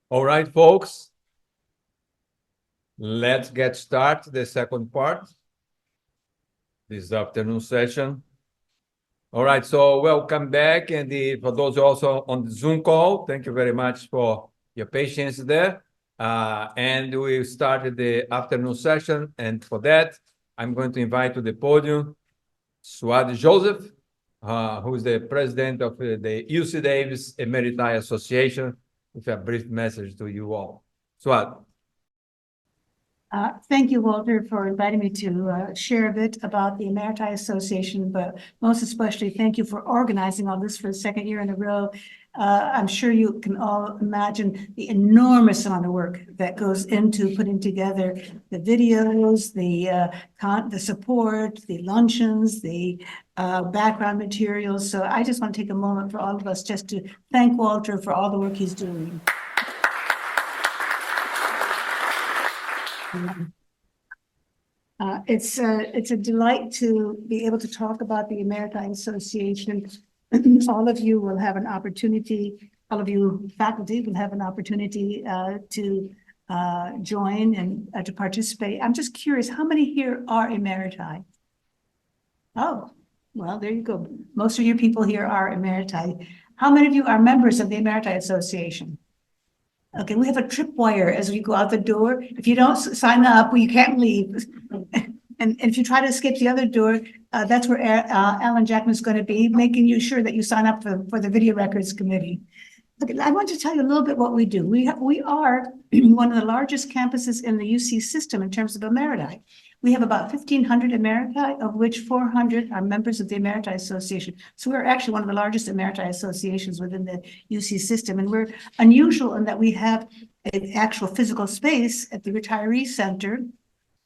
All right, folks, let's get started the second part, this afternoon session. All right, so welcome back. And for those also on the Zoom call, thank you very much for your patience there. And we started the afternoon session. And for that, I'm going to invite to the podium Suad Joseph, who is the president of the UCDEA's Emeriti Association, with a brief message to you all. Suad. Thank you, Walter, for inviting me to share a bit about the Emeriti Association, but most especially thank you for organizing all this for the second year in a row. I'm sure you can all imagine the enormous amount of work that goes into putting together the videos, the support, the luncheons, the background materials. So I just want to take a moment for all of us just to thank Walter for all the work he's doing. It's a delight to be able to talk about the Emeriti Association. All of you will have an opportunity, all of you faculty will have an opportunity to join and to participate. I'm just curious, how many here are Emeriti? Oh, well, there you go. Most of you people here are Emeriti. How many of you are members of the Emeriti Association? Okay, we have a tripwire as you go out the door. If you don't sign up, well, you can't leave. And if you try to escape the other door, that's where Alan Jackman is going to be, making you sure that you sign up for the Video Records Committee. Okay, I want to tell you a little bit what we do. We are one of the largest campuses in the UC system in terms of Emeriti. We have about 1,500 Emeriti, of which 400 are members of the Emeriti Association. So we're actually one of the largest Emeriti associations within the UC system. And we're unusual in that we have an actual physical space at the Retiree Center.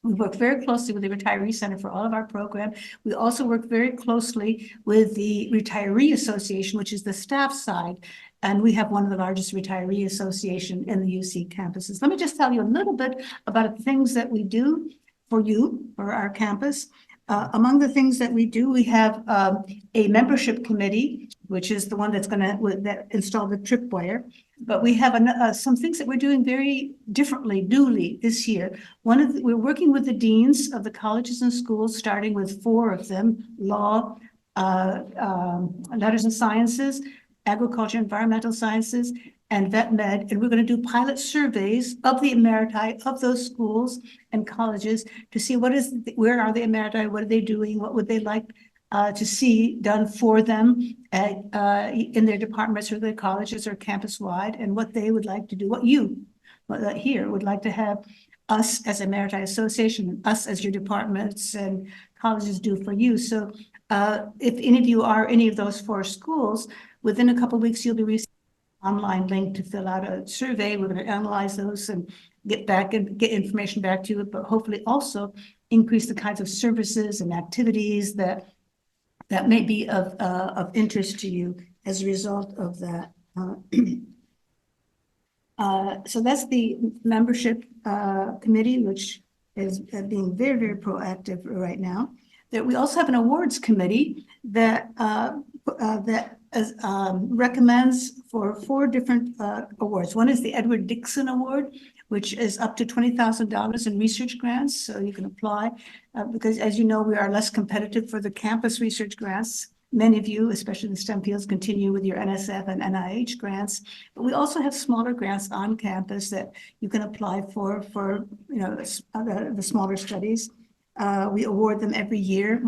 We work very closely with the Retiree Center for all of our program. We also work very closely with the Retiree Association, which is the staff side. And we have one of the largest retiree association in the UC campuses. Let me just tell you a little bit about the things that we do for our campus. Among the things that we do, we have a membership committee, which is the one that's going to install the tripwire. But we have some things that we're doing very differently, newly this year. We're working with the deans of the colleges and schools, starting with 4 of them: law, letters and sciences, agriculture, environmental sciences, and vet med, and we're going to do pilot surveys of the Emeriti of those schools and colleges to see where are the Emeriti, what are they doing, what would they like to see done for them in their departments or their colleges or campus-wide, and what they would like to do, what you here would like to have us as Emeriti Association, us as your departments and colleges do for you. So if any of you are any of those 4 schools, within a couple of weeks, you'll be receiving online link to fill out a survey. We're going to analyze those and get information back to you, but hopefully also increase the kinds of services and activities that may be of interest to you as a result of that. So that's the membership committee, which is being very, very proactive right now. We also have an awards committee that recommends for 4 different awards. One is the Edward Dixon Award, which is up to $20,000 in research grants. So you can apply because, as you know, we are less competitive for the campus research grants. Many of you, especially in the STEM fields, continue with your NSF and NIH grants. But we also have smaller grants on campus that you can apply for the smaller studies. We award them every year.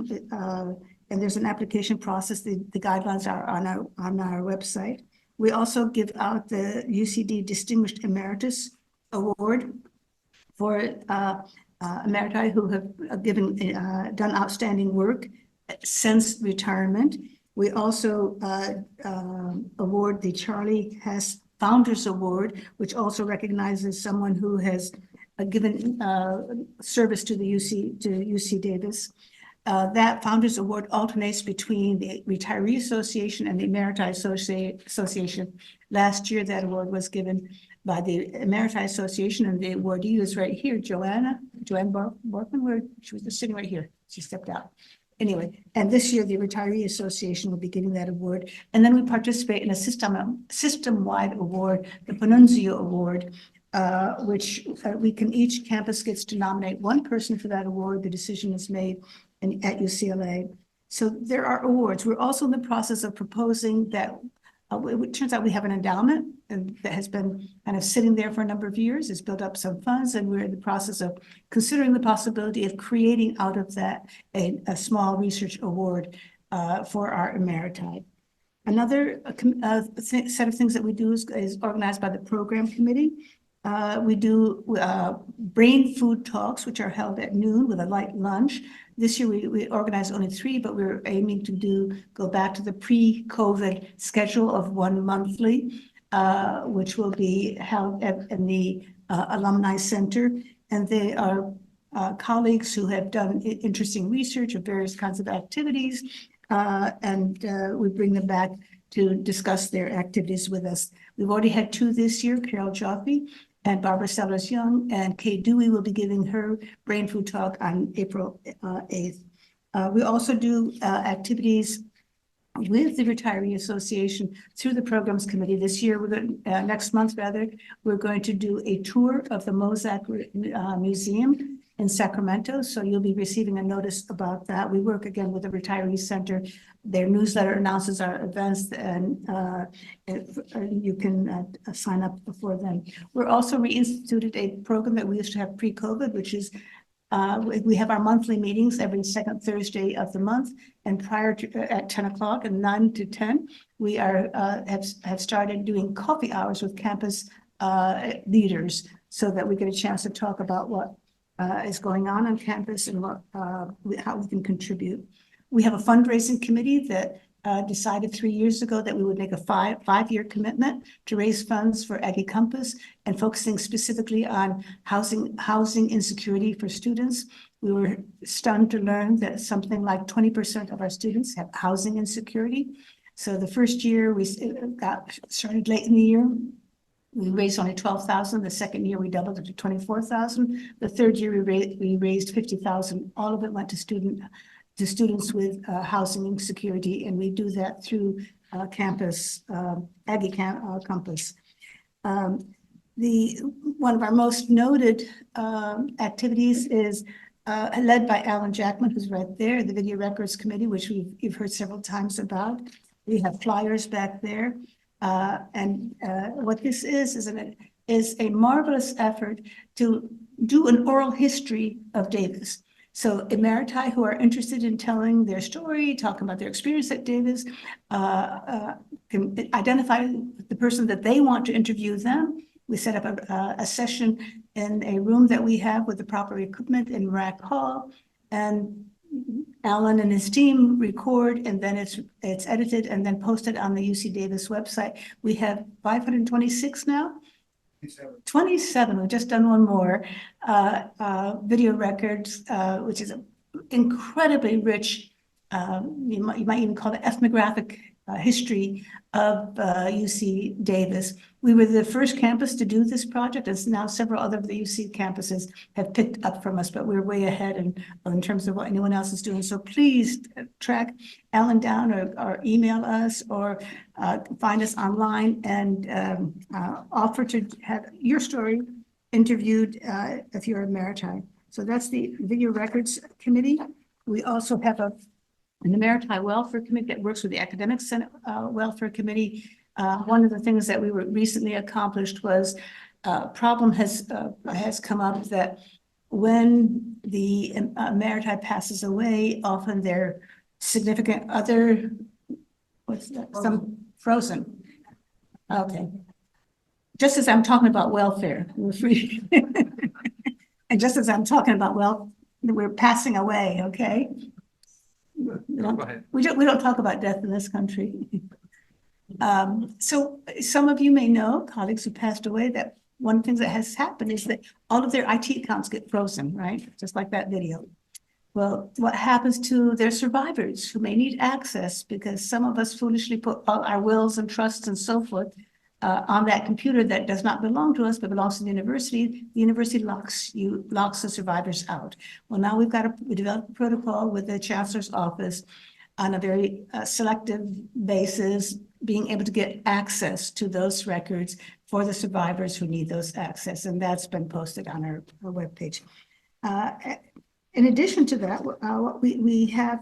And there's an application process. The guidelines are on our website. We also give out the UCD Distinguished Emeritus Award for Emeriti who have done outstanding work since retirement. We also award the Charlie Hess Founders Award, which also recognizes someone who has given service to the UC Davis. That Founders Award alternates between the Retiree Association and the Emeriti Association. Last year, that award was given by the Emeriti Association, and the awardee is right here, Joanne Borkman, where she was just sitting right here. She stepped out. Anyway, and this year, the Retiree Association will be giving that award. And then we participate in a system-wide award, the Panunzio Award, which each campus gets to nominate one person for that award. The decision is made at UCLA. So there are awards. We're also in the process of proposing that it turns out we have an endowment that has been kind of sitting there for a number of years. It's built up some funds, and we're in the process of considering the possibility of creating out of that a small research award for our Emeriti. Another set of things that we do is organized by the program committee. We do brain food talks, which are held at noon with a light lunch. This year we organized only 3, but we're aiming to go back to the pre-COVID schedule of 1 monthly, which will be held in the Alumni Center. And they are colleagues who have done interesting research of various kinds of activities, and we bring them back to discuss their activities with us. We've already had 2 this year, Carol Jaffe and Barbara Sellers-Young, and Kay Dewey will be giving her brain food talk on April 8th. We also do activities with the Retiree Association through the Programs Committee. This year, next month rather, we're going to do a tour of the Mossack Museum in Sacramento. So you'll be receiving a notice about that. We work again with the Retiree Center. Their newsletter announces our events, and you can sign up before then. We're also reinstituted a program that we used to have pre-COVID, which is we have our monthly meetings every second Thursday of the month, and prior to at 10 o'clock and 9 to 10, we have started doing coffee hours with campus leaders so that we get a chance to talk about what is going on campus and how we can contribute. We have a fundraising committee that decided 3 years ago that we would make a five-year commitment to raise funds for Aggie Compass and focusing specifically on housing insecurity for students. We were stunned to learn that something like 20% of our students have housing insecurity. So the first year we got started late in the year. We raised only $12,000. The second year we doubled it to $24,000. The third year we raised $50,000. All of it went to students with housing insecurity, and we do that through campus, Aggie Compass. One of our most noted activities is led by Alan Jackman, who's right there, the Video Records Committee, which you've heard several times about. We have flyers back there. And what this is a marvelous effort to do an oral history of Davis. So Emeriti who are interested in telling their story, talking about their experience at Davis, can identify the person that they want to interview them. We set up a session in a room that we have with the proper equipment in Rack Hall, and Alan and his team record, and then it's edited and then posted on the UC Davis website. We have 526 now. 27, we've just done one more, video records, which is an incredibly rich, you might even call it ethnographic history of UC Davis. We were the first campus to do this project, as now several other of the UC campuses have picked up from us, but we're way ahead in terms of what anyone else is doing. So please track Alan down or email us or find us online and offer to have your story interviewed if you're a Emeriti. So that's the Video Records Committee. We also have an Emeriti Welfare Committee that works with the Academic Senate Welfare Committee. One of the things that we were recently accomplished was a problem has come up that when the Emeriti passes away, often their significant other, what's that? Some frozen. Okay. Just as I'm talking about welfare, we're free. And just as I'm talking about we're passing away, okay? We don't talk about death in this country. So some of you may know, colleagues who passed away, that one of the things that has happened is that all of their IT accounts get frozen, right? Just like that video. Well, what happens to their survivors who may need access, because some of us foolishly put all our wills and trusts and so forth on that computer that does not belong to us, but belongs to the university locks the survivors out. Well, now we developed a protocol with the chancellor's office on a very selective basis, being able to get access to those records for the survivors who need those access. And that's been posted on our webpage. In addition to that, we have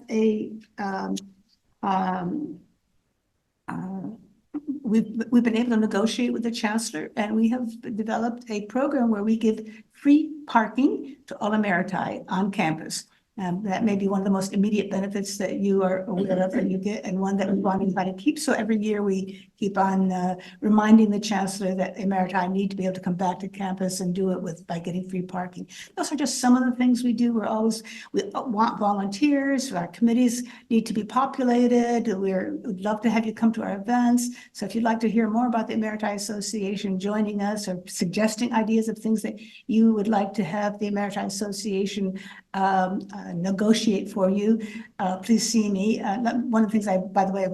we've been able to negotiate with the chancellor, and we have developed a program where we give free parking to all Emeriti on campus. That may be one of the most immediate benefits that you are aware of and you get, and one that we want to try to keep. So every year we keep on reminding the chancellor that Emeriti need to be able to come back to campus and do it by getting free parking. Those are just some of the things we do. We want volunteers. Our committees need to be populated. We'd love to have you come to our events. So if you'd like to hear more about the Emeriti Association, joining us or suggesting ideas of things that you would like to have the Emeriti Association negotiate for you, please see me. One of the things by the way,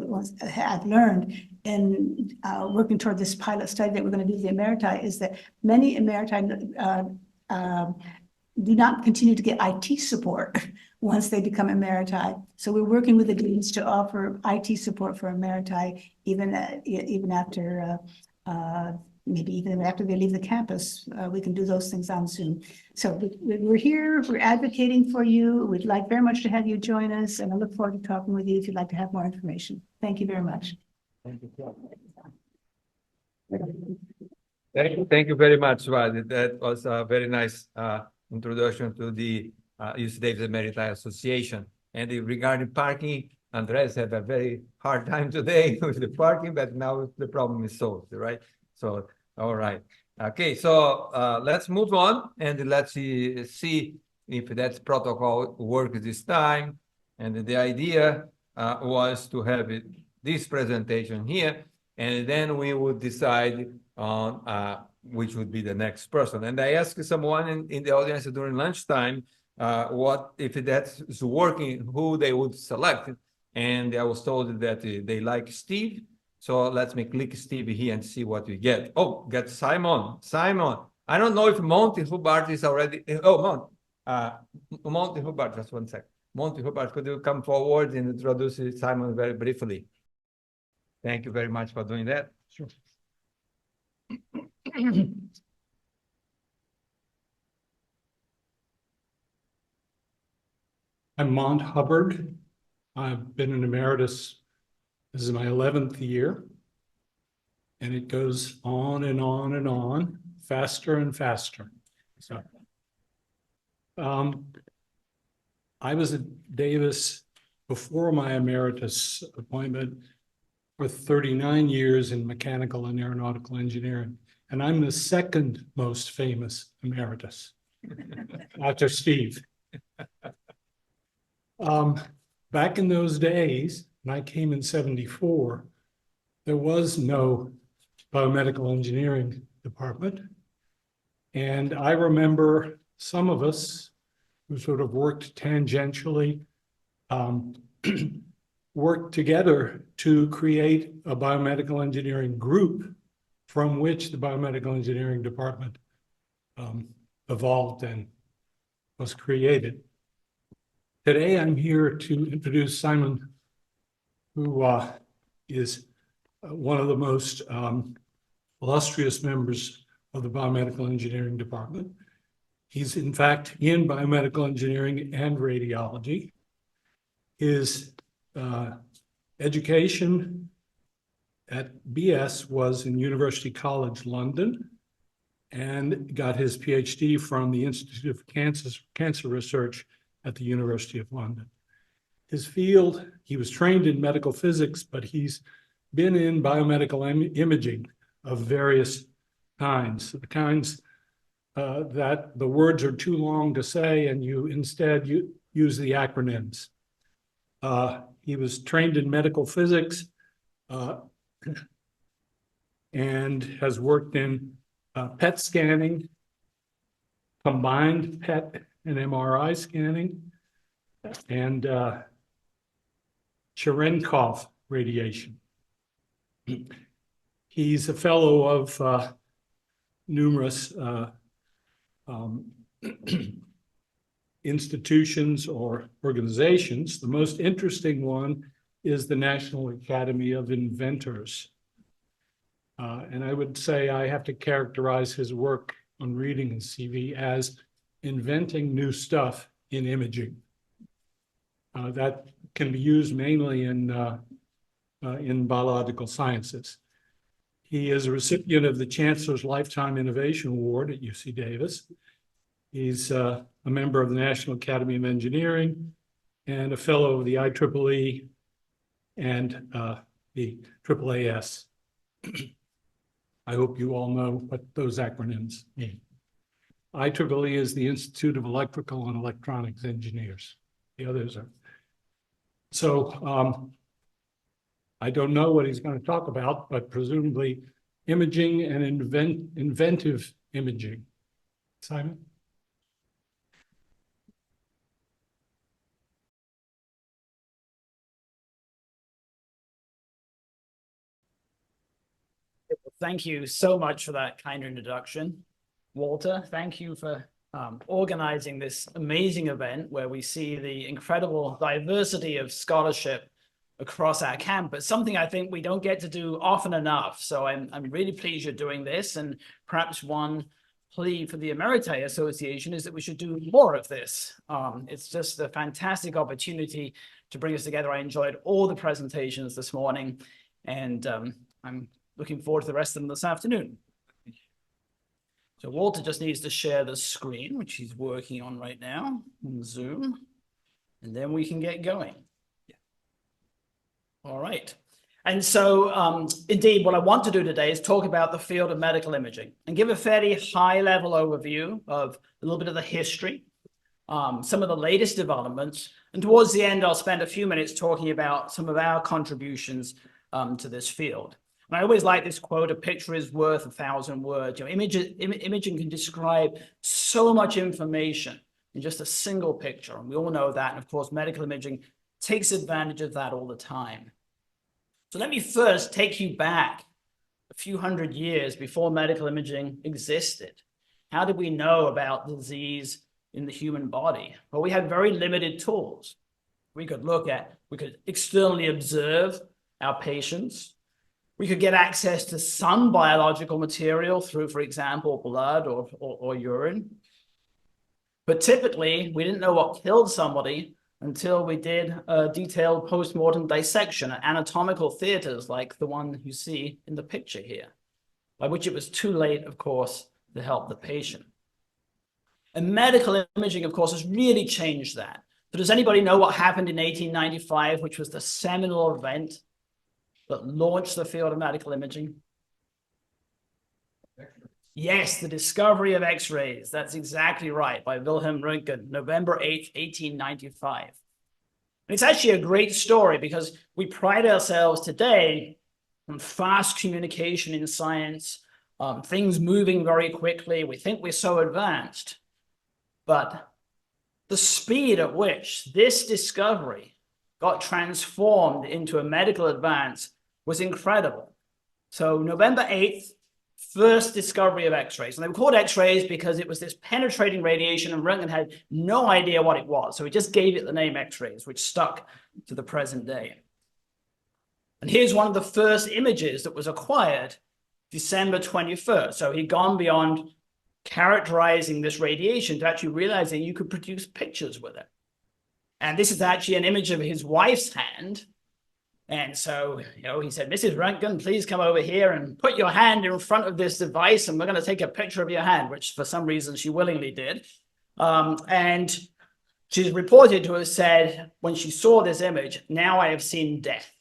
I've learned in working toward this pilot study that we're going to do with the Emeriti is that many Emeriti do not continue to get IT support once they become Emeriti. So we're working with the deans to offer IT support for Emeriti even after maybe even after they leave the campus. We can do those things on Zoom. So we're here, we're advocating for you. We'd like very much to have you join us, and I look forward to talking with you if you'd like to have more information. Thank you very much. Thank you very much, Suad. That was a very nice introduction to the UCDEA Emeriti Association. And regarding parking, Andres had a very hard time today with the parking, but now the problem is solved, right? So, all right. Okay, so let's move on and let's see if that protocol works this time. And the idea was to have this presentation here, and then we would decide on which would be the next person. And I asked someone in the audience during lunchtime what if that's working, who they would select. And I was told that they like Steve. So let me click Steve here and see what we get. Oh, get Simon. Simon. I don't know if Mont Hubbard is already. Oh, Mont Hubbard, just one sec. Mont Hubbard, could you come forward and introduce Simon very briefly? Thank you very much for doing that. Sure. I'm Mont Hubbard. I've been an emeritus. This is my 11th year, and it goes on and on and on, faster and faster. So, I was at Davis before my emeritus appointment for 39 years in mechanical and aeronautical engineering, and I'm the second most famous emeritus after Steve. Back in those days, when I came in 74, there was no biomedical engineering department. And I remember some of us who sort of worked tangentially, worked together to create a biomedical engineering group from which the biomedical engineering department evolved and was created. Today, I'm here to introduce Simon, who is one of the most illustrious members of the biomedical engineering department. He's in fact in biomedical engineering and radiology. His education at BS was in University College London, and got his PhD from the Institute of Cancer Research at the University of London. His field, he was trained in medical physics, but he's been in biomedical imaging of various kinds, the kinds that the words are too long to say, and you instead use the acronyms. He was trained in medical physics and has worked in PET scanning, combined PET and MRI scanning, and Cherenkov radiation. He's a fellow of numerous institutions or organizations. The most interesting one is the National Academy of Inventors. And I would say I have to characterize his work on reading his CV as inventing new stuff in imaging. That can be used mainly in biological sciences. He is a recipient of the Chancellor's Lifetime Innovation Award at UC Davis. He's a member of the National Academy of Engineering and a fellow of the IEEE and the AAAS. I hope you all know what those acronyms mean. IEEE is the Institute of Electrical and Electronics Engineers. The others are. So I don't know what he's going to talk about, but presumably imaging and inventive imaging. Simon? Thank you so much for that kind introduction. Walter, thank you for organizing this amazing event where we see the incredible diversity of scholarship across our campus, something I think we don't get to do often enough. So I'm really pleased you're doing this, and perhaps one plea for the Emeriti Association is that we should do more of this. It's just a fantastic opportunity to bring us together. I enjoyed all the presentations this morning, and I'm looking forward to the rest of them this afternoon. So Walter just needs to share the screen, which he's working on right now in Zoom, and then we can get going. All right. And so indeed, what I want to do today is talk about the field of medical imaging and give a fairly high level overview of a little bit of the history, some of the latest developments. And towards the end, I'll spend a few minutes talking about some of our contributions to this field. And I always like this quote, "A picture is worth 1,000 words." You know, imaging can describe so much information in just a single picture. And we all know that. And of course, medical imaging takes advantage of that all the time. So let me first take you back a few hundred years before medical imaging existed. How did we know about disease in the human body? Well, we had very limited tools. We could externally observe our patients. We could get access to some biological material through, for example, blood or urine. But typically, we didn't know what killed somebody until we did a detailed post-mortem dissection at anatomical theaters like the one you see in the picture here, by which it was too late, of course, to help the patient. And medical imaging, of course, has really changed that. So does anybody know what happened in 1895, which was the seminal event that launched the field of medical imaging? Yes, the discovery of X-rays. That's exactly right, by Wilhelm Röntgen, November 8th, 1895. And it's actually a great story because we pride ourselves today on fast communication in science, things moving very quickly. We think we're so advanced. But the speed at which this discovery got transformed into a medical advance was incredible. So November 8th, first discovery of X-rays. And they were called X-rays because it was this penetrating radiation, and Röntgen had no idea what it was. So he just gave it the name X-rays, which stuck to the present day. And here's one of the first images that was acquired, December 21st. So he'd gone beyond characterizing this radiation to actually realizing you could produce pictures with it. And this is actually an image of his wife's hand. And so, he said, "Mrs. Röntgen, please come over here and put your hand in front of this device, and we're going to take a picture of your hand," which for some reason she willingly did. And she's reported to have said, when she saw this image, "Now I have seen death."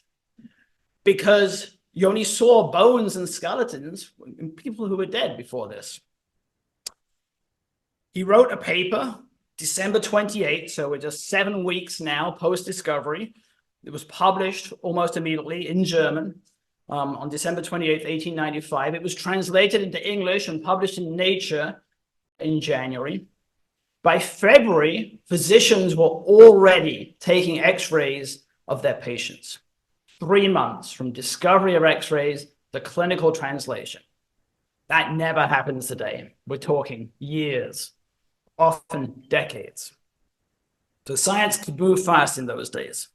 Because you only saw bones and skeletons in people who were dead before this. He wrote a paper, December 28th, so we're just 7 weeks now post-discovery. It was published almost immediately in German on December 28th, 1895. It was translated into English and published in Nature in January. By February, physicians were already taking X-rays of their patients. 3 months from discovery of X-rays the clinical translation. That never happens today. We're talking years, often decades. So science could move fast in those days.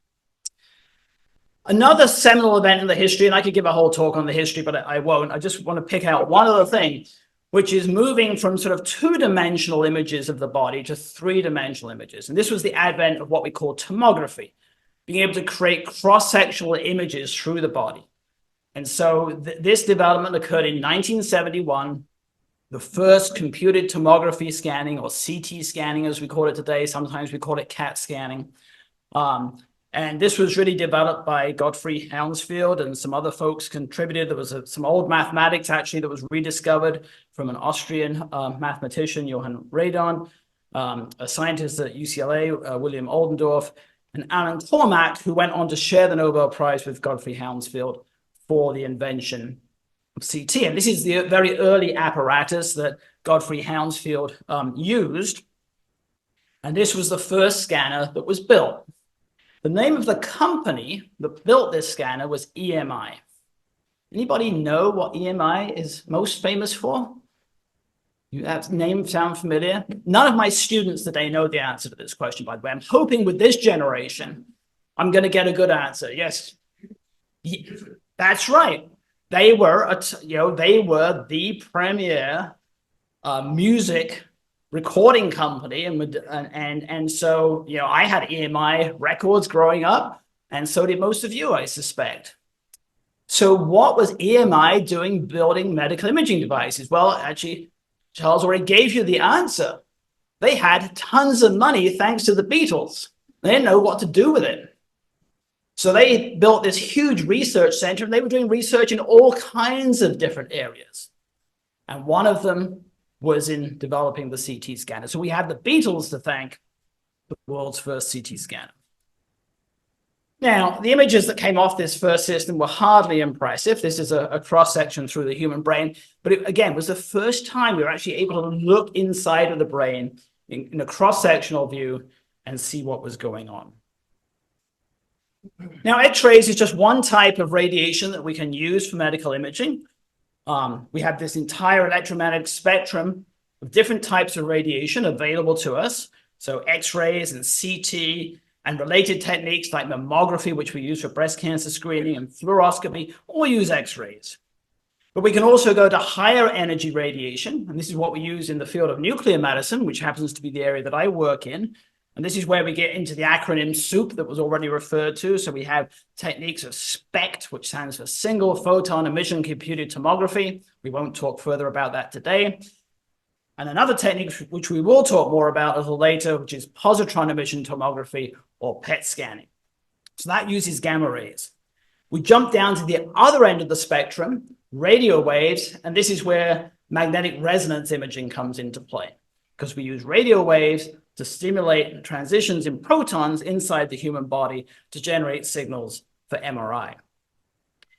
Another seminal event in the history, and I could give a whole talk on the history, but I won't. I just want to pick out one other thing, which is moving from sort of two-dimensional images of the body to three-dimensional images. And this was the advent of what we call tomography, being able to create cross-sectional images through the body. And so this development occurred in 1971, the first computed tomography scanning, or CT scanning as we call it today. Sometimes we call it CAT scanning. And this was really developed by Godfrey Hounsfield, and some other folks contributed. There was some old mathematics actually that was rediscovered from an Austrian mathematician, Johann Radon, a scientist at UCLA, William Oldendorf, and Alan Cormack, who went on to share the Nobel Prize with Godfrey Hounsfield for the invention of CT. And this is the very early apparatus that Godfrey Hounsfield used. And this was the first scanner that was built. The name of the company that built this scanner was EMI. Anybody know what EMI is most famous for? That name sound familiar? None of my students today know the answer to this question, by the way. I'm hoping with this generation, I'm going to get a good answer. Yes, that's right. They were, they were the premier music recording company, and so I had EMI records growing up, and so did most of you, I suspect. So what was EMI doing building medical imaging devices? Well, actually, Charles already gave you the answer. They had tons of money thanks to the Beatles. They didn't know what to do with it. So they built this huge research center, and they were doing research in all kinds of different areas. And one of them was in developing the CT scanner. So we have the Beatles to thank for the world's first CT scanner. Now, the images that came off this first system were hardly impressive. This is a cross-section through the human brain. But it, again, was the first time we were actually able to look inside of the brain in a cross-sectional view and see what was going on. Now, X-rays is just one type of radiation that we can use for medical imaging. We have this entire electromagnetic spectrum of different types of radiation available to us. So X-rays and CT and related techniques like mammography, which we use for breast cancer screening, and fluoroscopy, all use X-rays. But we can also go to higher energy radiation, and this is what we use in the field of nuclear medicine, which happens to be the area that I work in. And this is where we get into the acronym SOUP that was already referred to. So we have techniques of SPECT, which stands for Single Photon Emission Computed Tomography. We won't talk further about that today. And another technique, which we will talk more about a little later, which is positron emission tomography, or PET scanning. So that uses gamma rays. We jump down to the other end of the spectrum, radio waves, and this is where magnetic resonance imaging comes into play, because we use radio waves to stimulate transitions in protons inside the human body to generate signals for MRI.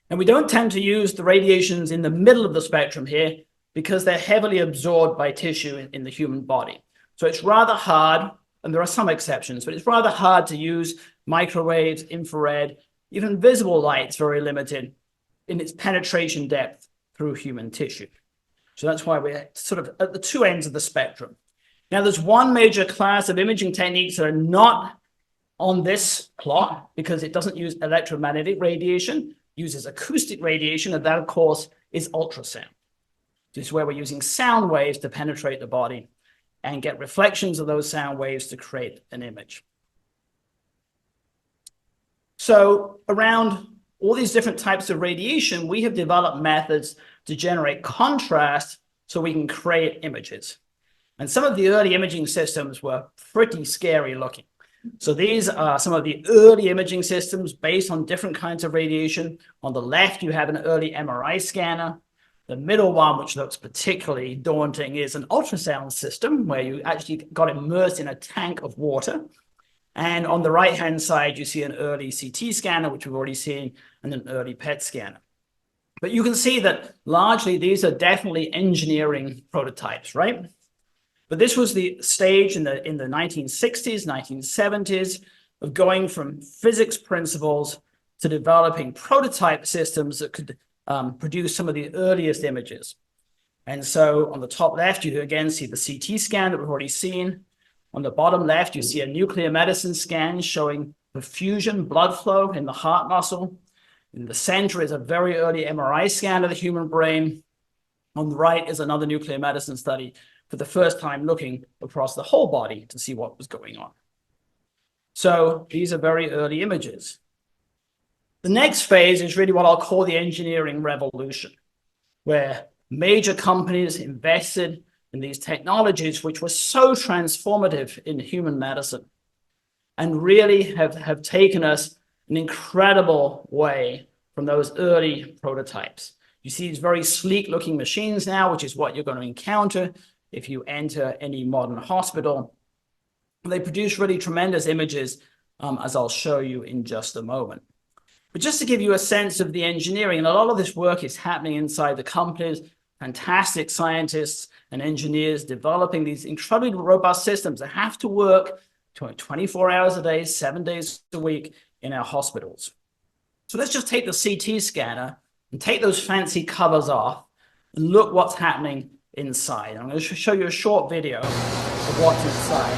And we don't tend to use the radiations in the middle of the spectrum here because they're heavily absorbed by tissue in the human body. So it's rather hard, and there are some exceptions, but it's rather hard to use microwaves, infrared, even visible light's very limited in its penetration depth through human tissue. So that's why we're sort of at the two ends of the spectrum. Now, there's one major class of imaging techniques that are not on this plot because it doesn't use electromagnetic radiation, uses acoustic radiation, and that, of course, is ultrasound. This is where we're using sound waves to penetrate the body and get reflections of those sound waves to create an image. So around all these different types of radiation, we have developed methods to generate contrast so we can create images. And some of the early imaging systems were pretty scary looking. So these are some of the early imaging systems based on different kinds of radiation. On the left, you have an early MRI scanner. The middle one, which looks particularly daunting, is an ultrasound system where you actually got immersed in a tank of water. And on the right-hand side, you see an early CT scanner, which we've already seen, and an early PET scanner. But you can see that largely these are definitely engineering prototypes, right? But this was the stage in the 1960s, 1970s of going from physics principles to developing prototype systems that could produced some of the earliest images. And so on the top left, you again see the CT scan that we've already seen. On the bottom left, you see a nuclear medicine scan showing perfusion, blood flow in the heart muscle. In the center is a very early MRI scan of the human brain. On the right is another nuclear medicine study for the first time looking across the whole body to see what was going on. So these are very early images. The next phase is really what I'll call the engineering revolution, where major companies invested in these technologies, which were so transformative in human medicine and really have taken us an incredible way from those early prototypes. You see these very sleek looking machines now, which is what you're going to encounter if you enter any modern hospital. They produce really tremendous images, as I'll show you in just a moment. But just to give you a sense of the engineering, and a lot of this work is happening inside the companies, fantastic scientists and engineers developing these incredibly robust systems that have to work 24 hours a day, 7 days a week in our hospitals. So let's just take the CT scanner and take those fancy covers off and look what's happening inside. I'm going to show you a short video of what's inside.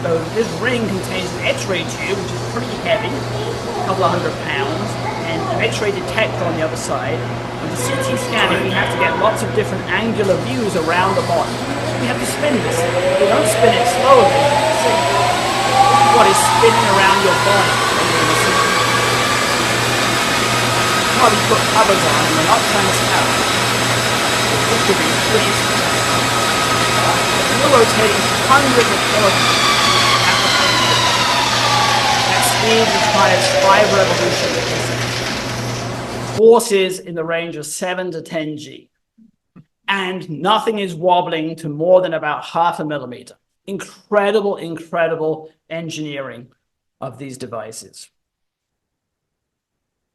So this ring contains an X-ray tube, which is pretty heavy, a couple of 100 pounds, and an X-ray detector on the other side. With the CT scanner, we have to get lots of different angular views around the body. We have to spin this. We don't spin it slowly. See, what is spinning around your body. We put covers on and they're not transparent. This could be freezing. We're rotating hundreds of kilograms at the same time. That speed requires 5 revolutions per second. Forces in the range of 7 to 10 G. And nothing is wobbling to more than about 0.5 millimeter. Incredible, incredible engineering of these devices.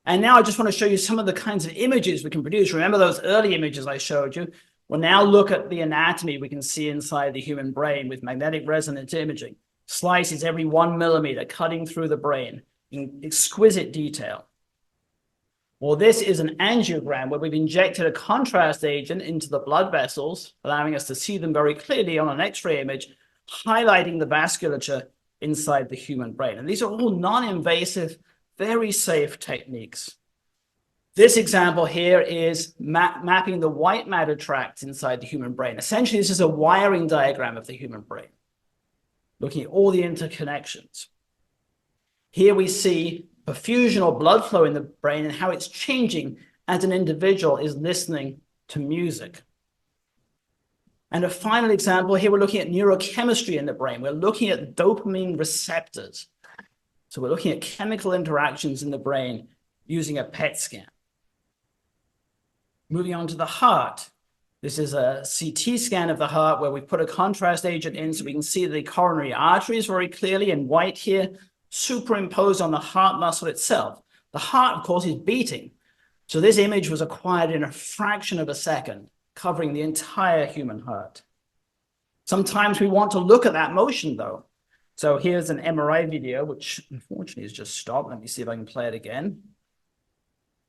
And now I just want to show you some of the kinds of images we can produce. Remember those early images I showed you? We'll now look at the anatomy we can see inside the human brain with magnetic resonance imaging. Slices every 1 millimeter cutting through the brain in exquisite detail. Well, this is an angiogram where we've injected a contrast agent into the blood vessels, allowing us to see them very clearly on an X-ray image, highlighting the vasculature inside the human brain. And these are all non-invasive, very safe techniques. This example here is mapping the white matter tracts inside the human brain. Essentially, this is a wiring diagram of the human brain, looking at all the interconnections. Here we see perfusion or blood flow in the brain and how it's changing as an individual is listening to music. And a final example, here we're looking at neurochemistry in the brain. We're looking at dopamine receptors. So we're looking at chemical interactions in the brain using a PET scan. Moving on to the heart. This is a CT scan of the heart where we put a contrast agent in so we can see the coronary arteries very clearly in white here, superimposed on the heart muscle itself. The heart, of course, is beating. So this image was acquired in a fraction of a second, covering the entire human heart. Sometimes we want to look at that motion, though. So here's an MRI video, which unfortunately has just stopped. Let me see if I can play it again.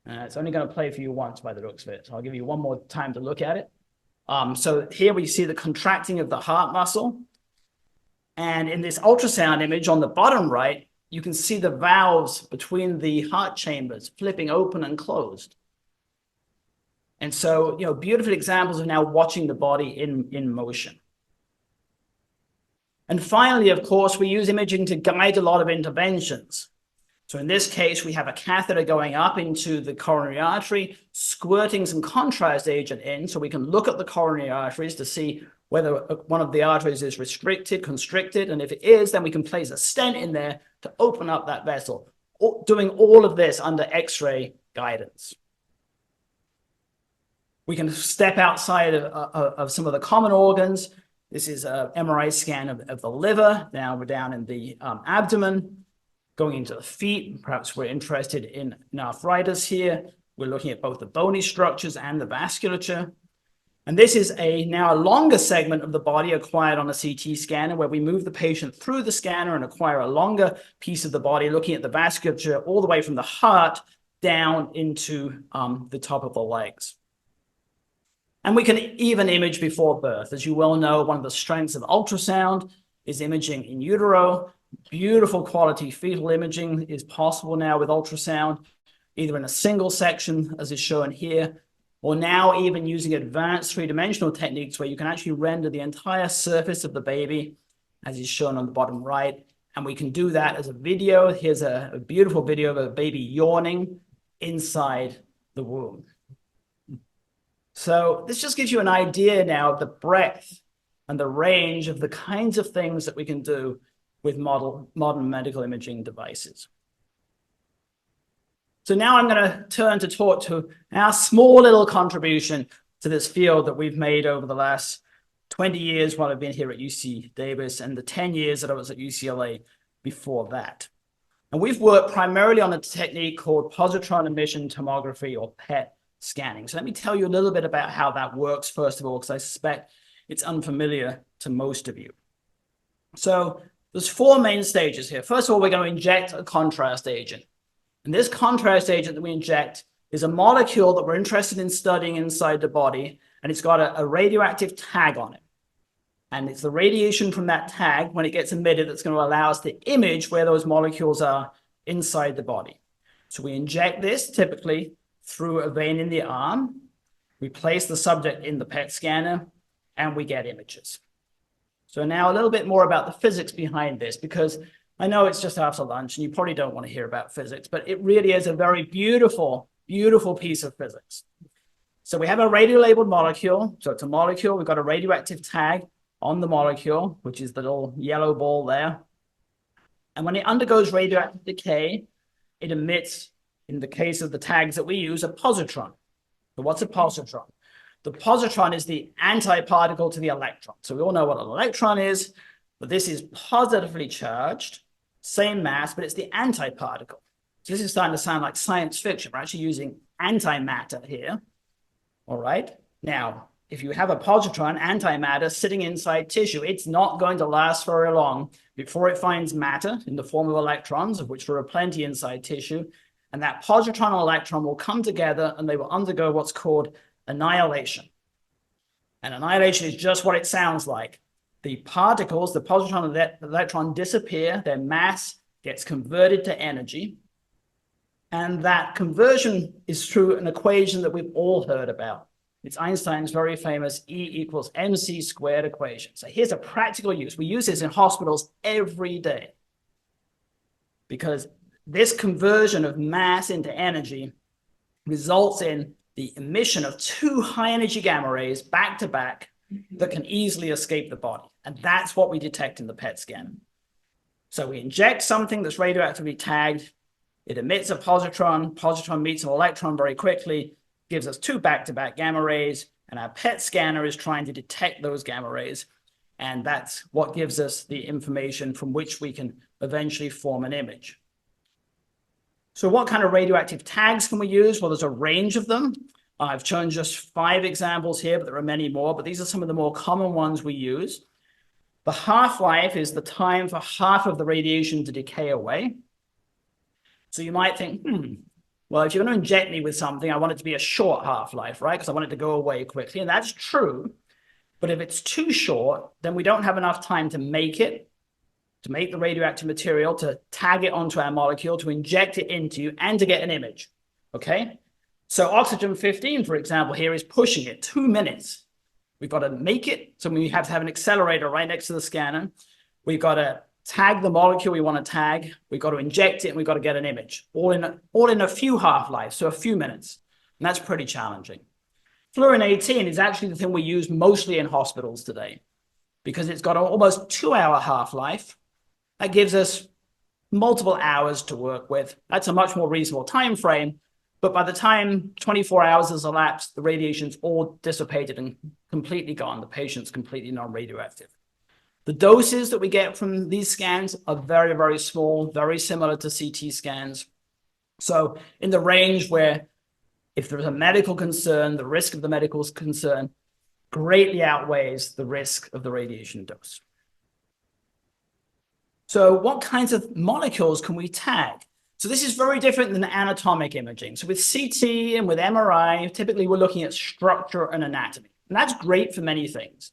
It's only going to play for you once by the looks of it. So I'll give you one more time to look at it. So here we see the contracting of the heart muscle. And in this ultrasound image on the bottom right, you can see the valves between the heart chambers flipping open and closed. And so, beautiful examples of now watching the body in motion. And finally, of course, we use imaging to guide a lot of interventions. So in this case, we have a catheter going up into the coronary artery, squirting some contrast agent in so we can look at the coronary arteries to see whether one of the arteries is restricted, constricted, and if it is, then we can place a stent in there to open up that vessel, doing all of this under X-ray guidance. We can step outside of some of the common organs. This is an MRI scan of the liver. Now we're down in the abdomen, going into the feet. Perhaps we're interested in arthritis here. We're looking at both the bony structures and the vasculature. And this is now a longer segment of the body acquired on a CT scanner where we move the patient through the scanner and acquire a longer piece of the body, looking at the vasculature all the way from the heart down into the top of the legs. And we can even image before birth. As you well know, one of the strengths of ultrasound is imaging in utero. Beautiful quality fetal imaging is possible now with ultrasound, either in a single section, as is shown here, or now even using advanced three-dimensional techniques where you can actually render the entire surface of the baby, as is shown on the bottom right. And we can do that as a video. Here's a beautiful video of a baby yawning inside the womb. So this just gives you an idea now of the breadth and the range of the kinds of things that we can do with modern medical imaging devices. So now I'm going to turn to talk to our small little contribution to this field that we've made over the last 20 years while I've been here at UC Davis and the 10 years that I was at UCLA before that. And we've worked primarily on a technique called positron emission tomography, or PET scanning. So let me tell you a little bit about how that works, first of all, because I suspect it's unfamiliar to most of you. So there's four main stages here. First of all, we're going to inject a contrast agent. And this contrast agent that we inject is a molecule that we're interested in studying inside the body, and it's got a radioactive tag on it. And it's the radiation from that tag, when it gets emitted, that's going to allow us to image where those molecules are inside the body. So we inject this typically through a vein in the arm. We place the subject in the PET scanner, and we get images. So now a little bit more about the physics behind this, because I know it's just after lunch and you probably don't want to hear about physics, but it really is a very beautiful, beautiful piece of physics. So we have a radiolabeled molecule. So it's a molecule. We've got a radioactive tag on the molecule, which is the little yellow ball there. And when it undergoes radioactive decay, it emits, in the case of the tags that we use, a positron. So what's a positron? The positron is the antiparticle to the electron. So we all know what an electron is, but this is positively charged, same mass, but it's the antiparticle. So this is starting to sound like science fiction. We're actually using antimatter here. All right. Now, if you have a positron, antimatter, sitting inside tissue, it's not going to last very long before it finds matter in the form of electrons, of which there are plenty inside tissue. And that positron and electron will come together and they will undergo what's called annihilation. And annihilation is just what it sounds like. The particles, the positron and the electron, disappear, their mass gets converted to energy. And that conversion is through an equation that we've all heard about. It's Einstein's very famous E=mc² equation. So here's a practical use. We use this in hospitals every day because this conversion of mass into energy results in the emission of two high-energy gamma rays back to back that can easily escape the body. And that's what we detect in the PET scan. So we inject something that's radioactively tagged. It emits a positron. Positron meets an electron very quickly, gives us two back-to-back gamma rays, and our PET scanner is trying to detect those gamma rays. And that's what gives us the information from which we can eventually form an image. So what kind of radioactive tags can we use? Well, there's a range of them. I've shown just 5 examples here, but there are many more, but these are some of the more common ones we use. The half-life is the time for half of the radiation to decay away. So you might think, well, if you're going to inject me with something, I want it to be a short half-life, right? Because I want it to go away quickly. And that's true. But if it's too short, then we don't have enough time to make it, to make the radioactive material, to tag it onto our molecule, to inject it into you, and to get an image, okay? So oxygen-15, for example, here is pushing it 2 minutes. We've got to make it. So we have to have an accelerator right next to the scanner. We've got to tag the molecule we want to tag. We've got to inject it, and we've got to get an image, all in a few half-lives, so a few minutes. And that's pretty challenging. Fluorine-18 is actually the thing we use mostly in hospitals today because it's got an almost 2-hour half-life. That gives us multiple hours to work with. That's a much more reasonable time frame. But by the time 24 hours has elapsed, the radiation's all dissipated and completely gone. The patient's completely non-radioactive. The doses that we get from these scans are very, very small, very similar to CT scans. So in the range where if there's a medical concern, the risk of the medical concern greatly outweighs the risk of the radiation dose. So what kinds of molecules can we tag? So this is very different than anatomic imaging. So with CT and with MRI, typically we're looking at structure and anatomy. And that's great for many things.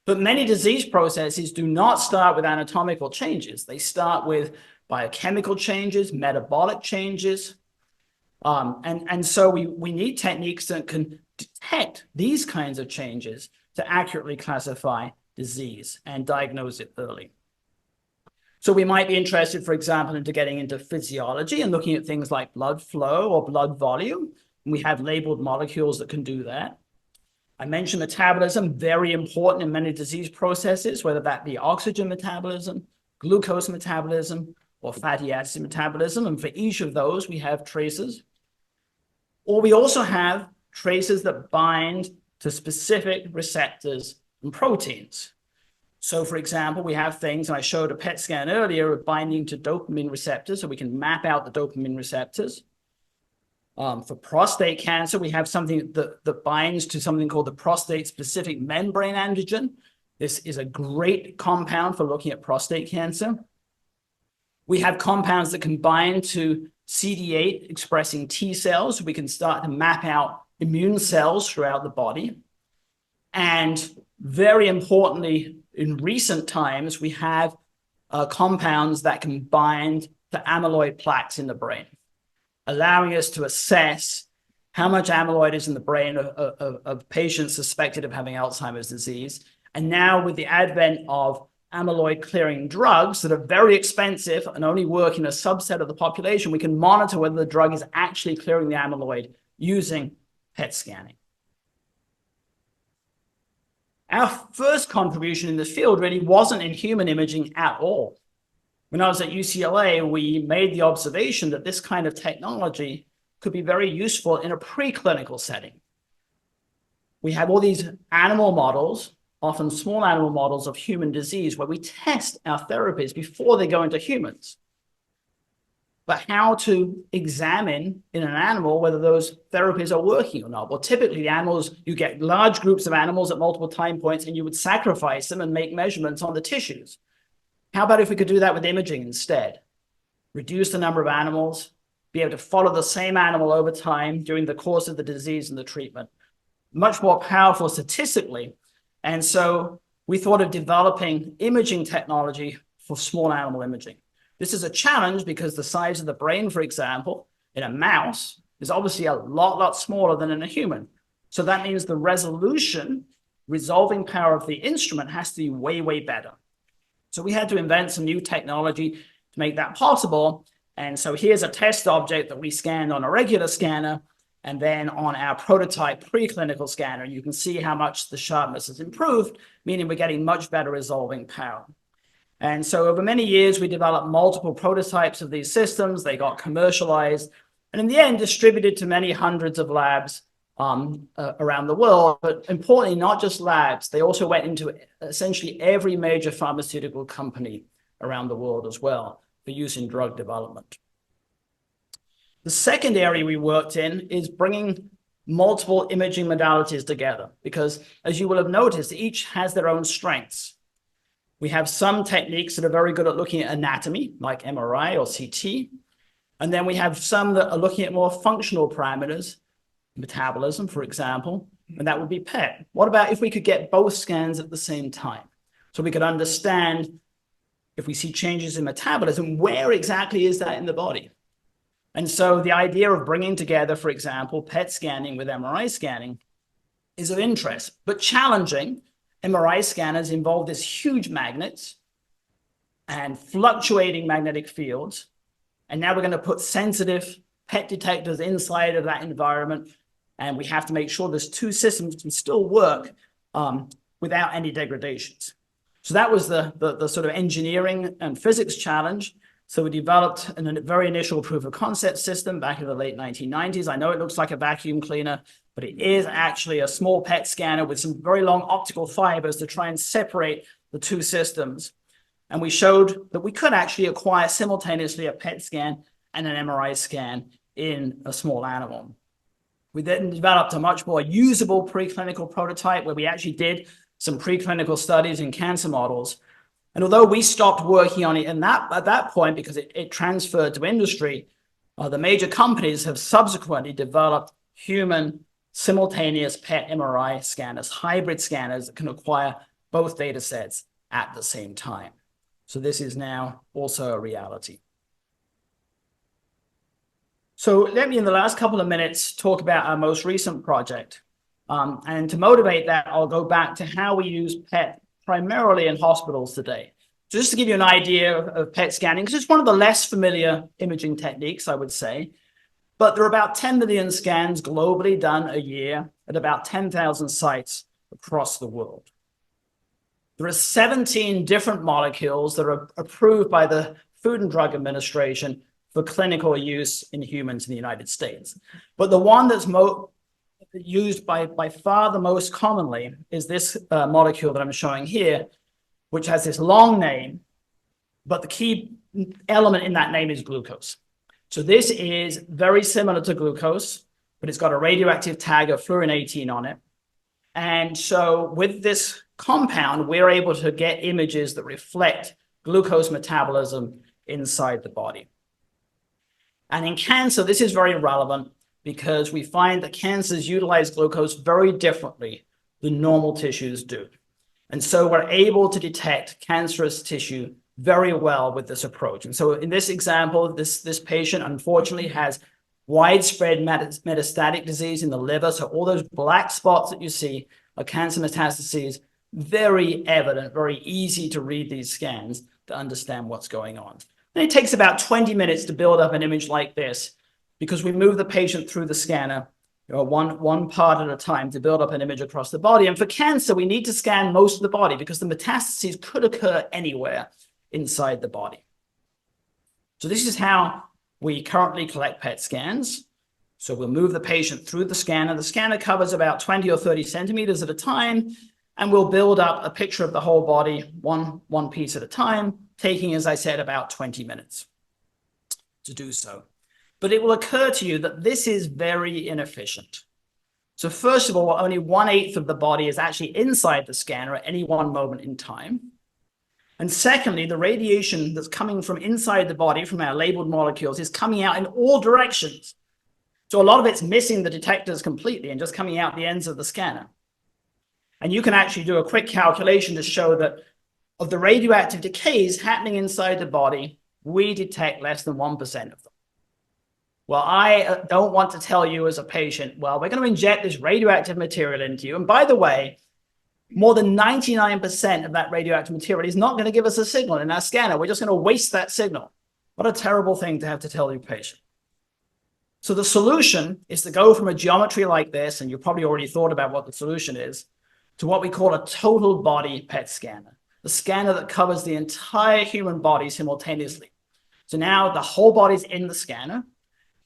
But many disease processes do not start with anatomical changes. They start with biochemical changes, metabolic changes. And so we need techniques that can detect these kinds of changes to accurately classify disease and diagnose it early. So we might be interested, for example, into getting into physiology and looking at things like blood flow or blood volume. And we have labeled molecules that can do that. I mentioned metabolism, very important in many disease processes, whether that be oxygen metabolism, glucose metabolism, or fatty acid metabolism. And for each of those, we have traces. Or we also have traces that bind to specific receptors and proteins. So, for example, we have things, and I showed a PET scan earlier of binding to dopamine receptors, so we can map out the dopamine receptors. For prostate cancer, we have something that binds to something called the prostate-specific membrane antigen. This is a great compound for looking at prostate cancer. We have compounds that can bind to CD8 expressing T cells. We can start to map out immune cells throughout the body. And very importantly, in recent times, we have compounds that can bind to amyloid plaques in the brain, allowing us to assess how much amyloid is in the brain of patients suspected of having Alzheimer's disease. And now with the advent of amyloid clearing drugs that are very expensive and only work in a subset of the population, we can monitor whether the drug is actually clearing the amyloid using PET scanning. Our first contribution in this field really wasn't in human imaging at all. When I was at UCLA, we made the observation that this kind of technology could be very useful in a preclinical setting. We have all these animal models, often small animal models of human disease, where we test our therapies before they go into humans. But how to examine in an animal whether those therapies are working or not? Well, typically the animals, you get large groups of animals at multiple time points and you would sacrifice them and make measurements on the tissues. How about if we could do that with imaging instead? Reduce the number of animals, be able to follow the same animal over time during the course of the disease and the treatment. Much more powerful statistically. And so we thought of developing imaging technology for small animal imaging. This is a challenge because the size of the brain, for example, in a mouse is obviously a lot smaller than in a human. So that means the resolution, resolving power of the instrument has to be way better. So we had to invent some new technology to make that possible. And so here's a test object that we scanned on a regular scanner and then on our prototype preclinical scanner. You can see how much the sharpness has improved, meaning we're getting much better resolving power. And so over many years, we developed multiple prototypes of these systems. They got commercialized and in the end distributed to many hundreds of labs around the world. But importantly, not just labs, they also went into essentially every major pharmaceutical company around the world as well for use in drug development. The second area we worked in is bringing multiple imaging modalities together because, as you will have noticed, each has their own strengths. We have some techniques that are very good at looking at anatomy, like MRI or CT. And then we have some that are looking at more functional parameters, metabolism, for example, and that would be PET. What about if we could get both scans at the same time? So we could understand if we see changes in metabolism, where exactly is that in the body? And so the idea of bringing together, for example, PET scanning with MRI scanning is of interest, but challenging. MRI scanners involve these huge magnets and fluctuating magnetic fields. And now we're going to put sensitive PET detectors inside of that environment. And we have to make sure those two systems can still work without any degradations. So that was the sort of engineering and physics challenge. So we developed a very initial proof of concept system back in the late 1990s. I know it looks like a vacuum cleaner, but it is actually a small PET scanner with some very long optical fibers to try and separate the two systems. And we showed that we could actually acquire simultaneously a PET scan and an MRI scan in a small animal. We then developed a much more usable preclinical prototype where we actually did some preclinical studies in cancer models. And although we stopped working on it at that point because it transferred to industry, The major companies have subsequently developed human simultaneous PET MRI scanners, hybrid scanners that can acquire both data sets at the same time. So this is now also a reality. So let me, in the last couple of minutes, talk about our most recent project. And to motivate that, I'll go back to how we use PET primarily in hospitals today. Just to give you an idea of PET scanning, because it's one of the less familiar imaging techniques, I would say. But there are about 10 million scans globally done a year at about 10,000 sites across the world. There are 17 different molecules that are approved by the Food and Drug Administration for clinical use in humans in the United States. But the one that's used by far the most commonly is this molecule that I'm showing here, which has this long name, but the key element in that name is glucose. So this is very similar to glucose, but it's got a radioactive tag of fluorine 18 on it. And so with this compound, we're able to get images that reflect glucose metabolism inside the body. And in cancer, this is very relevant because we find that cancers utilize glucose very differently than normal tissues do. And so we're able to detect cancerous tissue very well with this approach. And so in this example, this patient unfortunately has widespread metastatic disease in the liver. So all those black spots that you see are cancer metastases, very evident, very easy to read these scans to understand what's going on. And it takes about 20 minutes to build up an image like this because we move the patient through the scanner, one part at a time to build up an image across the body. And for cancer, we need to scan most of the body because the metastases could occur anywhere inside the body. So this is how we currently collect PET scans. So we'll move the patient through the scanner. The scanner covers about 20 or 30 centimeters at a time, and we'll build up a picture of the whole body, one piece at a time, taking, as I said, about 20 minutes to do so. But it will occur to you that this is very inefficient. So first of all, only 1/8 of the body is actually inside the scanner at any one moment in time. And secondly, the radiation that's coming from inside the body from our labeled molecules is coming out in all directions. So a lot of it's missing the detectors completely and just coming out the ends of the scanner. And you can actually do a quick calculation to show that of the radioactive decays happening inside the body, we detect less than 1% of them. Well, I don't want to tell you as a patient, well, we're going to inject this radioactive material into you. And by the way, more than 99% of that radioactive material is not going to give us a signal in our scanner. We're just going to waste that signal. What a terrible thing to have to tell your patient. So the solution is to go from a geometry like this, and you've probably already thought about what the solution is, to what we call a total body PET scanner, the scanner that covers the entire human body simultaneously. So now the whole body's in the scanner,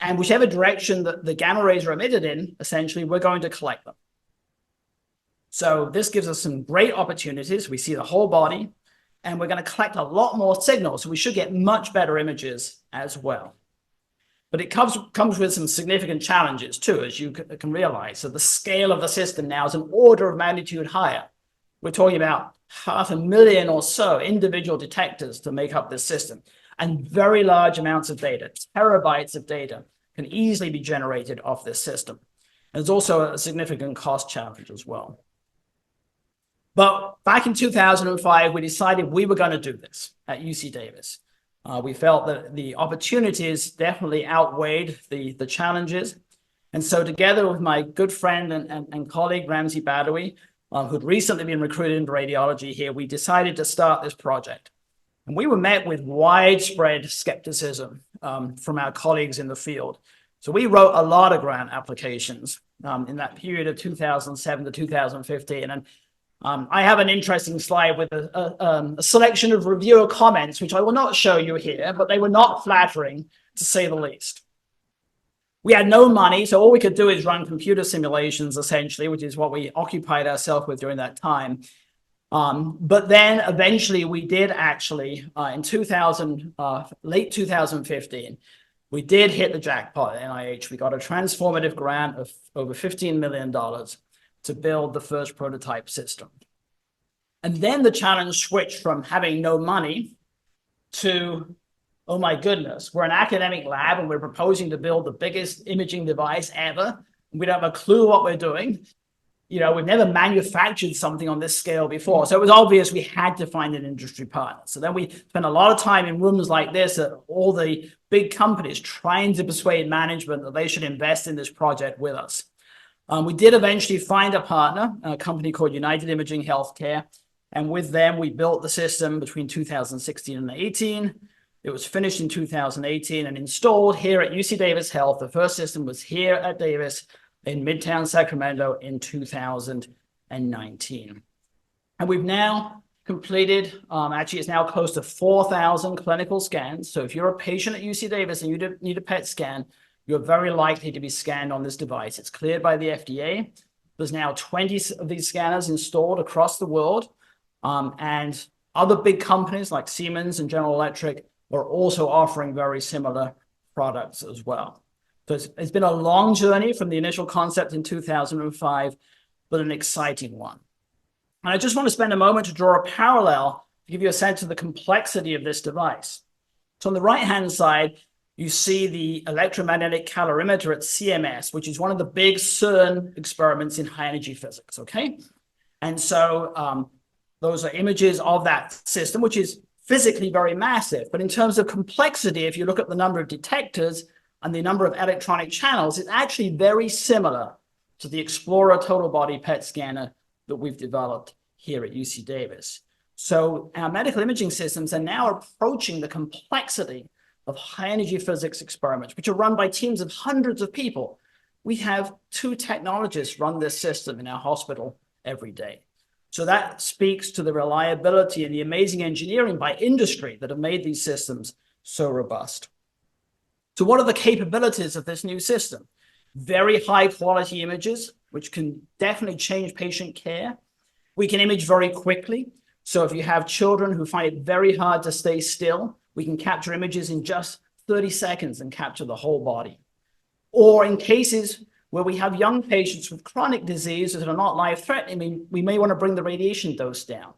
and whichever direction that the gamma rays are emitted in, essentially, we're going to collect them. So this gives us some great opportunities. We see the whole body, and we're going to collect a lot more signals. So we should get much better images as well. But it comes with some significant challenges too, as you can realize. So the scale of the system now is an order of magnitude higher. We're talking about 500,000 or so individual detectors to make up this system. And very large amounts of data, terabytes of data, can easily be generated off this system. And there's also a significant cost challenge as well. But back in 2005, we decided we were going to do this at UC Davis. We felt that the opportunities definitely outweighed the challenges. And so together with my good friend and colleague, Ramsey Badawi, who'd recently been recruited into radiology here, we decided to start this project. And we were met with widespread skepticism from our colleagues in the field. So we wrote a lot of grant applications in that period of 2007 to 2015. And I have an interesting slide with a selection of reviewer comments, which I will not show you here, but they were not flattering, to say the least. We had no money, so all we could do is run computer simulations, essentially, which is what we occupied ourselves with during that time. But then eventually we did actually, in late 2015, we did hit the jackpot at NIH. We got a transformative grant of over $15 million to build the first prototype system. And then the challenge switched from having no money to oh my goodness, we're an academic lab and we're proposing to build the biggest imaging device ever. We don't have a clue what we're doing. You know, we've never manufactured something on this scale before. So it was obvious we had to find an industry partner. So then we spent a lot of time in rooms like this at all the big companies trying to persuade management that they should invest in this project with us. We did eventually find a partner, a company called United Imaging Healthcare. And with them, we built the system between 2016 and 18. It was finished in 2018 and installed here at UC Davis Health. The first system was here at Davis in Midtown Sacramento in 2019. And we've now completed, actually it's now close to 4,000 clinical scans. So if you're a patient at UC Davis and you need a PET scan, you're very likely to be scanned on this device. It's cleared by the FDA. There's now 20 of these scanners installed across the world. And other big companies like Siemens and General Electric are also offering very similar products as well. So it's been a long journey from the initial concept in 2005, but an exciting one. And I just want to spend a moment to draw a parallel to give you a sense of the complexity of this device. So on the right-hand side, you see the electromagnetic calorimeter at CMS, which is one of the big CERN experiments in high-energy physics, okay? And so those are images of that system, which is physically very massive. But in terms of complexity, if you look at the number of detectors and the number of electronic channels, it's actually very similar to the Explorer total body PET scanner that we've developed here at UC Davis. So our medical imaging systems are now approaching the complexity of high energy physics experiments, which are run by teams of hundreds of people. We have 2 technologists run this system in our hospital every day. So that speaks to the reliability and the amazing engineering by industry that have made these systems so robust. So what are the capabilities of this new system? Very high quality images, which can definitely change patient care. We can image very quickly. So if you have children who find it very hard to stay still, we can capture images in just 30 seconds and capture the whole body. Or in cases where we have young patients with chronic diseases that are not life-threatening, we may want to bring the radiation dose down.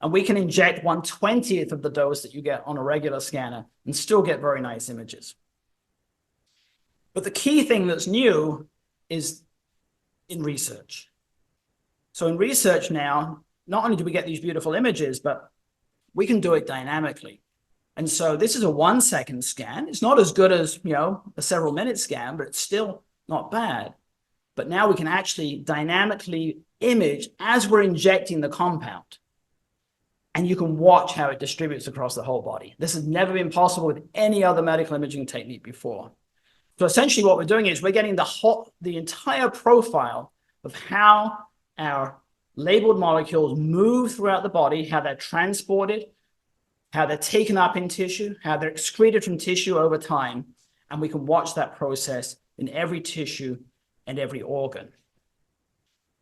And we can inject 1/20th of the dose that you get on a regular scanner and still get very nice images. But the key thing that's new is in research. So in research now, not only do we get these beautiful images, but we can do it dynamically. And so this is a 1-second scan. It's not as good as, you know, a several-minute scan, but it's still not bad. But now we can actually dynamically image as we're injecting the compound. And you can watch how it distributes across the whole body. This has never been possible with any other medical imaging technique before. So essentially what we're doing is we're getting the entire profile of how our labeled molecules move throughout the body, how they're transported, how they're taken up in tissue, how they're excreted from tissue over time. And we can watch that process in every tissue and every organ.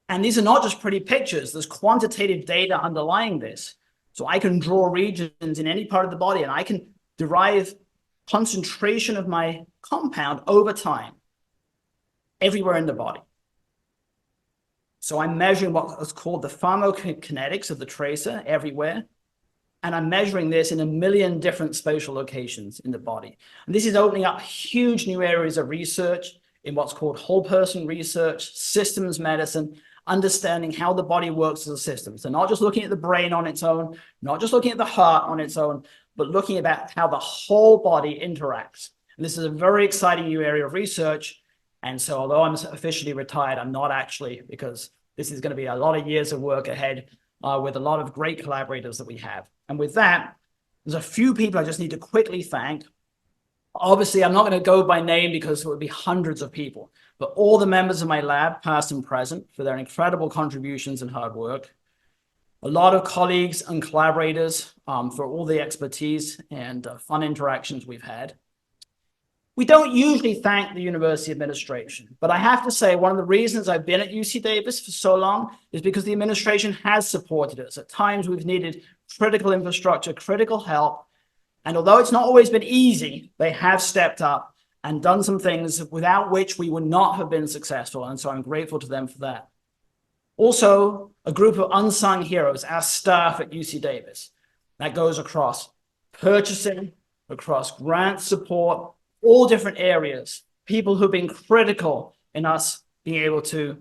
And these are not just pretty pictures. There's quantitative data underlying this. So I can draw regions in any part of the body and I can derive concentration of my compound over time, everywhere in the body. So I'm measuring what is called the pharmacokinetics of the tracer everywhere. And I'm measuring this in 1 million different spatial locations in the body. And this is opening up huge new areas of research in what's called whole person research, systems medicine, understanding how the body works as a system. So not just looking at the brain on its own, not just looking at the heart on its own, but looking about how the whole body interacts. And this is a very exciting new area of research. And so although I'm officially retired, I'm not actually, because this is going to be a lot of years of work ahead with a lot of great collaborators that we have. And with that, there's a few people I just need to quickly thank. Obviously, I'm not going to go by name because it would be hundreds of people, but all the members of my lab, past and present, for their incredible contributions and hard work. A lot of colleagues and collaborators for all the expertise and fun interactions we've had. We don't usually thank the university administration, but I have to say one of the reasons I've been at UC Davis for so long is because the administration has supported us. At times we've needed critical infrastructure, critical help, and although it's not always been easy, they have stepped up and done some things without which we would not have been successful, and so I'm grateful to them for that. Also, a group of unsung heroes, our staff at UC Davis. That goes across purchasing, across grant support, all different areas, people who've been critical in us being able to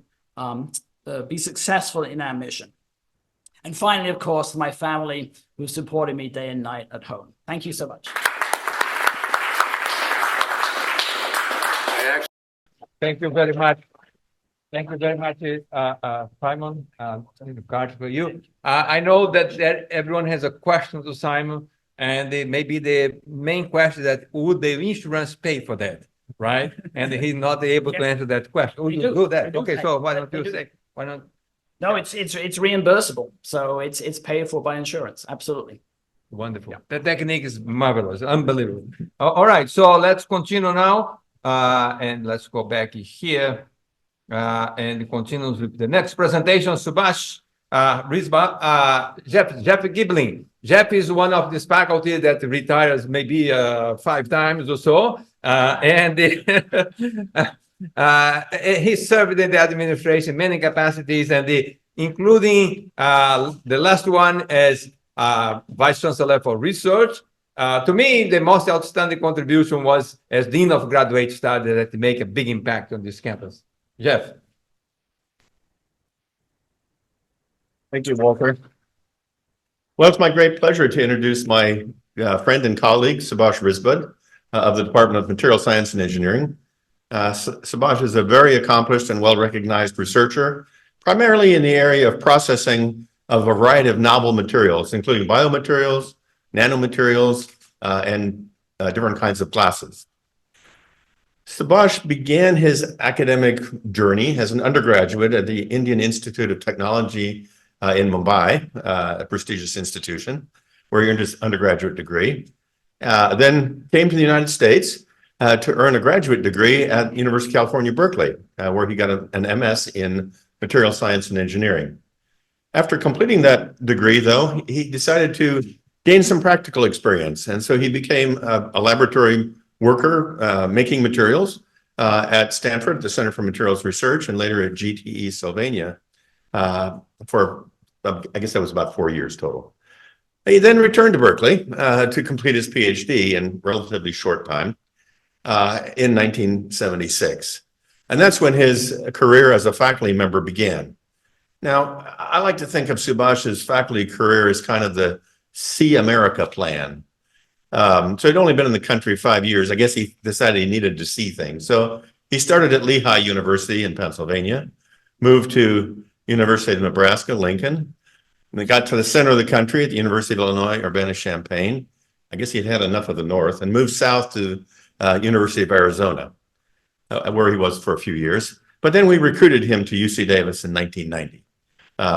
be successful in our mission. And finally, of course, my family who supported me day and night at home. Thank you so much. Thank you very much. Thank you very much, Simon. Card for you. I know that everyone has a question to Simon, and maybe the main question is that would the insurance pay for that, right? And he's not able to answer that question. Would you do that? Okay, so why don't you say? Why not? No, it's reimbursable, so it's paid for by insurance. Absolutely. Wonderful. Yeah. The technique is marvelous, unbelievable. All right, so let's continue now, and let's go back here. And continues with the next presentation, Subhash Risbud, Jeffery Gibeling. Jeff is one of this faculty that retires maybe 5 times or so, and he served in the administration many capacities, and including the last one as Vice Chancellor for Research. To me, the most outstanding contribution was as Dean of Graduate Studies that make a big impact on this campus. Jeff. Thank you, Walter. Well, it's my great pleasure to introduce my friend and colleague, Subhash Risbud, of the Department of Material Science and Engineering. Subhash is a very accomplished and well-recognized researcher, primarily in the area of processing of a variety of novel materials, including biomaterials, nanomaterials, and different kinds of glasses. Subhash began his academic journey as an undergraduate at the Indian Institute of Technology in Mumbai, a prestigious institution, where he earned his undergraduate degree. Then came to the United States to earn a graduate degree at University of California, Berkeley, where he got an MS in Material Science and Engineering. After completing that degree, though, he decided to gain some practical experience, and so he became a laboratory worker making materials at Stanford, the Center for Materials Research, and later at GTE Sylvania for, I guess that was about 4 years total. He then returned to Berkeley to complete his PhD in relatively short time in 1976. And that's when his career as a faculty member began. Now, I like to think of Subhash's faculty career as kind of the See America plan. So he'd only been in the country 5 years. I guess he decided he needed to see things. So he started at Lehigh University in Pennsylvania, moved to University of Nebraska, Lincoln, and they got to the center of the country at the University of Illinois, Urbana-Champaign. I guess he'd had enough of the North and moved south to University of Arizona, where he was for a few years. But then we recruited him to UC Davis in 1990,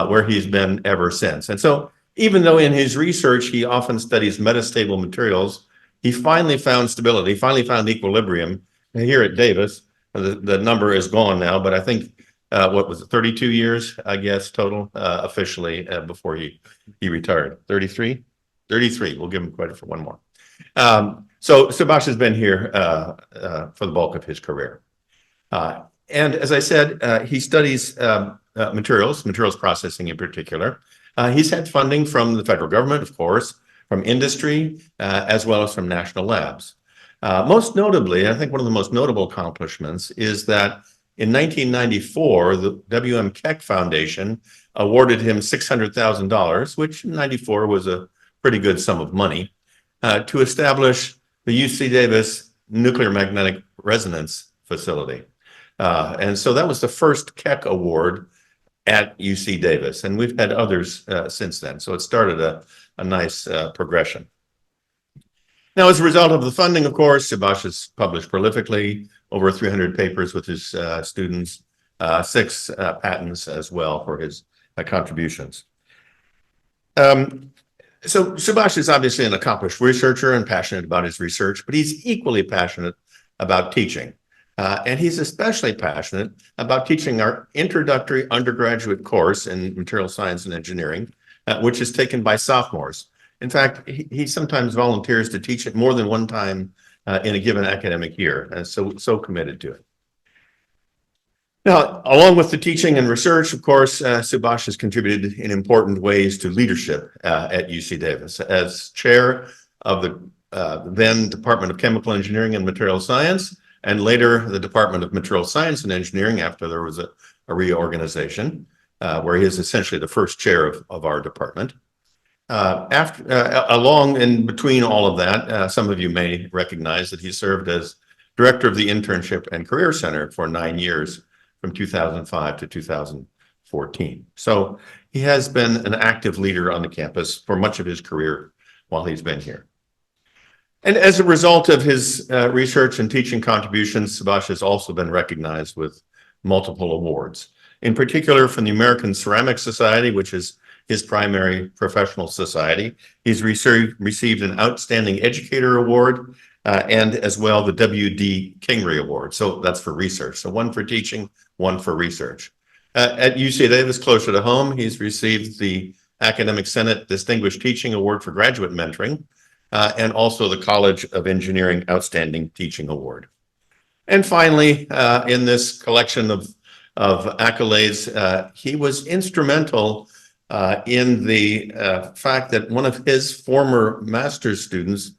where he's been ever since. And so even though in his research he often studies metastable materials, he finally found stability, finally found equilibrium. And here at Davis, the number is gone now, but I think, what was it, 32 years, I guess, total, officially, before he retired. 33? 33. We'll give him credit for one more. So Subhash has been here for the bulk of his career. And as I said, he studies materials processing in particular. He's had funding from the federal government, of course, from industry, as well as from national labs. Most notably, I think one of the most notable accomplishments is that in 1994, the W.M. Keck Foundation awarded him $600,000, which in 94 was a pretty good sum of money, to establish the UC Davis Nuclear Magnetic Resonance Facility. And so that was the first Keck Award at UC Davis, and we've had others since then. So it started a nice progression. Now, as a result of the funding, of course, Subhash has published prolifically, over 300 papers with his students, 6 patents as well for his contributions. So Subhash is obviously an accomplished researcher and passionate about his research, but he's equally passionate about teaching. And he's especially passionate about teaching our introductory undergraduate course in material science and engineering, which is taken by sophomores. In fact, he sometimes volunteers to teach it more than one time in a given academic year, and so committed to it. Now, along with the teaching and research, of course, Subhash has contributed in important ways to leadership at UC Davis. As chair of the then Department of Chemical Engineering and Material Science, and later the Department of Material Science and Engineering after there was a reorganization, where he is essentially the first chair of our department. Along in between all of that, some of you may recognize that he served as director of the Internship and Career Center for 9 years, from 2005 to 2014. So he has been an active leader on the campus for much of his career while he's been here. And as a result of his research and teaching contributions, Subhash has also been recognized with multiple awards, in particular from the American Ceramic Society, which is his primary professional society. He's received an Outstanding Educator Award and as well the W.D. Kingery Award. So that's for research. So one for teaching, one for research. At UC Davis, closer to home, he's received the Academic Senate Distinguished Teaching Award for Graduate Mentoring, and also the College of Engineering Outstanding Teaching Award. And finally, in this collection of accolades, he was instrumental in the fact that one of his former master's students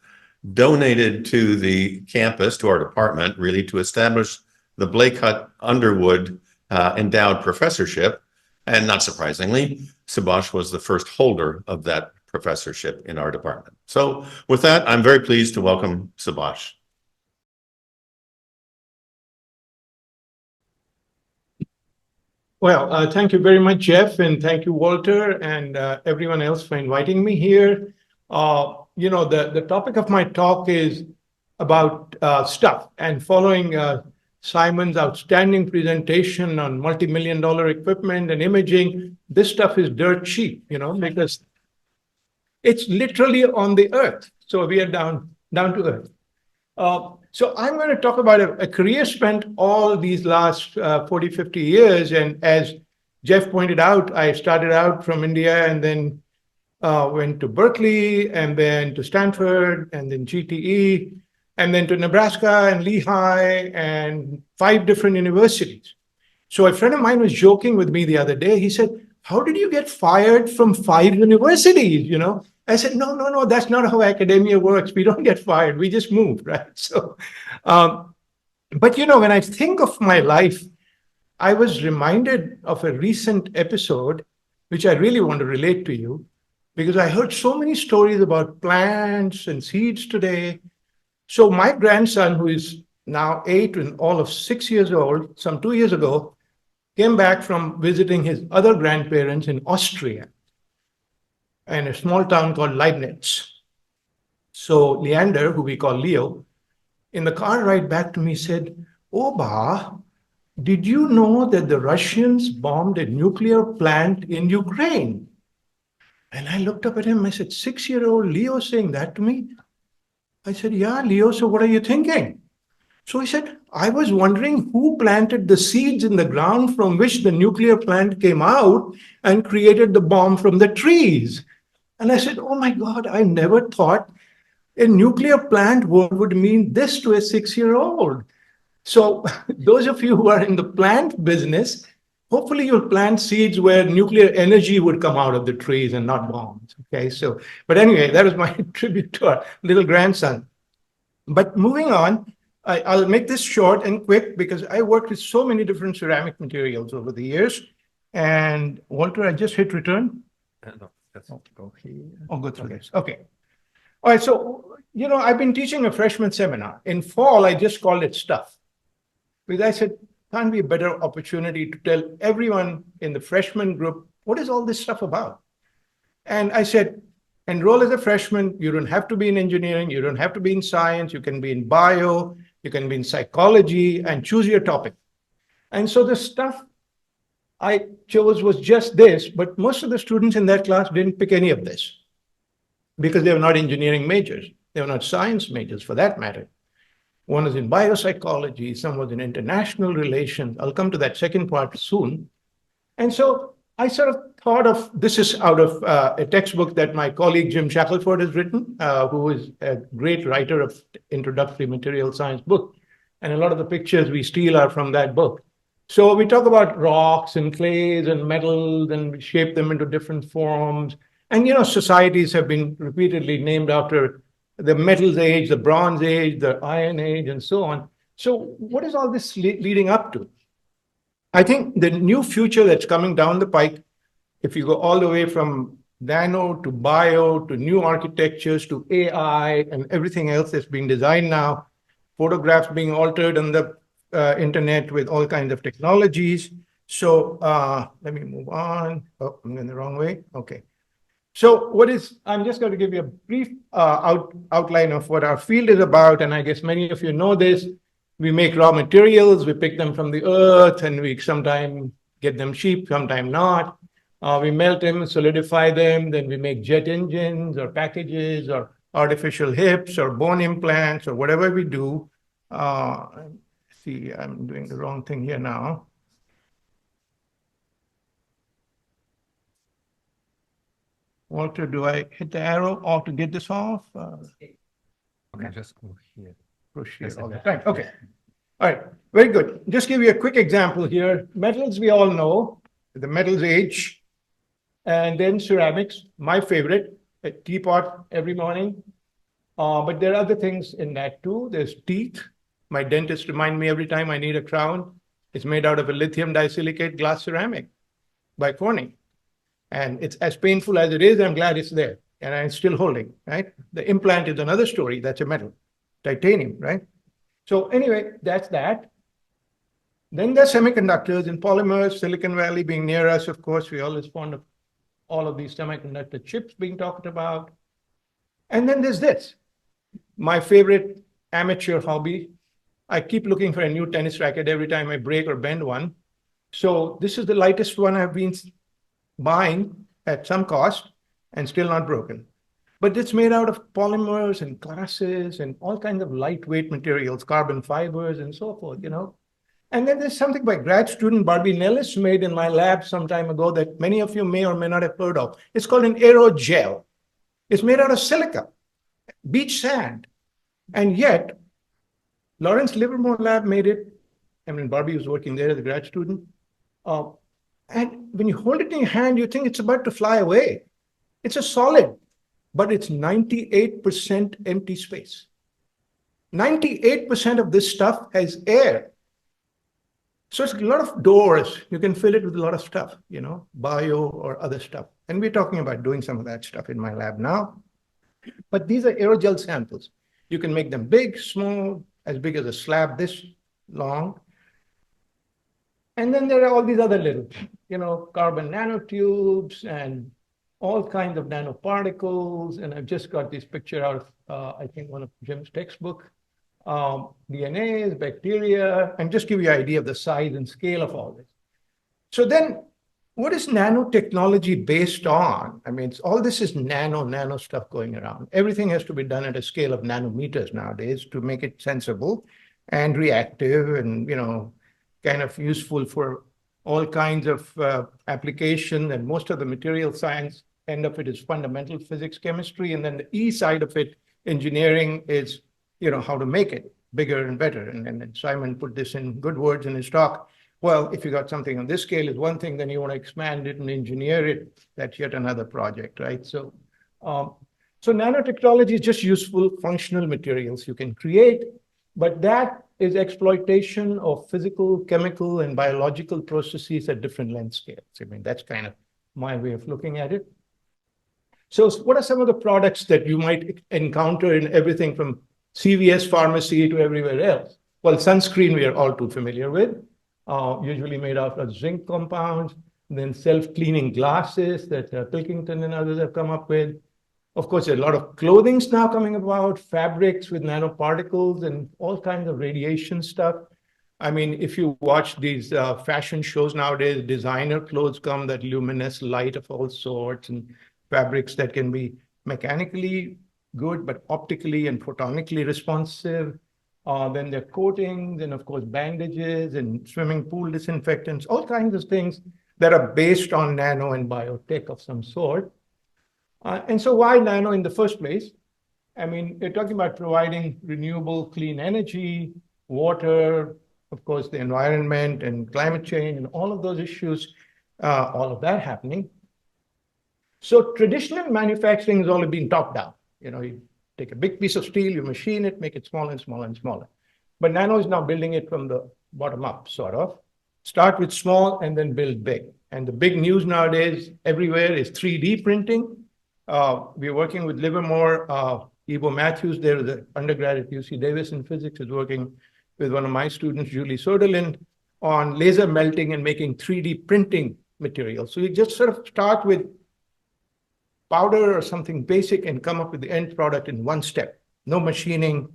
donated to the campus, to our department, really to establish the Blake Hutt Underwood Endowed Professorship. And not surprisingly, Subhash was the first holder of that professorship in our department. So with that, I'm very pleased to welcome Subhash. Well, thank you very much, Jeff, and thank you, Walter, and everyone else for inviting me here. The topic of my talk is about stuff, and following Simon's outstanding presentation on multi-million-dollar equipment and imaging, this stuff is dirt cheap, because it's literally on the earth. So we are down to earth. So I'm going to talk about a career spent all these last 40, 50 years. And as Jeff pointed out, I started out from India and then went to Berkeley and then to Stanford and then GTE and then to Nebraska and Lehigh and 5 different universities. So a friend of mine was joking with me the other day. He said, "How did you get fired from 5 universities?" I said, no, that's not how academia works. We don't get fired. We just move, right? So, but when I think of my life, I was reminded of a recent episode, which I really want to relate to you, because I heard so many stories about plants and seeds today. So my grandson, who is now 8 and all of 6 years old, some 2 years ago, came back from visiting his other grandparents in Austria, in a small town called Leibniz. So Leander, who we call Leo, in the car ride back to me said, "Oba, did you know that the Russians bombed a nuclear plant in Ukraine?" And I looked up at him. I said, 6-year-old Leo saying that to me? I said, "Yeah, Leo, so what are you thinking?" So he said, "I was wondering who planted the seeds in the ground from which the nuclear plant came out and created the bomb from the trees." And I said, "Oh my God, I never thought a nuclear plant would mean this to a 6-year-old. So those of you who are in the plant business, hopefully you'll plant seeds where nuclear energy would come out of the trees and not bombs. Okay, so, but anyway, that was my tribute to our little grandson. But moving on, I'll make this short and quick because I worked with so many different ceramic materials over the years. And Walter, I just hit return. No, let's go here. Oh, go through this. Okay. All right. So, I've been teaching a freshman seminar. In fall, I just called it stuff. Because I said, can't be a better opportunity to tell everyone in the freshman group, what is all this stuff about? And I said, enroll as a freshman. You don't have to be in engineering. You don't have to be in science. You can be in bio. You can be in psychology and choose your topic. And so the stuff I chose was just this, but most of the students in that class didn't pick any of this because they were not engineering majors. They were not science majors for that matter. One was in biopsychology, some was in international relations. I'll come to that second part soon. And so I sort of thought of, this is out of a textbook that my colleague Jim Shackelford has written, who is a great writer of introductory material science book. And a lot of the pictures we steal are from that book. So we talk about rocks and clays and metals and we shape them into different forms. And, societies have been repeatedly named after the metals age, the bronze age, the iron age, and so on. So what is all this leading up to? I think the new future that's coming down the pike, if you go all the way from nano to bio to new architectures to AI and everything else that's being designed now, photographs being altered on the internet with all kinds of technologies. So let me move on. Oh, I'm in the wrong way. Okay. So I'm just going to give you a brief outline of what our field is about. And I guess many of you know this. We make raw materials, we pick them from the earth, and we sometimes get them cheap, sometimes not. We melt them, solidify them, then we make jet engines or packages or artificial hips or bone implants or whatever we do. See, I'm doing the wrong thing here now. Walter, do I hit the arrow or to get this off? Okay, just go here. Push here all the time. Okay. All right. Very good. Just give you a quick example here. Metals we all know, the metals age, and then ceramics, my favorite, a teapot every morning. But there are other things in that too. There's teeth. My dentist reminds me every time I need a crown. It's made out of a lithium disilicate glass ceramic by Corning. And it's as painful as it is, I'm glad it's there. And I'm still holding, right? The implant is another story. That's a metal, titanium, right? So anyway, that's that. Then there's semiconductors and polymers, Silicon Valley being near us, of course. We always fond of all of these semiconductor chips being talked about. And then there's this, my favorite amateur hobby. I keep looking for a new tennis racket every time I break or bend one. So this is the lightest one I've been buying at some cost and still not broken. But it's made out of polymers and glasses and all kinds of lightweight materials, carbon fibers and so forth, you know. And then there's something by grad student Barbie Nellis made in my lab some time ago that many of you may or may not have heard of. It's called an aerogel. It's made out of silica, beach sand. And yet, Lawrence Livermore lab made it. I mean, Barbie was working there as a grad student. And when you hold it in your hand, you think it's about to fly away. It's a solid, but it's 98% empty space. 98% of this stuff has air. So it's a lot of doors. You can fill it with a lot of stuff, you know, bio or other stuff. And we're talking about doing some of that stuff in my lab now. But these are aerogel samples. You can make them big, small, as big as a slab this long. And then there are all these other little, you know, carbon nanotubes and all kinds of nanoparticles. And I've just got this picture out of, I think, one of Jim's textbook. DNAs, bacteria, and just give you an idea of the size and scale of all this. So then, what is nanotechnology based on? I mean, all this is nano stuff going around. Everything has to be done at a scale of nanometers nowadays to make it sensible and reactive and, you know, kind of useful for all kinds of application. And most of the material science end of it is fundamental physics, chemistry. And then the E side of it, engineering, is, you know, how to make it bigger and better. And Simon put this in good words in his talk. Well, if you got something on this scale is one thing, then you want to expand it and engineer it. That's yet another project, right? So, so nanotechnology is just useful functional materials you can create, but that is exploitation of physical, chemical, and biological processes at different length scales. I mean, that's kind of my way of looking at it. So what are some of the products that you might encounter in everything from CVS pharmacy to everywhere else? Well, sunscreen we are all too familiar with, usually made out of zinc compounds, then self-cleaning glasses that Pilkington and others have come up with. Of course, there's a lot of clothings now coming about, fabrics with nanoparticles and all kinds of radiation stuff. I mean, if you watch these fashion shows nowadays, designer clothes come that luminous light of all sorts and fabrics that can be mechanically good, but optically and photonically responsive. Then there are coatings and, of course, bandages and swimming pool disinfectants, all kinds of things that are based on nano and biotech of some sort. And so why nano in the first place? I mean, we're talking about providing renewable, clean energy, water, of course, the environment and climate change and all of those issues, all of that happening. So traditional manufacturing has always been top down. You know, take a big piece of steel, you machine it, make it smaller and smaller and smaller. But Nano is now building it from the bottom up, sort of. Start with small and then build big. And the big news nowadays everywhere is 3D printing. We're working with Livermore. Ivo Matthews, there is an undergrad at UC Davis in physics, is working with one of my students, Julie Soderlind, on laser melting and making 3D printing materials. So you just sort of start with powder or something basic and come up with the end product in one step, no machining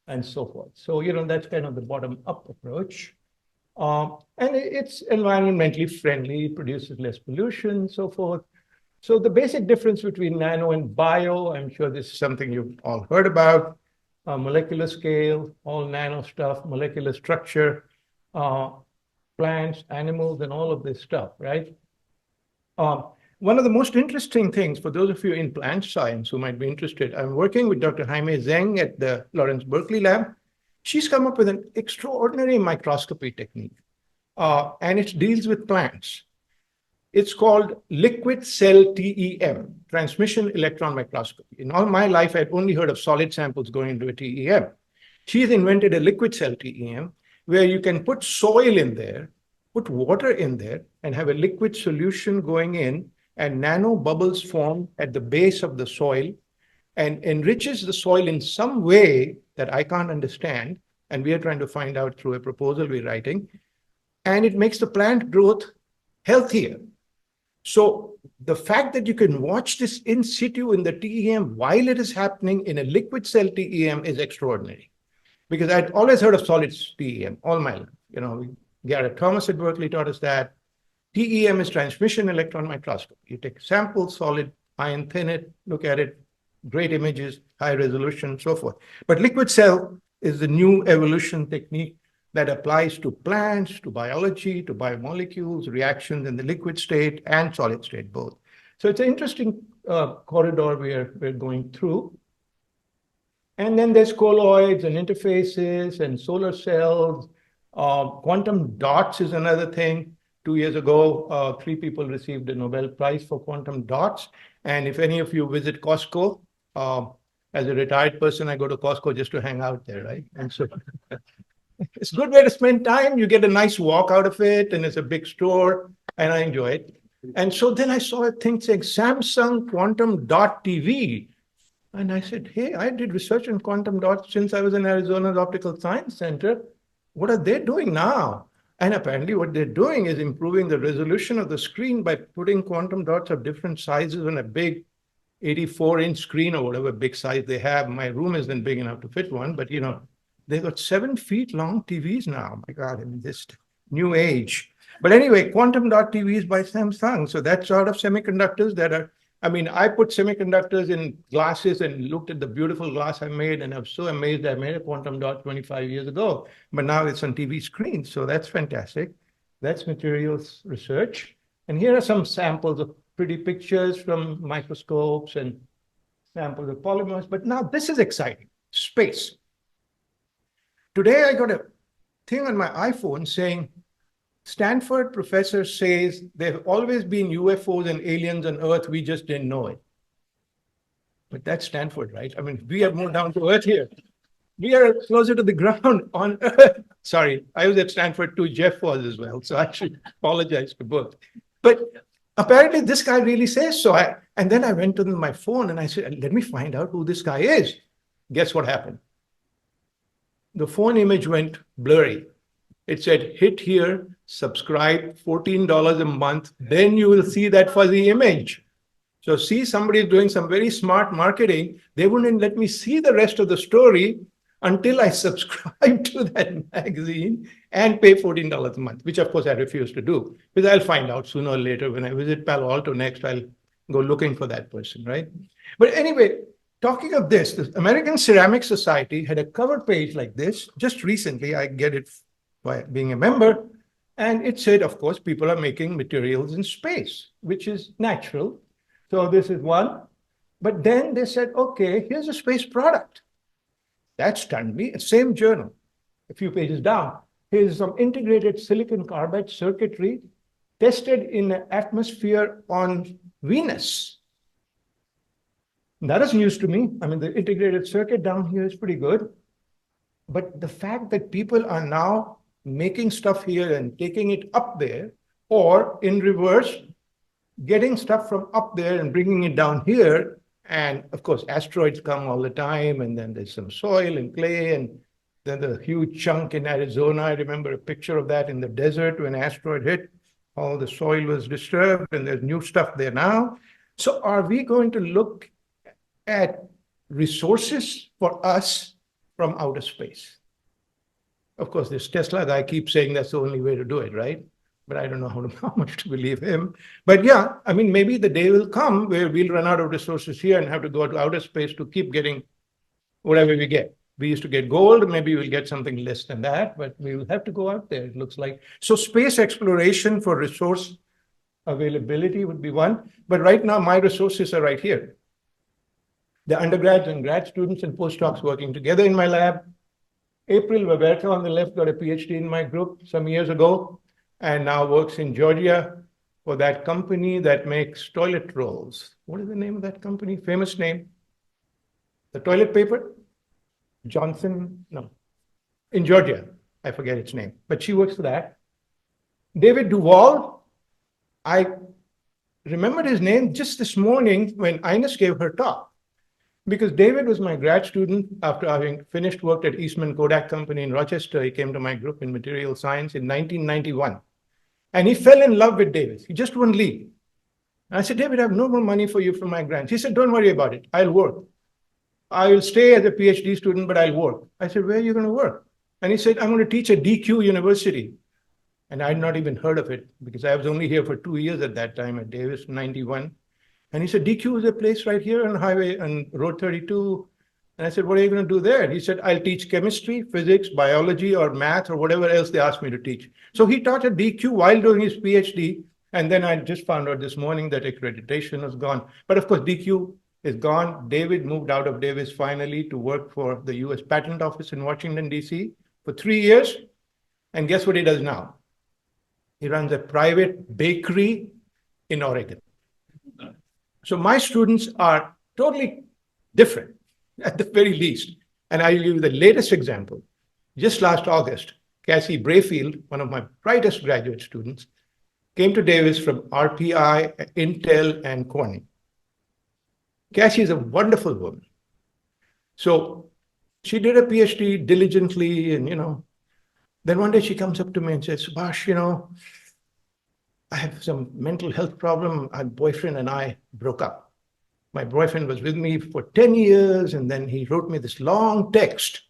and so forth. So, that's kind of the bottom-up approach. And it's environmentally friendly, produces less pollution, so forth. So the basic difference between nano and bio, I'm sure this is something you've all heard about, molecular scale, all nano stuff, molecular structure, plants, animals, and all of this stuff, right? One of the most interesting things for those of you in plant science who might be interested, I'm working with Dr. Jaime Zheng at the Lawrence Berkeley lab. She's come up with an extraordinary microscopy technique, and it deals with plants. It's called liquid cell TEM, transmission electron microscopy. In all my life, I'd only heard of solid samples going into a TEM. She's invented a liquid cell TEM where you can put soil in there, put water in there, and have a liquid solution going in, and nano bubbles form at the base of the soil and enriches the soil in some way that I can't understand. And we are trying to find out through a proposal we're writing. And it makes the plant growth healthier. So the fact that you can watch this in situ in the TEM while it is happening in a liquid cell TEM is extraordinary. Because I'd always heard of solid TEM all my life. Garrett Thomas at Berkeley taught us that. TEM is transmission electron microscopy. You take sample, solid, ion thin it, look at it, great images, high resolution, so forth. But liquid cell is the new evolution technique that applies to plants, to biology, to biomolecules, reactions in the liquid state and solid state both. So it's an interesting corridor we're going through. And then there's colloids and interfaces and solar cells. Quantum dots is another thing. 2 years ago, 3 people received a Nobel Prize for quantum dots. And if any of you visit Costco, as a retired person, I go to Costco just to hang out there, right? And so it's a good way to spend time. You get a nice walk out of it, and it's a big store, and I enjoy it. And so then I saw a thing saying Samsung Quantum Dot TV. And I said, hey, I did research on quantum dots since I was in Arizona's Optical Science Center. What are they doing now? And apparently what they're doing is improving the resolution of the screen by putting quantum dots of different sizes on a big 84-inch screen or whatever big size they have. My room isn't big enough to fit one, but they've got 7 feet long TVs now. My God, in this new age. But anyway, quantum dot TVs by Samsung. So that's sort of semiconductors that are, I put semiconductors in glasses and looked at the beautiful glass I made, and I was so amazed I made a quantum dot 25 years ago. But now it's on TV screens, so that's fantastic. That's materials research. And here are some samples of pretty pictures from microscopes and samples of polymers. But now this is exciting, space. Today I got a thing on my iPhone saying, Stanford professor says there have always been UFOs and aliens on Earth, we just didn't know it. But that's Stanford, right? We are more down to Earth here. We are closer to the ground on Earth. Sorry, I was at Stanford too, Jeff was as well, so I should apologize to both. But apparently this guy really says so. And then I went to my phone and I said, let me find out who this guy is. Guess what happened? The phone image went blurry. It said, hit here, subscribe, $14 a month, then you will see that fuzzy image. So see, somebody is doing some very smart marketing. They wouldn't let me see the rest of the story until I subscribe to that magazine and pay $14 a month, which of course I refuse to do, because I'll find out sooner or later when I visit Palo Alto next, I'll go looking for that person, right? But anyway, talking of this, the American Ceramic Society had a cover page like this just recently. I get it by being a member. And it said, of course, people are making materials in space, which is natural. So this is one. But then they said, okay, here's a space product. That stunned me. Same journal, a few pages down. Here's some integrated silicon carbide circuitry tested in the atmosphere on Venus. That is news to me. I mean, the integrated circuit down here is pretty good. But the fact that people are now making stuff here and taking it up there, or in reverse, getting stuff from up there and bringing it down here. And of course, asteroids come all the time, and then there's some soil and clay, and then the huge chunk in Arizona. I remember a picture of that in the desert when an asteroid hit. All the soil was disturbed, and there's new stuff there now. So are we going to look at resources for us from outer space? Of course, this Tesla guy keeps saying that's the only way to do it, right? But I don't know how much to believe him. But yeah, I mean, maybe the day will come where we'll run out of resources here and have to go to outer space to keep getting whatever we get. We used to get gold, maybe we'll get something less than that, but we will have to go out there, it looks like. So space exploration for resource availability would be one. But right now, my resources are right here. The undergrads and grad students and postdocs working together in my lab. April Roberta on the left got a PhD in my group some years ago, and now works in Georgia for that company that makes toilet rolls. What is the name of that company? Famous name. The toilet paper? Johnson? No. In Georgia. I forget its name. But she works for that. David Duval. I remembered his name just this morning when Ines gave her talk. Because David was my grad student after having finished work at Eastman Kodak Company in Rochester. He came to my group in material science in 1991. And he fell in love with David. He just wouldn't leave. And I said, David, I have no more money for you from my grants. He said, don't worry about it. I'll work. I will stay as a PhD student, but I'll work. I said, where are you going to work? And he said, I'm going to teach at DQ University. And I'd not even heard of it because I was only here for 2 years at that time at Davis, 91. And he said, DQ is a place right here on highway on Road 32. And I said, what are you going to do there? He said, I'll teach chemistry, physics, biology, or math, or whatever else they asked me to teach. So he taught at DQ while doing his PhD. And then I just found out this morning that accreditation was gone. But of course, DQ is gone. David moved out of Davis finally to work for the US Patent Office in Washington, DC for 3 years. And guess what he does now? He runs a private bakery in Oregon. So my students are totally different at the very least. And I'll give you the latest example. Just last August, Cassie Brayfield, one of my brightest graduate students, came to Davis from RPI, Intel, and Corning. Cassie is a wonderful woman. So she did a PhD diligently, and then one day she comes up to me and says, Subhash, I have some mental health problem. My boyfriend and I broke up. My boyfriend was with me for 10 years, and then he wrote me this long text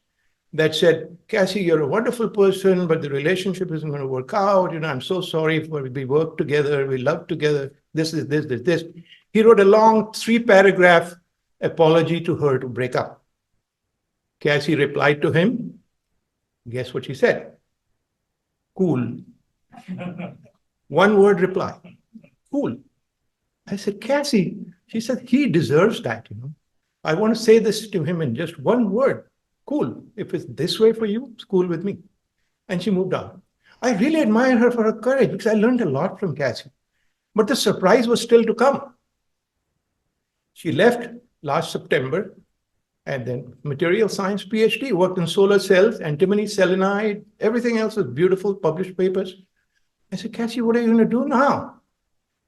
that said, Cassie, you're a wonderful person, but the relationship isn't going to work out. I'm so sorry for we worked together, we loved together, this. He wrote a long 3-paragraph apology to her to break up. Cassie replied to him. Guess what she said? Cool. One-word reply. Cool. I said, Cassie, she said, he deserves that, I want to say this to him in just one word. Cool. If it's this way for you, it's cool with me. And she moved on. I really admire her for her courage because I learned a lot from Cassie. But the surprise was still to come. She left last September and then material science PhD, worked in solar cells, antimony, selenide, everything else was beautiful, published papers. I said, Cassie, what are you going to do now?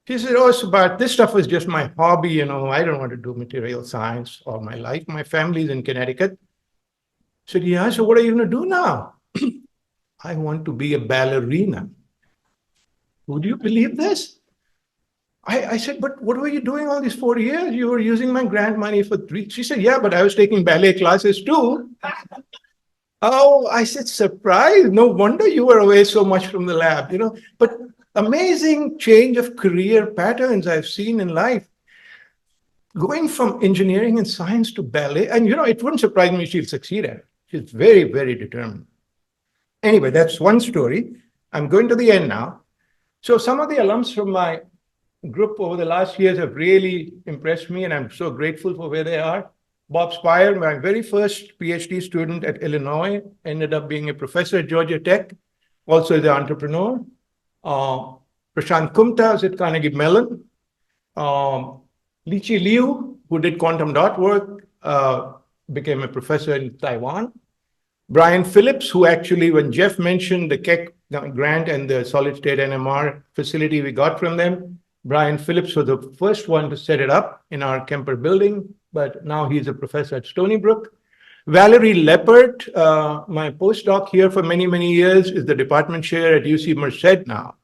She said, oh, Subhash, this stuff is just my hobby. I don't want to do material science all my life. My family's in Connecticut. I said, yeah, so what are you going to do now? I want to be a ballerina. Would you believe this? I said, but what were you doing all these 4 years? You were using my grant money for 3. She said, yeah, but I was taking ballet classes too. Oh, I said, surprise. No wonder you were away so much from the lab, But amazing change of career patterns I've seen in life. Going from engineering and science to ballet, and it wouldn't surprise me she'll succeed at it. She's very, very determined. Anyway, that's one story. I'm going to the end now. So some of the alums from my group over the last years have really impressed me, and I'm so grateful for where they are. Bob Spire, my very first PhD student at Illinois, ended up being a professor at Georgia Tech, also the entrepreneur. Prashant Kumta is at Carnegie Mellon. Lichi Liu who did quantum dot work, became a professor in Taiwan. Brian Phillips, who actually, when Jeff mentioned the Keck grant and the solid state NMR facility we got from them, Brian Phillips was the first one to set it up in our Kemper building, but now he's a professor at Stony Brook. Valerie Leppert, my postdoc here for many, many years, is the department chair at UC Merced now,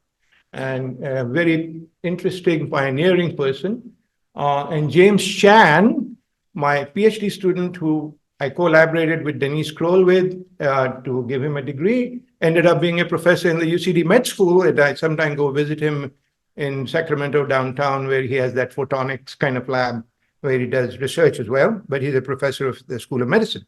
and a very interesting pioneering person. And James Chan, my PhD student who I collaborated with Denise Kroll with to give him a degree, ended up being a professor in the UCD Med School, and I sometimes go visit him in Sacramento downtown, where he has that photonics kind of lab where he does research as well, but he's a professor of the School of Medicine.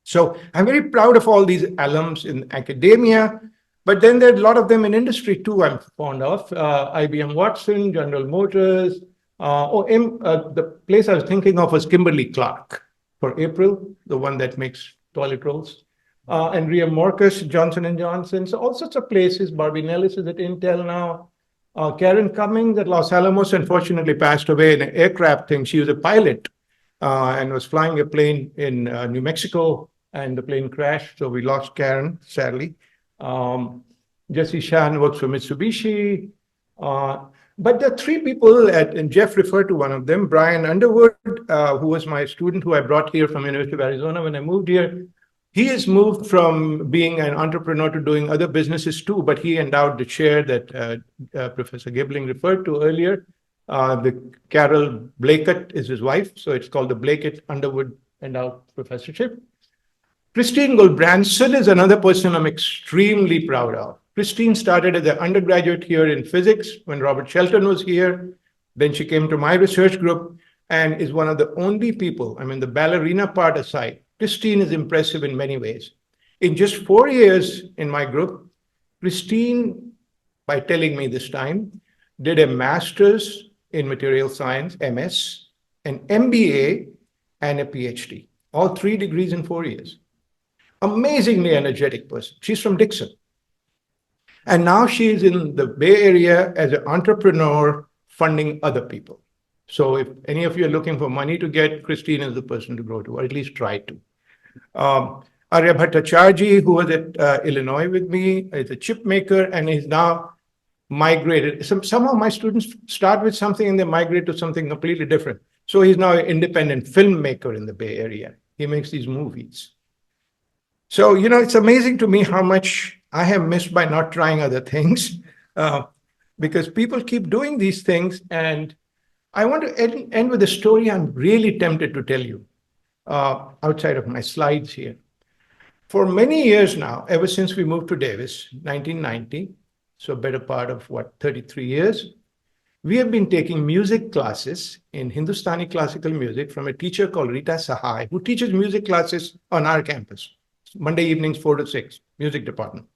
So I'm very proud of all these alums in academia, but then there are a lot of them in industry too I'm fond of. IBM Watson, General Motors. The place I was thinking of was Kimberly-Clark for April, the one that makes toilet rolls. And Ria Marcus, Johnson & Johnson. So all sorts of places. Barbie Nellis is at Intel now. Karen Cummings at Los Alamos unfortunately passed away in an aircraft thing. She was a pilot and was flying a plane in New Mexico, and the plane crashed. So we lost Karen, sadly. Jesse Shan works for Mitsubishi. But there are three people, and Jeff referred to one of them, Brian Underwood, who was my student who I brought here from University of Arizona when I moved here. He has moved from being an entrepreneur to doing other businesses too, but he endowed the chair that Professor Gibeling referred to earlier. The Carol Blackett is his wife, so it's called the Blackett Underwood Endowed Professorship. Christine Gulbranson is another person I'm extremely proud of. Christine started as an undergraduate here in physics when Robert Shelton was here. Then she came to my research group and is one of the only people, I mean, the ballerina part aside, Christine is impressive in many ways. In just 4 years in my group, Christine, by telling me this time, did a master's in material science, MS, an MBA, and a PhD. All 3 degrees in 4 years. Amazingly energetic person. She's from Dixon. And now she's in the Bay Area as an entrepreneur funding other people. So if any of you are looking for money to get, Christine is the person to go to, or at least try to. Arya Bhattacharjee, who was at Illinois with me, is a chip maker and is now migrated. Some of my students start with something and they migrate to something completely different. So he's now an independent filmmaker in the Bay Area. He makes these movies. So, you know, it's amazing to me how much I have missed by not trying other things because people keep doing these things. And I want to end with a story I'm really tempted to tell you outside of my slides here. For many years now, ever since we moved to Davis, 1990, so a better part of 33 years, we have been taking music classes in Hindustani classical music from a teacher called Rita Sahai, who teaches music classes on our campus. Monday evenings, 4 to 6, music department.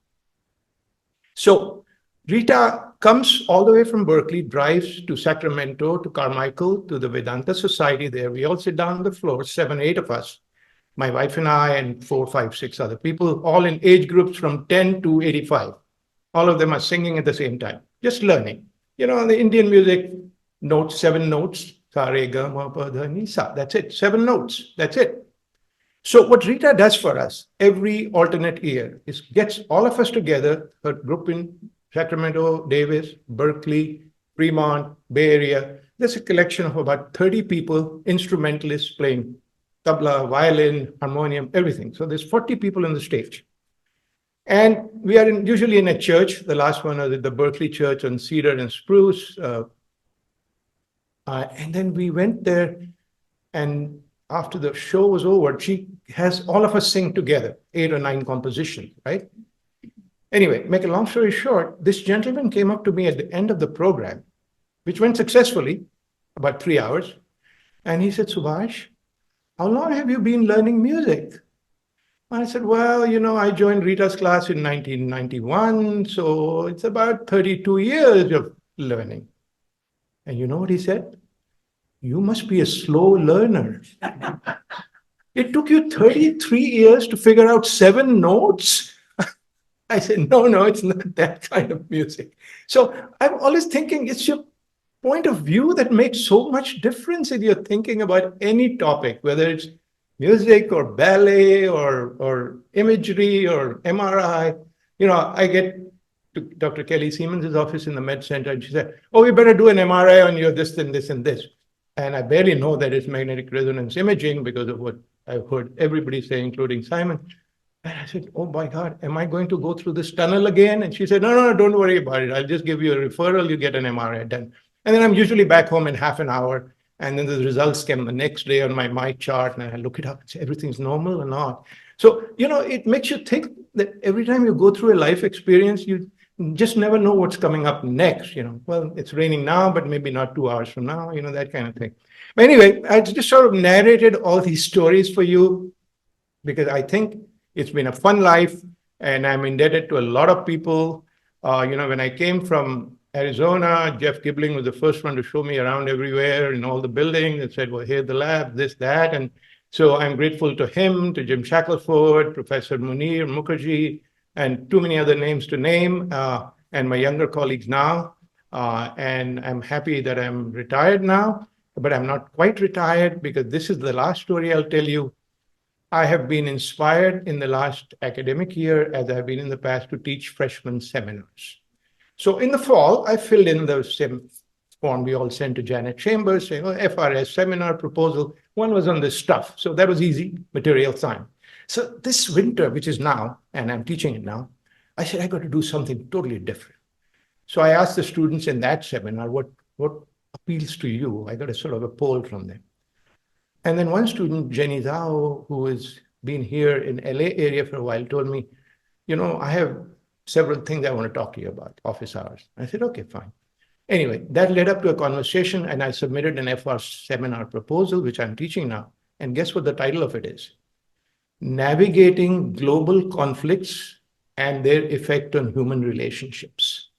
So Rita comes all the way from Berkeley, drives to Sacramento, to Carmichael, to the Vedanta Society there. We all sit down on the floor, 7, 8 of us, my wife and I, and 4, 5, 6 other people, all in age groups from 10 to 85. All of them are singing at the same time, just learning. You know, the Indian music, notes, 7 notes, sa, re, ga, ma, pa, dha, ni, sa. That's it, 7 notes, that's it. So what Rita does for us every alternate year is gets all of us together, her group in Sacramento, Davis, Berkeley, Fremont, Bay Area. There's a collection of about 30 people, instrumentalists playing tabla, violin, harmonium, everything. So there's 40 people on the stage. And we are usually in a church. The last one was at the Berkeley Church on Cedar and Spruce. And then we went there, and after the show was over, she has all of us sing together, 8 or 9 compositions, right? Anyway, make a long story short, this gentleman came up to me at the end of the program, which went successfully, about 3 hours. And he said, Subhash, how long have you been learning music? I said, well, you know, I joined Rita's class in 1991, so it's about 32 years of learning. And you know what he said? You must be a slow learner. It took you 33 years to figure out 7 notes? I said, no, it's not that kind of music. So I'm always thinking it's your point of view that makes so much difference if you're thinking about any topic, whether it's music or ballet or imagery or MRI. I get to Dr. Kelly Siemens' office in the Med Center, and she said, "Oh, we better do an MRI on your this and this and this." And I barely know that it's magnetic resonance imaging because of what I've heard everybody say, including Simon. And I said, "Oh my God, am I going to go through this tunnel again?" And she said, "No, don't worry about it. I'll just give you a referral. You get an MRI done." And then I'm usually back home in half an hour. And then the results come the next day on my chart, and I look it up and say, everything's normal or not. So, it makes you think that every time you go through a life experience, you just never know what's coming up next. Well, it's raining now, but maybe not 2 hours from now, that kind of thing. But anyway, I just sort of narrated all these stories for you because I think it's been a fun life, and I'm indebted to a lot of people. When I came from Arizona, Jeff Gibeling was the first one to show me around everywhere in all the buildings and said, "Well, here's the lab, this, that." And so I'm grateful to him, to Jim Shackelford, Professor Munir Mukherjee, and too many other names to name, and my younger colleagues now. And I'm happy that I'm retired now, but I'm not quite retired because this is the last story I'll tell you. I have been inspired in the last academic year, as I've been in the past, to teach freshman seminars. So in the fall, I filled in the same form we all sent to Janet Chambers saying, FRS seminar proposal. One was on this stuff. So that was easy, material science. So this winter, which is now, and I'm teaching it now, I said, I got to do something totally different. So I asked the students in that seminar, what appeals to you? I got a sort of a poll from them. And then one student, Jenny Zhao, who has been here in LA area for a while, told me, I have several things I want to talk to you about, office hours. I said, okay, fine. Anyway, that led up to a conversation, and I submitted an FR seminar proposal, which I'm teaching now. And guess what the title of it is? Navigating Global Conflicts and Their Effect on Human Relationships.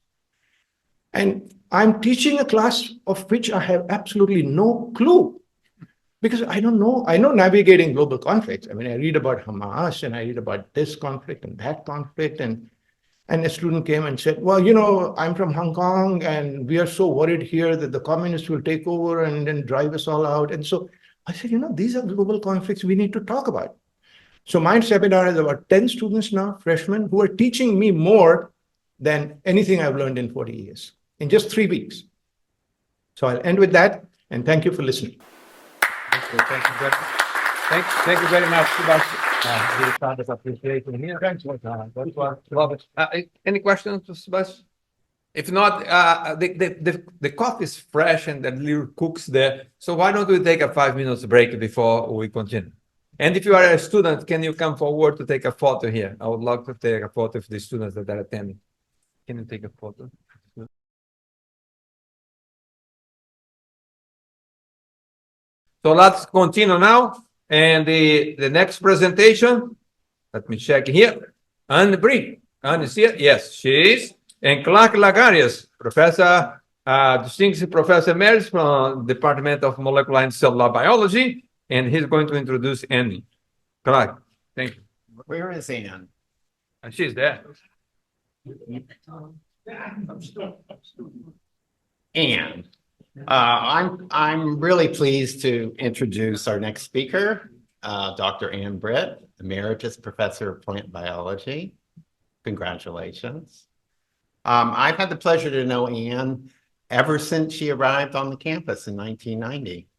And I'm teaching a class of which I have absolutely no clue. Because I don't know. I know navigating global conflicts. I mean, I read about Hamas and I read about this conflict and that conflict. And a student came and said, well, I'm from Hong Kong and we are so worried here that the communists will take over and then drive us all out. And so I said, these are global conflicts we need to talk about. So my seminar has about 10 students now, freshmen, who are teaching me more than anything I've learned in 40 years in just 3 weeks. So I'll end with that. And thank you for listening. Thank you very much, Subhash. Appreciation here. Thanks. Love it. Any questions, Subhash? If not, the coffee is fresh and the little cooks there. So why don't we take a 5 minutes break before we continue? And if you are a student, can you come forward to take a photo here? I would love to take a photo of the students that are attending. Can you take a photo? So let's continue now. And the next presentation, let me check here. Anne Britt. Anne is here? Yes, she is. And Clark Lagarias, Professor, Distinguished Professor Emeritus from the Department of Molecular and Cellular Biology. And he's going to introduce Anne. Clark, thank you. Where is Anne? And she's there. Anne. I'm really pleased to introduce our next speaker, Dr. Anne Britt, Emeritus Professor of Plant Biology. Congratulations. I've had the pleasure to know Anne ever since she arrived on the campus in 1990.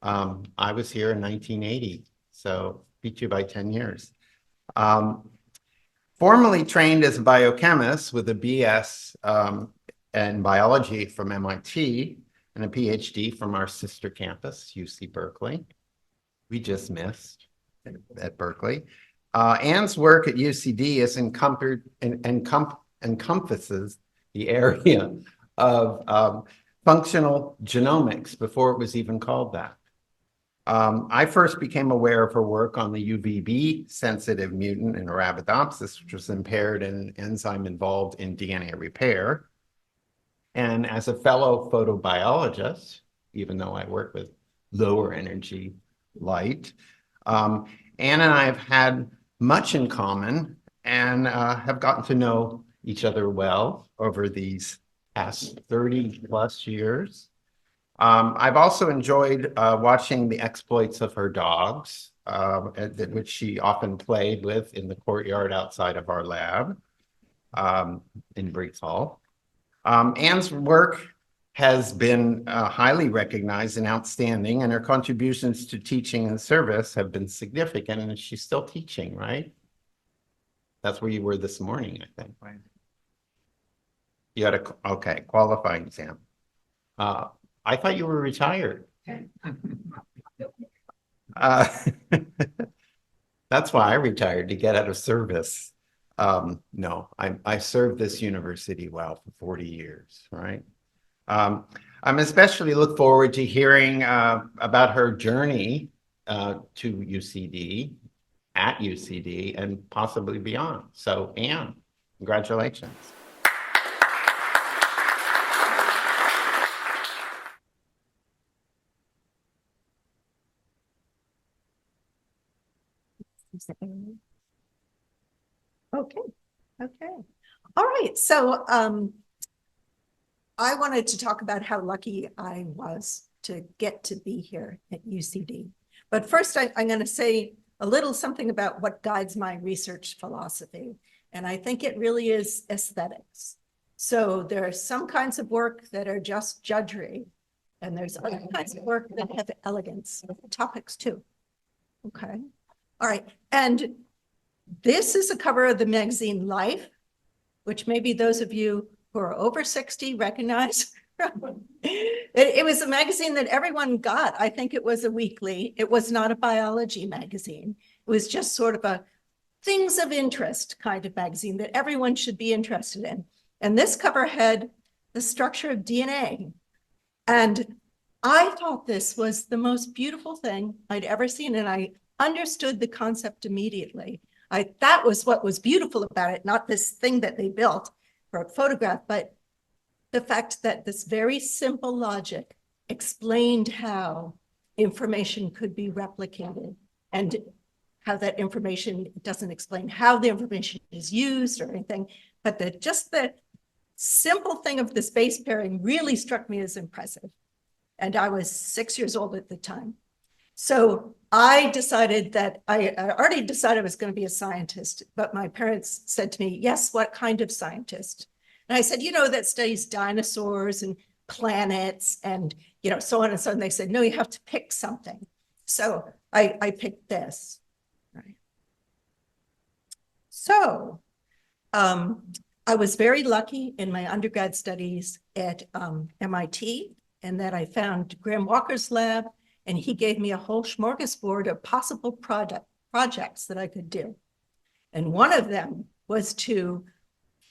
I was here in 1980, so beat you by 10 years. Formerly trained as a biochemist with a BS in biology from MIT, and a PhD from our sister campus, UC Berkeley. We just missed at Berkeley. Anne's work at UCDEA encompasses the area of functional genomics before it was even called that. I first became aware of her work on the UVB-sensitive mutant in Arabidopsis, which was impaired in an enzyme involved in DNA repair. And as a fellow photobiologist, even though I work with lower energy light, Anne and I have had much in common and have gotten to know each other well over these past 30 plus years. I've also enjoyed watching the exploits of her dogs, which she often played with in the courtyard outside of our lab in Britt Hall. Anne's work has been highly recognized and outstanding, and her contributions to teaching and service have been significant, and she's still teaching, right? That's where you were this morning, I think. Right. You had a qualifying exam. I thought you were retired. That's why I retired, to get out of service. No, I served this university well for 40 years, right? I'm especially look forward to hearing about her journey to UCD, at UCD, and possibly beyond. So, Anne, congratulations. Okay. All right. So I wanted to talk about how lucky I was to get to be here at UCD. But first, I'm going to say a little something about what guides my research philosophy. And I think it really is aesthetics. So there are some kinds of work that are just judgery, and there's other kinds of work that have elegance, topics too. Okay. All right. And this is a cover of the magazine Life, which maybe those of you who are over 60 recognize. It was a magazine that everyone got. I think it was a weekly. It was not a biology magazine. It was just sort of a things of interest kind of magazine that everyone should be interested in. And this cover had the structure of DNA. And I thought this was the most beautiful thing I'd ever seen. And I understood the concept immediately. That was what was beautiful about it, not this thing that they built for a photograph, but the fact that this very simple logic explained how information could be replicated, and how that information doesn't explain how the information is used or anything, but that just the simple thing of this base pairing really struck me as impressive. And I was 6 years old at the time. So I decided that I already decided I was going to be a scientist, but my parents said to me, yes, what kind of scientist? And I said, that studies dinosaurs and planets and, so on and so on. And they said, no, you have to pick something. So I picked this. Right. So I was very lucky in my undergrad studies at MIT, and that I found Graham Walker's lab, and he gave me a whole smorgasbord of possible projects that I could do. And one of them was to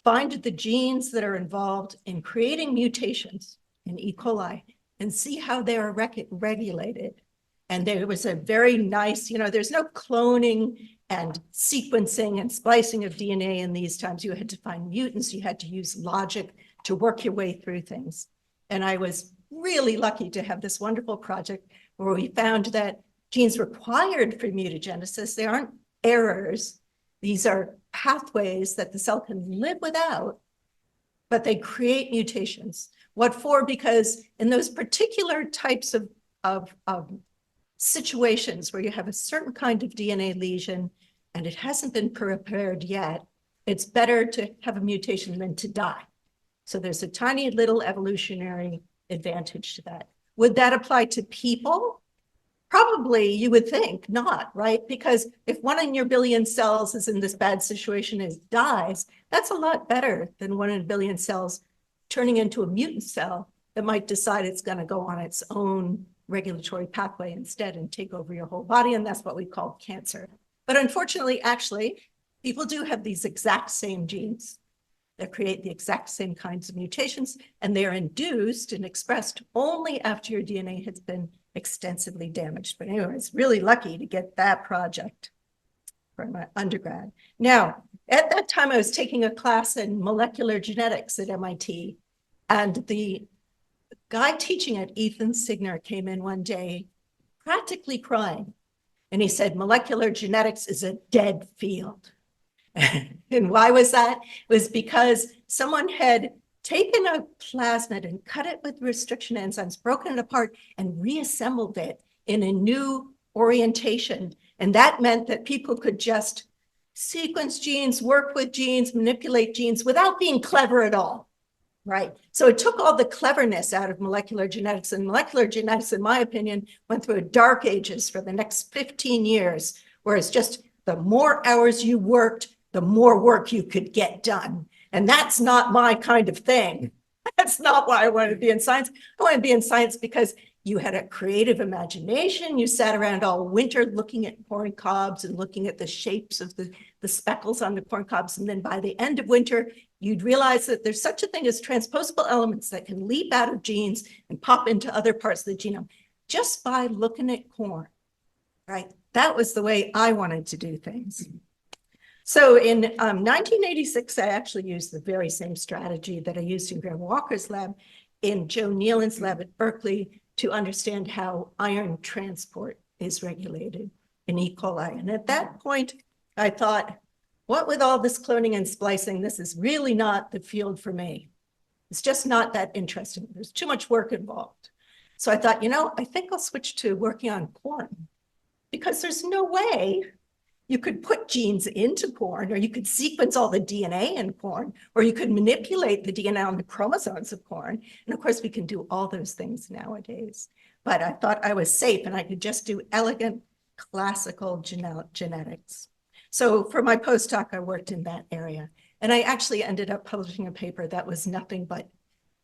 find the genes that are involved in creating mutations in E. coli and see how they are regulated. And there was a very nice, there's no cloning and sequencing and splicing of DNA in these times. You had to find mutants. You had to use logic to work your way through things. And I was really lucky to have this wonderful project where we found that genes required for mutagenesis, they aren't errors. These are pathways that the cell can live without, but they create mutations. What for? Because in those particular types of situations where you have a certain kind of DNA lesion and it hasn't been prepared yet, it's better to have a mutation than to die. So there's a tiny little evolutionary advantage to that. Would that apply to people? Probably, you would think not, right? Because if 1 in your billion cells is in this bad situation and dies, that's a lot better than 1 in a billion cells turning into a mutant cell that might decide it's going to go on its own regulatory pathway instead and take over your whole body. And that's what we call cancer. But unfortunately, actually, people do have these exact same genes that create the exact same kinds of mutations, and they are induced and expressed only after your DNA has been extensively damaged. But anyway, I was really lucky to get that project for my undergrad. Now, at that time, I was taking a class in molecular genetics at MIT, and the guy teaching it, Ethan Signer, came in one day practically crying. And he said, molecular genetics is a dead field. And why was that? It was because someone had taken a plasmid and cut it with restriction enzymes, broken it apart and reassembled it in a new orientation. And that meant that people could just sequence genes, work with genes, manipulate genes without being clever at all, right? So it took all the cleverness out of molecular genetics, and molecular genetics, in my opinion, went through a dark ages for the next 15 years, whereas just the more hours you worked, the more work you could get done. And that's not my kind of thing. That's not why I wanted to be in science. I wanted to be in science because you had a creative imagination. You sat around all winter looking at corn cobs and looking at the shapes of the speckles on the corn cobs. And then by the end of winter, you'd realize that there's such a thing as transposable elements that can leap out of genes and pop into other parts of the genome just by looking at corn, right? That was the way I wanted to do things. So in 1986, I actually used the very same strategy that I used in Graham Walker's lab, in Joe Nealon's lab at Berkeley, to understand how iron transport is regulated in E. coli. And at that point, I thought, what with all this cloning and splicing, this is really not the field for me. It's just not that interesting. There's too much work involved. So I thought, I think I'll switch to working on corn, because there's no way you could put genes into corn, or you could sequence all the DNA in corn, or you could manipulate the DNA on the chromosomes of corn. And of course, we can do all those things nowadays. But I thought I was safe and I could just do elegant classical genetics. So for my postdoc, I worked in that area. And I actually ended up publishing a paper that was nothing but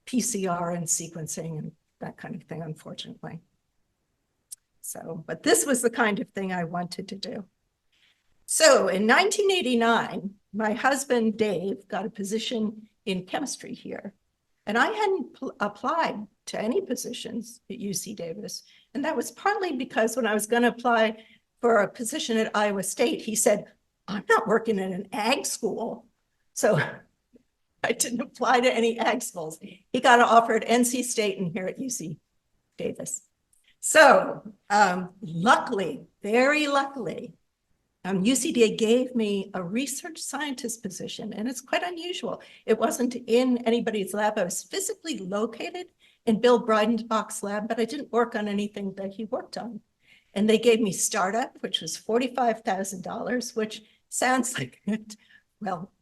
PCR and sequencing and that kind of thing, unfortunately. So, but this was the kind of thing I wanted to do. So in 1989, my husband, Dave, got a position in chemistry here. And I hadn't applied to any positions at UC Davis. And that was partly because when I was going to apply for a position at Iowa State, he said, I'm not working in an ag school. So I didn't apply to any ag schools. He got an offer at NC State and here at UC Davis. So luckily, very luckily, UCDEA gave me a research scientist position, and it's quite unusual. It wasn't in anybody's lab. I was physically located in Bill Breidenbach's lab, but I didn't work on anything that he worked on. And they gave me startup, which was $45,000, which sounds like it. Well,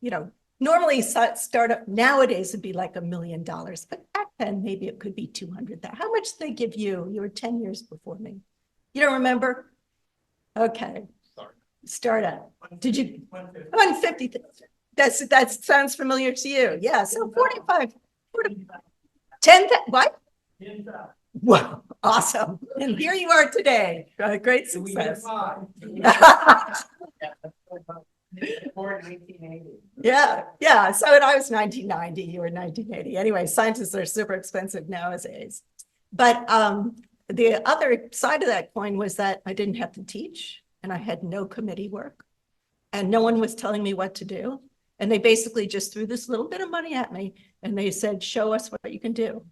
normally startup nowadays would be like $1 million, but back then maybe it could be 200,000. How much did they give you? You were 10 years before me. You don't remember? Okay. Startup. Did you? 150. That sounds familiar to you. Yeah. So 45. 10. What? 10,000. Wow. Awesome. And here you are today. Great success. Yeah. Yeah. So I was 1990. You were 1980. Anyway, scientists are super expensive nowadays. But the other side of that coin was that I didn't have to teach. And I had no committee work and no one was telling me what to do. And they basically just threw this little bit of money at me and they said, show us what you can do.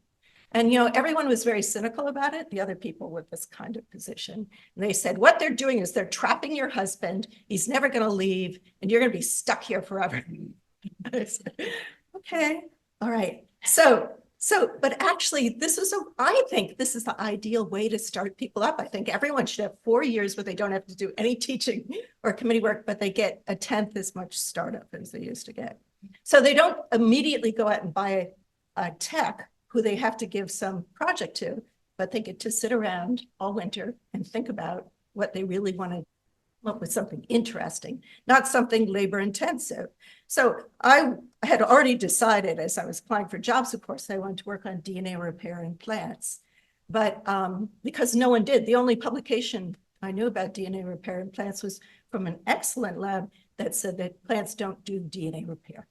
And, everyone was very cynical about it. The other people with this kind of position. And they said, what they're doing is they're trapping your husband. He's never going to leave and you're going to be stuck here forever. I said, okay. All right. But actually, I think this is the ideal way to start people up. I think everyone should have 4 years where they don't have to do any teaching or committee work, but they get 1/10 as much startup as they used to get. So they don't immediately go out and buy a tech who they have to give some project to, but they get to sit around all winter and think about what they really want to come up with, something interesting, not something labor intensive. So I had already decided as I was applying for jobs, of course, I wanted to work on DNA repair in plants, but because no one did, the only publication I knew about DNA repair in plants was from an excellent lab that said that plants don't do DNA repair.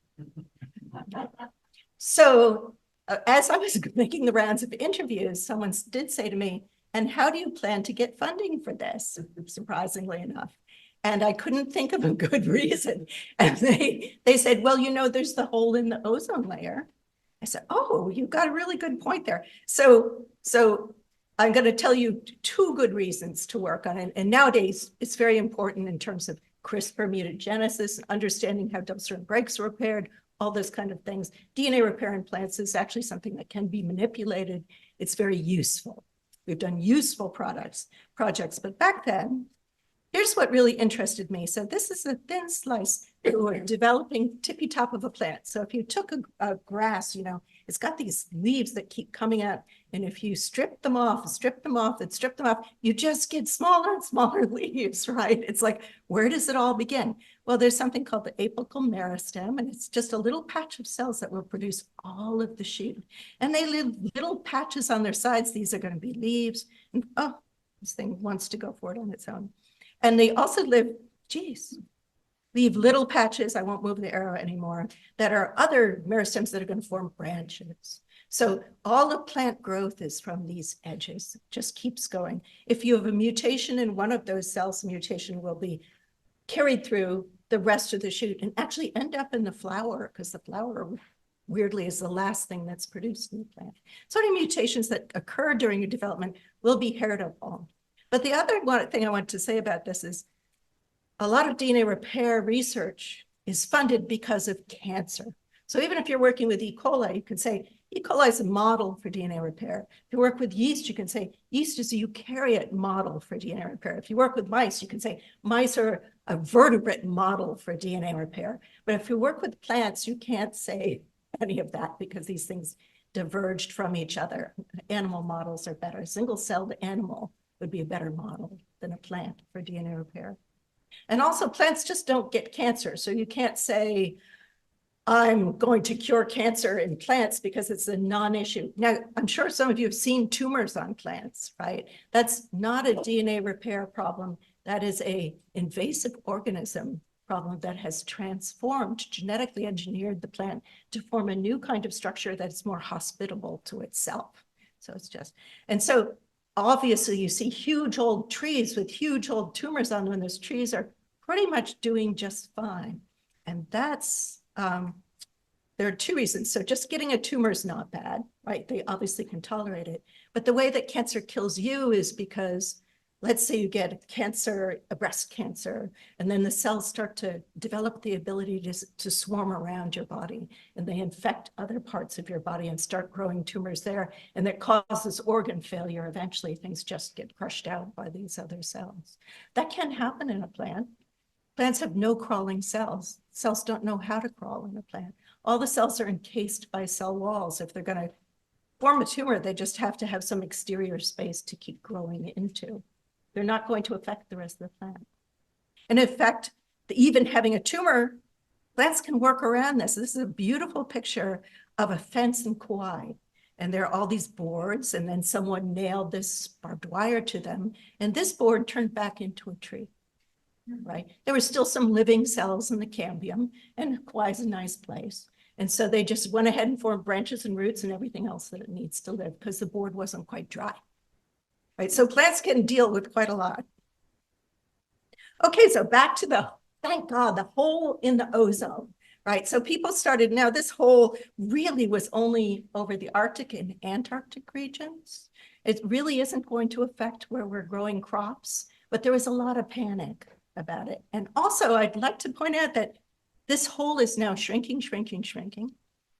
So as I was making the rounds of interviews, someone did say to me, and how do you plan to get funding for this? Surprisingly enough. And I couldn't think of a good reason. And they said, well, there's the hole in the ozone layer. I said, oh, you've got a really good point there. So I'm going to tell you 2 good reasons to work on it. And nowadays, it's very important in terms of CRISPR mutagenesis, understanding how double-strand breaks are repaired, all those kind of things. DNA repair in plants is actually something that can be manipulated. It's very useful. We've done useful projects, but back then, here's what really interested me. So this is a thin slice for developing tippy top of a plant. So if you took a grass, you know, it's got these leaves that keep coming out. And if you strip them off, you just get smaller and smaller leaves, right? It's like, where does it all begin? Well, there's something called the apical meristem, and it's just a little patch of cells that will produce all of the shoot. And they live little patches on their sides. These are going to be leaves. And oh, this thing wants to go forward on its own. And they also leave little patches, I won't move the arrow anymore, that are other meristems that are going to form branches. So all of plant growth is from these edges, it just keeps going. If you have a mutation in one of those cells, the mutation will be carried through the rest of the shoot and actually end up in the flower, because the flower, weirdly, is the last thing that's produced in the plant. So any mutations that occur during your development will be heritable. But the other thing I want to say about this is a lot of DNA repair research is funded because of cancer. So even if you're working with E. coli, you can say E. coli is a model for DNA repair. If you work with yeast, you can say yeast is a eukaryote model for DNA repair. If you work with mice, you can say mice are a vertebrate model for DNA repair. But if you work with plants, you can't say any of that because these things diverged from each other. Animal models are better. A single-celled animal would be a better model than a plant for DNA repair. And also plants just don't get cancer. So you can't say, I'm going to cure cancer in plants because it's a non-issue. Now, I'm sure some of you have seen tumors on plants, right? That's not a DNA repair problem. That is an invasive organism problem that has transformed, genetically engineered the plant to form a new kind of structure that's more hospitable to itself. So it's just, and so obviously, you see huge old trees with huge old tumors on them, and those trees are pretty much doing just fine. And that's, there are two reasons. So just getting a tumor is not bad, right? They obviously can tolerate it. But the way that cancer kills you is because, let's say you get a breast cancer, and then the cells start to develop the ability to swarm around your body, and they infect other parts of your body and start growing tumors there, and that causes organ failure. Eventually, things just get crushed out by these other cells. That can happen in a plant. Plants have no crawling cells. Cells don't know how to crawl in a plant. All the cells are encased by cell walls. If they're going to form a tumor, they just have to have some exterior space to keep growing into. They're not going to affect the rest of the plant. And in fact, even having a tumor, plants can work around this. This is a beautiful picture of a fence in Kauai. And there are all these boards, and then someone nailed this barbed wire to them. And this board turned back into a tree, right? There were still some living cells in the cambium, and Kauai is a nice place. And so they just went ahead and formed branches and roots and everything else that it needs to live because the board wasn't quite dry. Right, so plants can deal with quite a lot. Okay, so back to the, thank God, the hole in the ozone, right? So people started, now this hole really was only over the Arctic and Antarctic regions. It really isn't going to affect where we're growing crops, but there was a lot of panic about it. And also I'd like to point out that this hole is now shrinking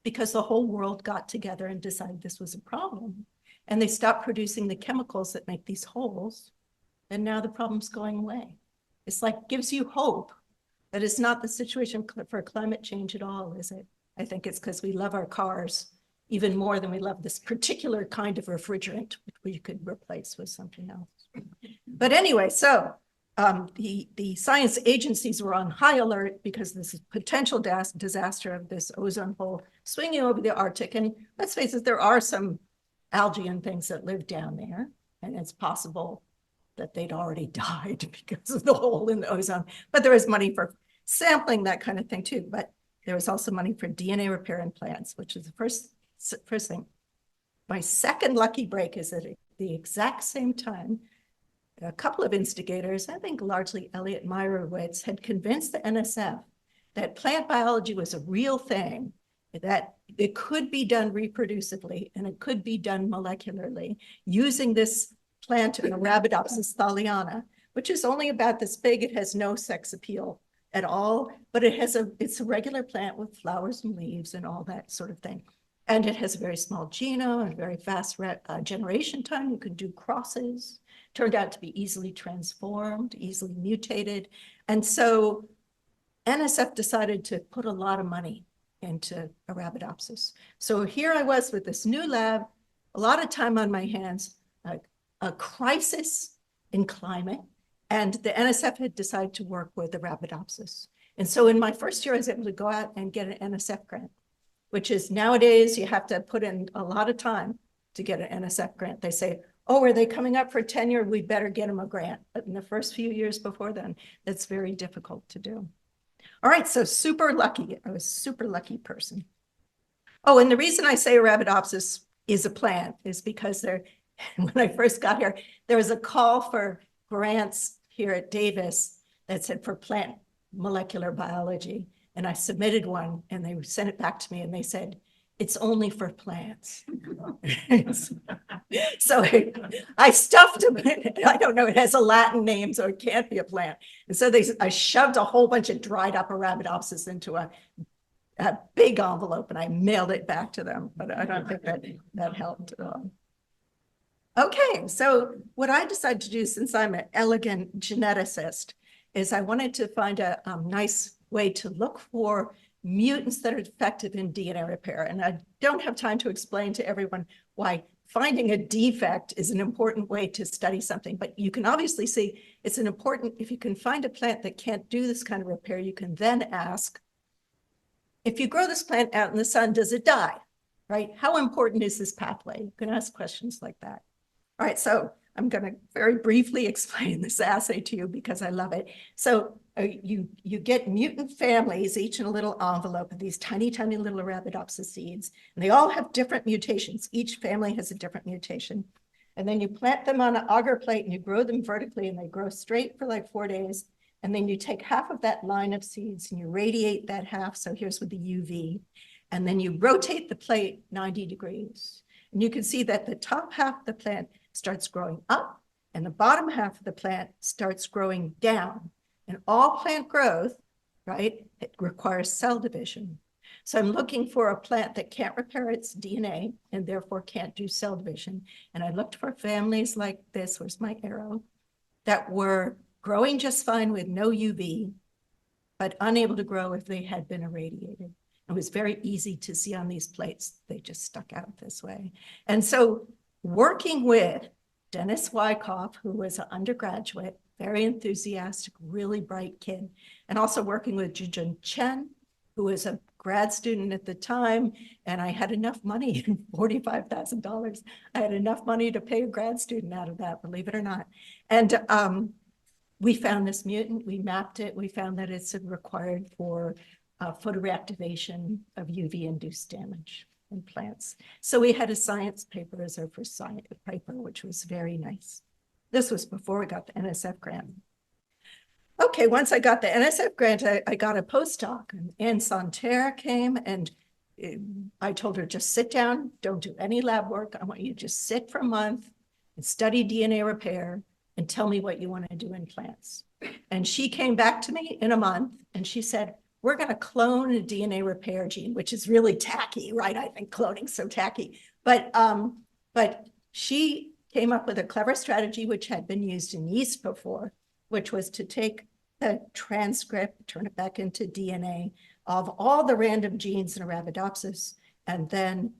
because the whole world got together and decided this was a problem. And they stopped producing the chemicals that make these holes. And now the problem's going away. It's like gives you hope that it's not the situation for climate change at all, is it? I think it's because we love our cars even more than we love this particular kind of refrigerant, which we could replace with something else. But anyway, so the science agencies were on high alert because this is potential disaster of this ozone hole swinging over the Arctic. And let's face it, there are some algae and things that live down there, and it's possible that they'd already died because of the hole in the ozone. But there is money for sampling that kind of thing too. But there was also money for DNA repair in plants, which is the first thing. My second lucky break is that at the exact same time, a couple of instigators, I think largely Elliot Meyerowitz, had convinced the NSF that plant biology was a real thing, that it could be done reproducibly and it could be done molecularly using this plant, Arabidopsis thaliana, which is only about this big. It has no sex appeal at all, but it's a regular plant with flowers and leaves and all that sort of thing. And it has a very small genome and very fast generation time. You can do crosses. Turned out to be easily transformed, easily mutated. And so NSF decided to put a lot of money into Arabidopsis. So here I was with this new lab, a lot of time on my hands, a crisis in climate, and the NSF had decided to work with Arabidopsis. And so in my first year, I was able to go out and get an NSF grant, which is nowadays you have to put in a lot of time to get an NSF grant. They say, oh, are they coming up for tenure? We better get them a grant. But in the first few years before then, that's very difficult to do. All right, so super lucky. I was a super lucky person. Oh, and the reason I say Arabidopsis is a plant is because when I first got here, there was a call for grants here at Davis that said for plant molecular biology. And I submitted one and they sent it back to me and they said, it's only for plants. So I stuffed them. I don't know, it has a Latin name, so it can't be a plant. And so I shoved a whole bunch of dried up Arabidopsis into a big envelope and I mailed it back to them, but I don't think that helped at all. Okay, so what I decided to do, since I'm an elegant geneticist, is I wanted to find a nice way to look for mutants that are defective in DNA repair. And I don't have time to explain to everyone why finding a defect is an important way to study something, but you can obviously see it's an important, if you can find a plant that can't do this kind of repair, you can then ask, if you grow this plant out in the sun, does it die, right? How important is this pathway? You can ask questions like that. All right, so I'm going to very briefly explain this assay to you because I love it. So you get mutant families, each in a little envelope of these tiny, tiny little Arabidopsis seeds, and they all have different mutations. Each family has a different mutation. And then you plant them on an agar plate and you grow them vertically and they grow straight for like 4 days. And then you take half of that line of seeds and you radiate that half. So here's with the UV. And then you rotate the plate 90 degrees. And you can see that the top half of the plant starts growing up and the bottom half of the plant starts growing down. And all plant growth, right, it requires cell division. So I'm looking for a plant that can't repair its DNA and therefore can't do cell division. And I looked for families like this, where's my arrow, that were growing just fine with no UV, but unable to grow if they had been irradiated. It was very easy to see on these plates. They just stuck out this way. And so working with Dennis Wyckoff, who was an undergraduate, very enthusiastic, really bright kid, and also working with Jujun Chen, who was a grad student at the time, and I had enough money, $45,000. I had enough money to pay a grad student out of that, believe it or not. And we found this mutant, we mapped it, we found that it's required for photoreactivation of UV-induced damage in plants. So we had a science paper as our first science paper, which was very nice. This was before we got the NSF grant. Okay, once I got the NSF grant, I got a postdoc, and Anne Santerre came, and I told her, just sit down, don't do any lab work. I want you to just sit for a month and study DNA repair and tell me what you want to do in plants. And she came back to me in a month, and she said, we're going to clone a DNA repair gene, which is really tacky, right? I think cloning's so tacky. But she came up with a clever strategy, which had been used in yeast before, which was to take the transcript, turn it back into DNA of all the random genes in Arabidopsis, and then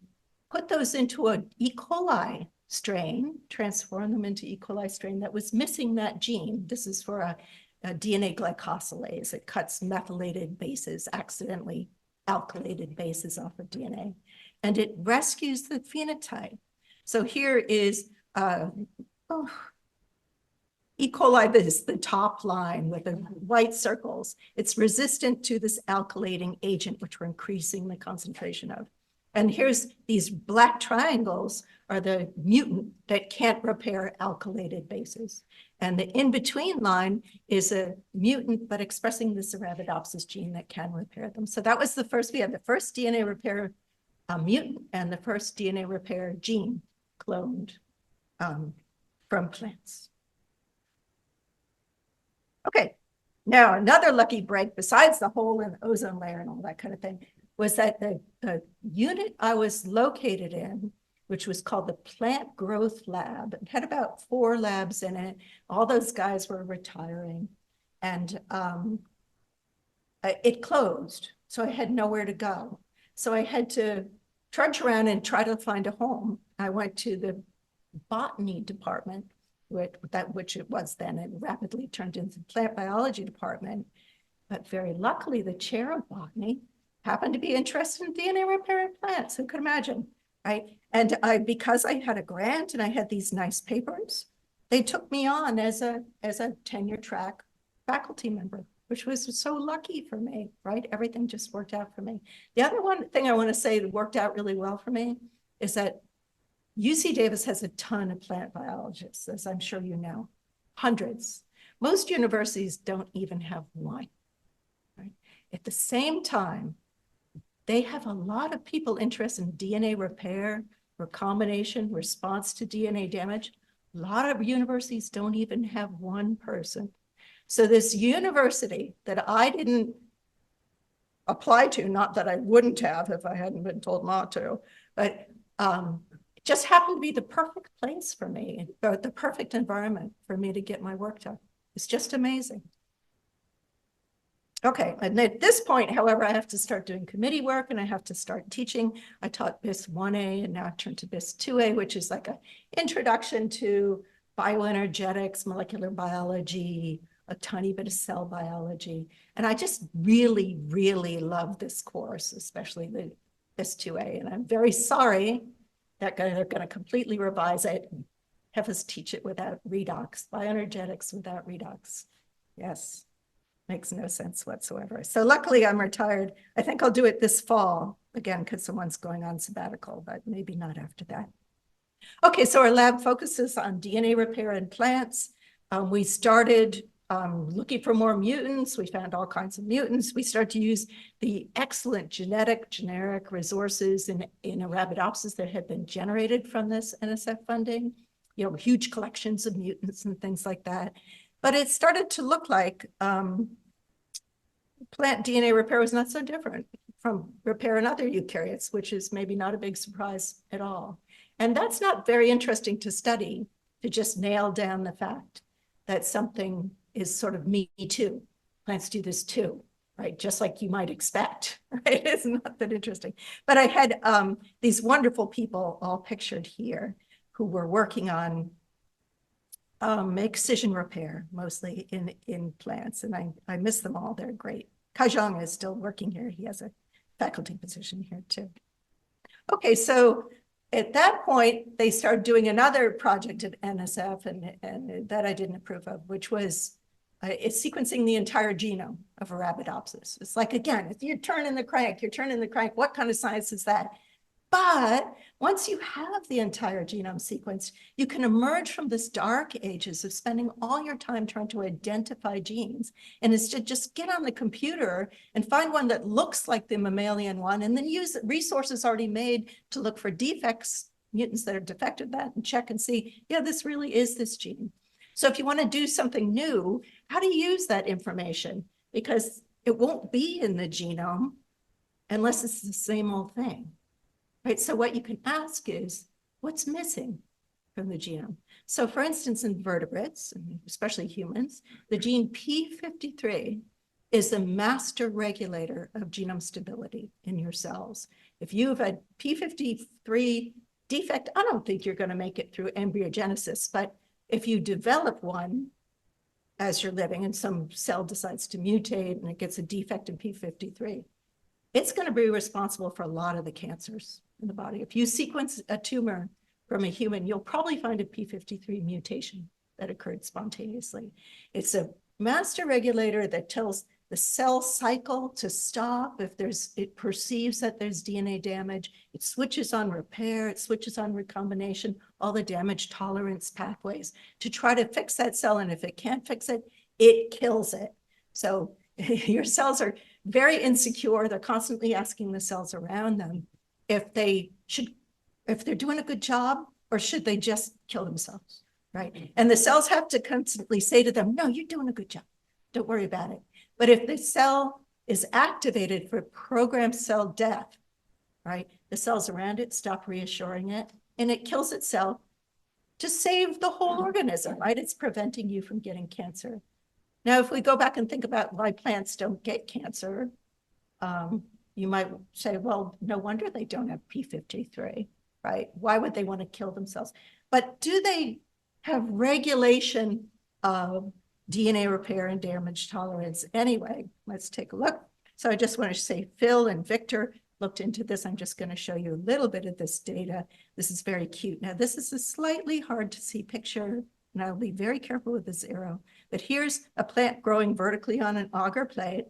put those into an E. coli strain, transform them into E. coli strain that was missing that gene. This is for a DNA glycosylase. It cuts methylated bases, accidentally alkylated bases off of DNA, and it rescues the phenotype. So here is E. coli is the top line with the white circles. It's resistant to this alkylating agent, which we're increasing the concentration of. And here's these black triangles are the mutant that can't repair alkylated bases. And the in-between line is a mutant, but expressing this Arabidopsis gene that can repair them. So that was the first, we had the first DNA repair mutant and the first DNA repair gene cloned from plants. Okay, Now, another lucky break, besides the hole in the ozone layer and all that kind of thing, was that the unit I was located in, which was called the Plant Growth Lab, it had about 4 labs in it. All those guys were retiring, and it closed, so I had nowhere to go. So I had to trudge around and try to find a home. I went to the botany department, which it was then. It rapidly turned into the plant biology department. But very luckily, the chair of botany happened to be interested in DNA repair in plants. Who could imagine, right? And because I had a grant and I had these nice papers, they took me on as a tenure track faculty member, which was so lucky for me, right? Everything just worked out for me. The other one thing I want to say that worked out really well for me is that UC Davis has a ton of plant biologists, as I'm sure you know, hundreds. Most universities don't even have one, right? At the same time, they have a lot of people interested in DNA repair, recombination, response to DNA damage. A lot of universities don't even have one person. So this university that I didn't apply to, not that I wouldn't have if I hadn't been told not to, but it just happened to be the perfect place for me, the perfect environment for me to get my work done. It's just amazing. Okay, and at this point, however, I have to start doing committee work and I have to start teaching. I taught BIS 1A and now I've turned to BIS 2A, which is like an introduction to bioenergetics, molecular biology, a tiny bit of cell biology. And I just really, really love this course, especially the BIS 2A. And I'm very sorry that they're going to completely revise it and have us teach it without redox, bioenergetics without redox. Yes. Makes no sense whatsoever. So luckily I'm retired. I think I'll do it this fall again, because someone's going on sabbatical, but maybe not after that. Okay, so our lab focuses on DNA repair in plants. We started looking for more mutants. We found all kinds of mutants. We started to use the excellent generic resources in Arabidopsis that had been generated from this NSF funding, huge collections of mutants and things like that. But it started to look like plant DNA repair was not so different from repair in other eukaryotes, which is maybe not a big surprise at all. And that's not very interesting to study, to just nail down the fact that something is sort of me too. Plants do this too, right? Just like you might expect, right? It's not that interesting. But I had these wonderful people all pictured here who were working on excision repair, mostly in plants. And I miss them all. They're great. Callahan is still working here. He has a faculty position here too. Okay, so at that point, they started doing another project at NSF and that I didn't approve of, which was it's sequencing the entire genome of Arabidopsis. It's like, again, if you're turning the crank, what kind of science is that? But once you have the entire genome sequenced, you can emerge from this dark ages of spending all your time trying to identify genes. And it's to just get on the computer and find one that looks like the mammalian one, and then use resources already made to look for defects, mutants that are defective, that, and check and see, yeah, this really is this gene. So if you want to do something new, how do you use that information? Because it won't be in the genome unless it's the same old thing. Right, so what you can ask is, what's missing from the genome? So for instance, in vertebrates, especially humans, the gene P53 is the master regulator of genome stability in your cells. If you have a P53 defect, I don't think you're going to make it through embryogenesis, but if you develop one as you're living and some cell decides to mutate and it gets a defect in P53, it's going to be responsible for a lot of the cancers in the body. If you sequence a tumor from a human, you'll probably find a P53 mutation that occurred spontaneously. It's a master regulator that tells the cell cycle to stop if it perceives that there's DNA damage. It switches on repair, it switches on recombination, all the damage tolerance pathways to try to fix that cell. And if it can't fix it, it kills it. So your cells are very insecure. They're constantly asking the cells around them if they're doing a good job, or should they just kill themselves, right? And the cells have to constantly say to them, no, you're doing a good job. Don't worry about it. But if the cell is activated for programmed cell death, right, the cells around it stop reassuring it, and it kills itself to save the whole organism, right? It's preventing you from getting cancer. Now, if we go back and think about why plants don't get cancer, you might say, well, no wonder they don't have p53, right? Why would they want to kill themselves? But do they have regulation of DNA repair and damage tolerance? Anyway, let's take a look. So I just want to say Phil and Victor looked into this. I'm just going to show you a little bit of this data. This is very cute. Now, this is a slightly hard to see picture, and I'll be very careful with this arrow. But here's a plant growing vertically on an agar plate,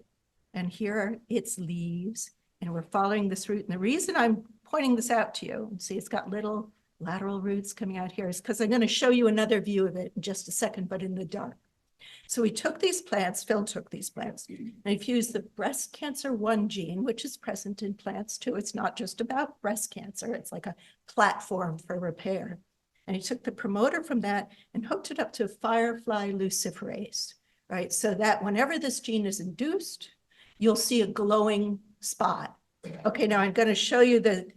and here are its leaves, and we're following this root. And the reason I'm pointing this out to you, and see it's got little lateral roots coming out here, is because I'm going to show you another view of it in just a second, but in the dark. So we took these plants, Phil took these plants, and he fused the breast cancer 1 gene, which is present in plants too. It's not just about breast cancer. It's like a platform for repair. And he took the promoter from that and hooked it up to firefly luciferase, right? So that whenever this gene is induced, you'll see a glowing spot. Okay, now I'm going to show you the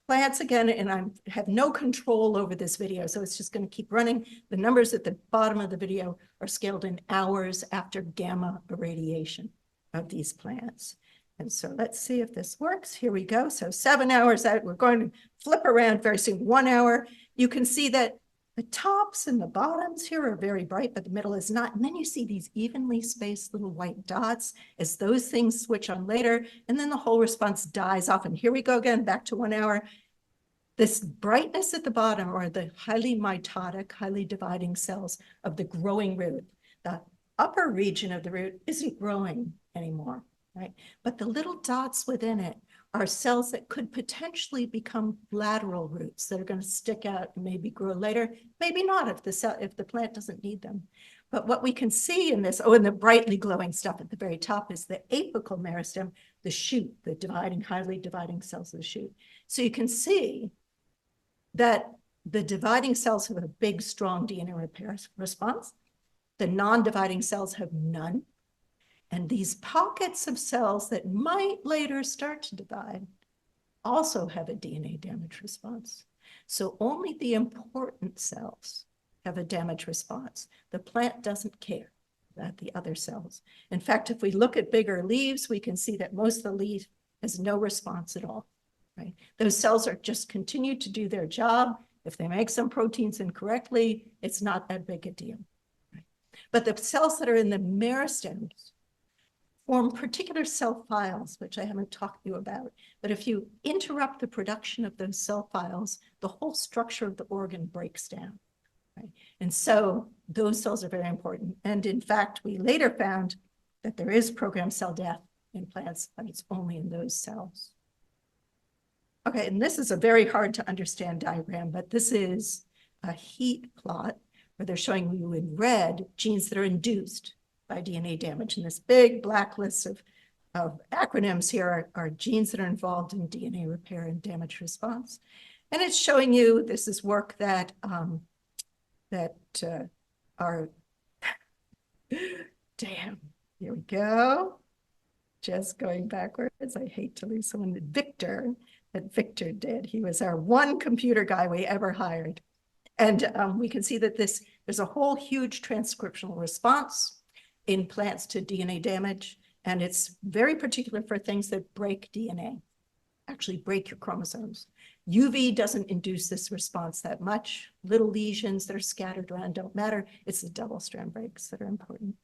plants again, and I have no control over this video, so it's just going to keep running. The numbers at the bottom of the video are scaled in hours after gamma irradiation of these plants. And so let's see if this works. Here we go. So 7 hours out, we're going to flip around very soon. 1 hour. You can see that the tops and the bottoms here are very bright, but the middle is not. And then you see these evenly spaced little white dots as those things switch on later, and then the whole response dies off. And here we go again, back to 1 hour. This brightness at the bottom are the highly mitotic, highly dividing cells of the growing root. The upper region of the root isn't growing anymore, right? But the little dots within it are cells that could potentially become lateral roots that are going to stick out and maybe grow later, maybe not if the plant doesn't need them. But what we can see in this, and the brightly glowing stuff at the very top is the apical meristem, the shoot, the highly dividing cells of the shoot. So you can see that the dividing cells have a big, strong DNA repair response. The non-dividing cells have none. And these pockets of cells that might later start to divide also have a DNA damage response. So only the important cells have a damage response. The plant doesn't care about the other cells. In fact, if we look at bigger leaves, we can see that most of the leaf has no response at all. Right? Those cells are just continue to do their job. If they make some proteins incorrectly, it's not that big a deal. Right? But the cells that are in the meristems form particular cell files, which I haven't talked to you about. But if you interrupt the production of those cell files, the whole structure of the organ breaks down. Right? And so those cells are very important. And in fact, we later found that there is programmed cell death in plants, but it's only in those cells. Okay, and this is a very hard to understand diagram, but this is a heat plot where they're showing you in red genes that are induced by DNA damage. And this big black list of acronyms here are genes that are involved in DNA repair and damage response. And it's showing you, this is work that are, damn, here we go. Just going backwards. I hate to lose someone. That Victor did. He was our one computer guy we ever hired. And we can see that there's a whole huge transcriptional response in plants to DNA damage. And it's very particular for things that break DNA, actually break your chromosomes. UV doesn't induce this response that much. Little lesions that are scattered around don't matter. It's the double strand breaks that are important.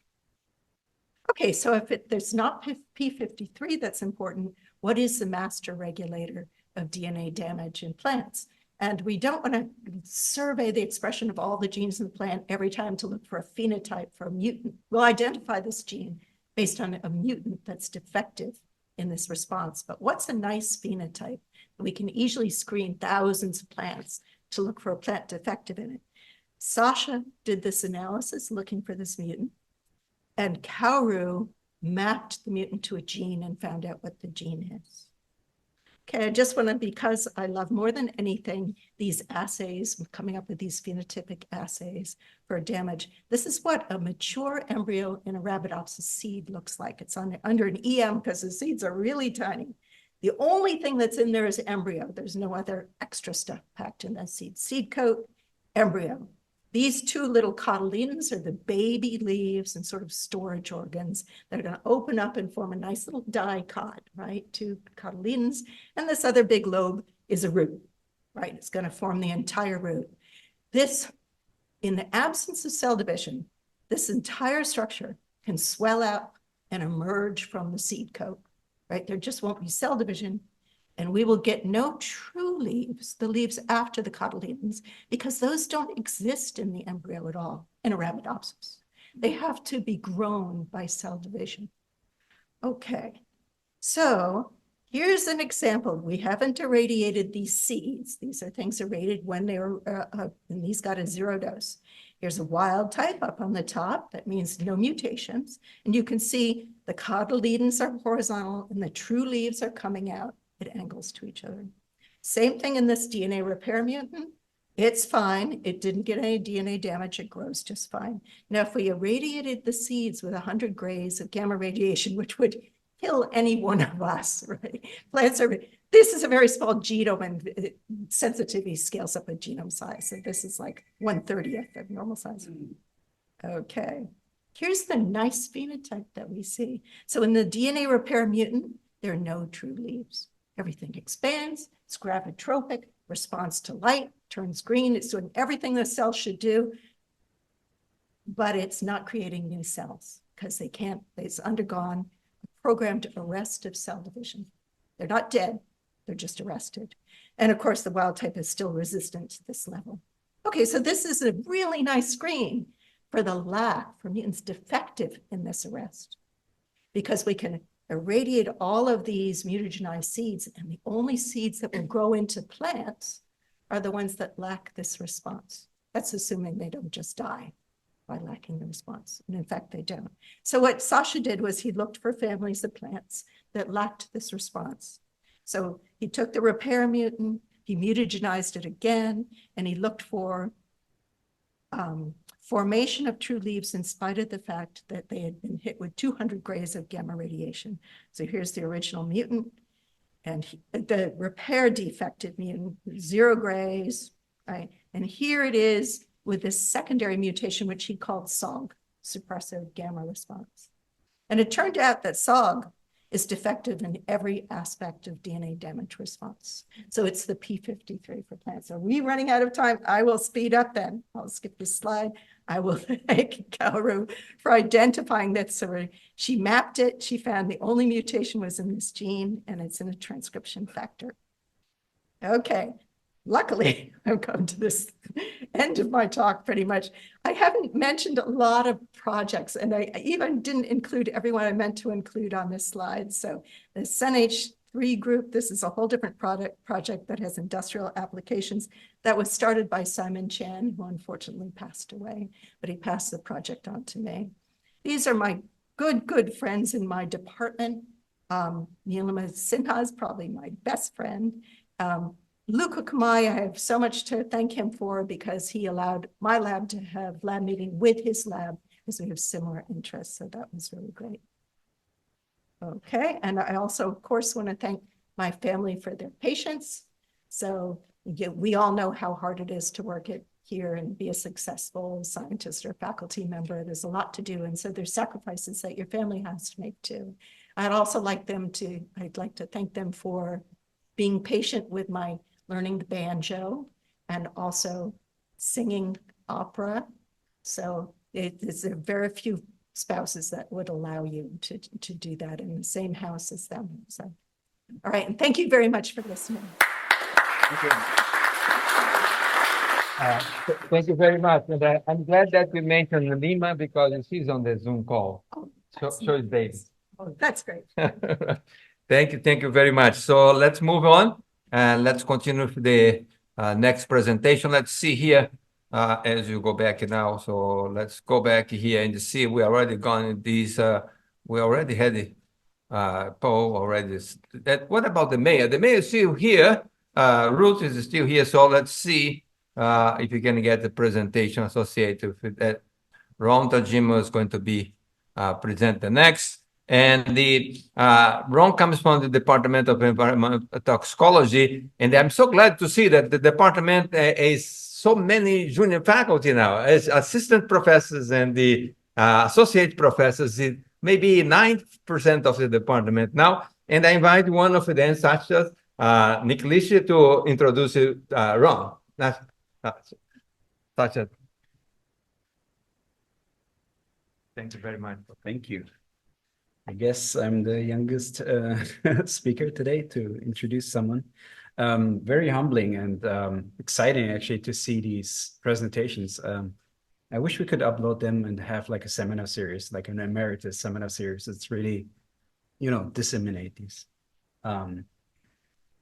Okay, so if there's not P53 that's important, what is the master regulator of DNA damage in plants? And we don't want to survey the expression of all the genes in the plant every time to look for a phenotype for a mutant. We'll identify this gene based on a mutant that's defective in this response. But what's a nice phenotype? We can easily screen thousands of plants to look for a plant defective in it. Sascha did this analysis looking for this mutant, and Kauru mapped the mutant to a gene and found out what the gene is. Okay, I just want to, because I love more than anything these assays, coming up with these phenotypic assays for damage. This is what a mature embryo in a Arabidopsis seed looks like. It's under an EM because the seeds are really tiny. The only thing that's in there is embryo. There's no other extra stuff packed in that seed. Seed coat, embryo. These two little cotyledons are the baby leaves and sort of storage organs that are going to open up and form a nice little dicot, right? Two cotyledons. And this other big lobe is a root, right? It's going to form the entire root. This, in the absence of cell division, this entire structure can swell out and emerge from the seed coat, right? There just won't be cell division. And we will get no true leaves, the leaves after the cotyledons, because those don't exist in the embryo at all in Arabidopsis. They have to be grown by cell division. Okay, so here's an example. We haven't irradiated these seeds. These are things irradiated when they were, and these got a 0 dose. Here's a wild type up on the top. That means no mutations. And you can see the cotyledons are horizontal and the true leaves are coming out at angles to each other. Same thing in this DNA repair mutant. It's fine. It didn't get any DNA damage. It grows just fine. Now, if we irradiated the seeds with 100 grays of gamma radiation, which would kill any one of us, right? Plants are, this is a very small genome and sensitivity scales up a genome size. So this is like 1/30th of normal size. Okay. Here's the nice phenotype that we see. So in the DNA repair mutant, there are no true leaves. Everything expands, it's gravitropic, responds to light, turns green, it's doing everything the cell should do, but it's not creating new cells because they can't, it's undergone a programmed arrest of cell division. They're not dead, they're just arrested. And of course, the wild type is still resistant to this level. Okay, so this is a really nice screen for the lack, for mutants defective in this arrest, because we can irradiate all of these mutagenized seeds, and the only seeds that will grow into plants are the ones that lack this response. That's assuming they don't just die by lacking the response. And in fact, they don't. So what Sascha did was he looked for families of plants that lacked this response. So he took the repair mutant, he mutagenized it again, and he looked for formation of true leaves in spite of the fact that they had been hit with 200 grays of gamma radiation. So here's the original mutant, and the repair defective mutant, 0 grays, right? And here it is with this secondary mutation, which he called SOG, suppressive gamma response. And it turned out that SOG is defective in every aspect of DNA damage response. So it's the P53 for plants. Are we running out of time? I will speed up then. I'll skip this slide. I will thank Callahan for identifying that. So she mapped it. She found the only mutation was in this gene, and it's in a transcription factor. Okay. Luckily, I've come to this end of my talk pretty much. I haven't mentioned a lot of projects, and I even didn't include everyone I meant to include on this slide. So the SNH3 group, this is a whole different project that has industrial applications that was started by Simon Chan, who unfortunately passed away, but he passed the project on to me. These are my good friends in my department. Neelima Sinha is probably my best friend. Luca Kamai, I have so much to thank him for because he allowed my lab to have lab meeting with his lab because we have similar interests. So that was really great. Okay, and I also, of course, want to thank my family for their patience. So we all know how hard it is to work it here and be a successful scientist or faculty member. There's a lot to do. And so there's sacrifices that your family has to make too. I'd like to thank them for being patient with my learning the banjo and also singing opera. So there's very few spouses that would allow you to do that in the same house as them. So, all right, and thank you very much for listening. Thank you. Thank you very much. And I'm glad that we mentioned Lima because she's on the Zoom call. Oh, So is David. Oh, that's great. Thank you very much. So let's move on and let's continue with the next presentation. Let's see here as you go back now. So let's go back here and see we already gone these. We already had Paul already. What about the mayor? The mayor is still here. Ruth is still here. So let's see if you can get the presentation associated with that. Ron Tajima is going to be present the next. And the Ron comes from the Department of Environmental Toxicology. And I'm so glad to see that the department is so many junior faculty now, as assistant professors and the associate professors, maybe 9% of the department now. And I invite one of them, Sascha Nicklisch, to introduce Ron. Sascha. Thank you very much. Thank you. I guess I'm the youngest speaker today to introduce someone. Very humbling and exciting actually to see these presentations. I wish we could upload them and have like a seminar series, like an emeritus seminar series. It's really, disseminate these.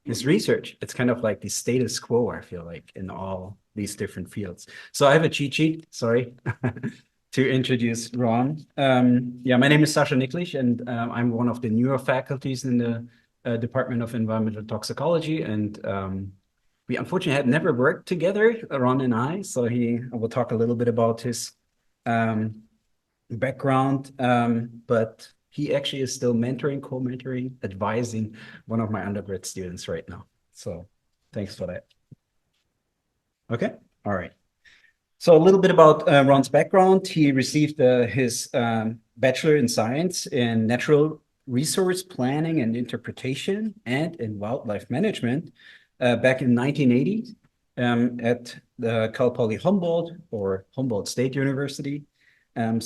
This research, it's kind of like the status quo, I feel like, in all these different fields. So I have a cheat sheet, sorry. To introduce Ron. My name is Sascha Nicklisch, and I'm one of the newer faculties in the Department of Environmental Toxicology. And we unfortunately had never worked together, Ron and I. So I will talk a little bit about his background, but he actually is still mentoring, co-mentoring, advising one of my undergrad students right now. So thanks for that. Okay, all right. So a little bit about Ron's background. He received his Bachelor in Science in Natural Resource Planning and Interpretation and in Wildlife Management back in 1980 at the Cal Poly Humboldt or Humboldt State University. And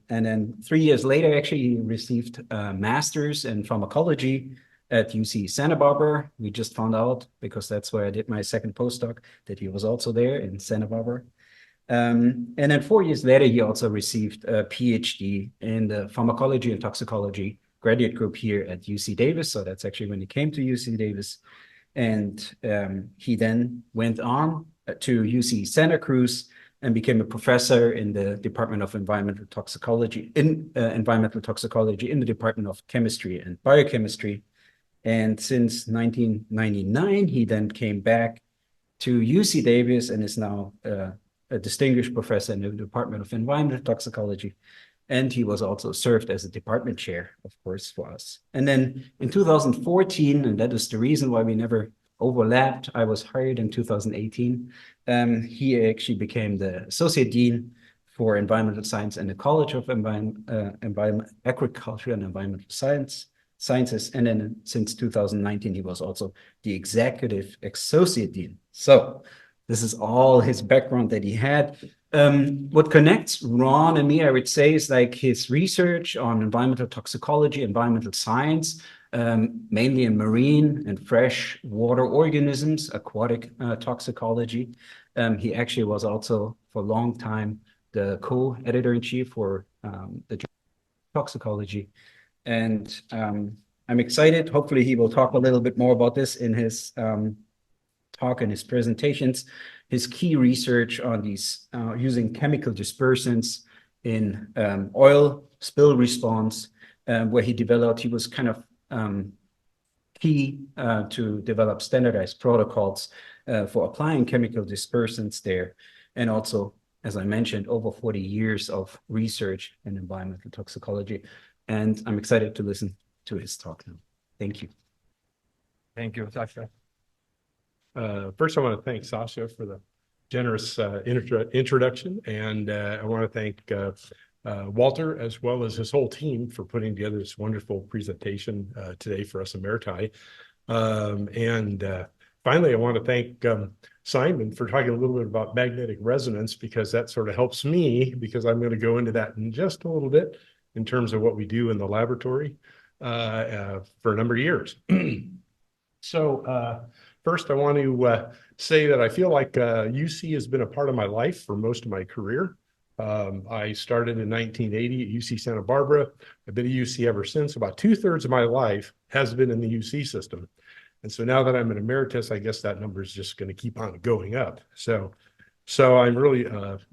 then 3 years later, actually, he received a master's in pharmacology at UC Santa Barbara. We just found out, because that's where I did my second postdoc, that he was also there in Santa Barbara. And then 4 years later, he also received a PhD in the pharmacology and toxicology graduate group here at UC Davis. So that's actually when he came to UC Davis. And he then went on to UC Santa Cruz and became a professor in the Department of Environmental Toxicology, in the Department of Chemistry and Biochemistry. And since 1999, he then came back to UC Davis and is now a distinguished professor in the Department of Environmental Toxicology. And he was also served as a department chair, of course, for us. And then in 2014, and that is the reason why we never overlapped, I was hired in 2018. He actually became the associate dean for environmental science in the College of Agriculture and Environmental Sciences. And then since 2019, he was also the executive associate dean. So this is all his background that he had. What connects Ron and me, I would say, is like his research on environmental toxicology, environmental science, mainly in marine and fresh water organisms, aquatic toxicology. He actually was also for a long time the co-editor-in-chief for the toxicology. And I'm excited. Hopefully he will talk a little bit more about this in his talk and his presentations. His key research on these using chemical dispersants in oil spill response, where he was kind of key to develop standardized protocols for applying chemical dispersants there. And also, as I mentioned, over 40 years of research in environmental toxicology. And I'm excited to listen to his talk now. Thank you. Thank you, Sascha. First, I want to thank Sascha for the generous introduction, and I want to thank Walter as well as his whole team for putting together this wonderful presentation today for us Emeriti. Finally, I want to thank Simon for talking a little bit about magnetic resonance, because that sort of helps me, because I'm going to go into that in just a little bit in terms of what we do in the laboratory for a number of years. So first, I want to say that I feel like UC has been a part of my life for most of my career. I started in 1980 at UC Santa Barbara. I've been at UC ever since. About 2/3 of my life has been in the UC system. And so now that I'm an emeritus, I guess that number is just going to keep on going up. So I'm really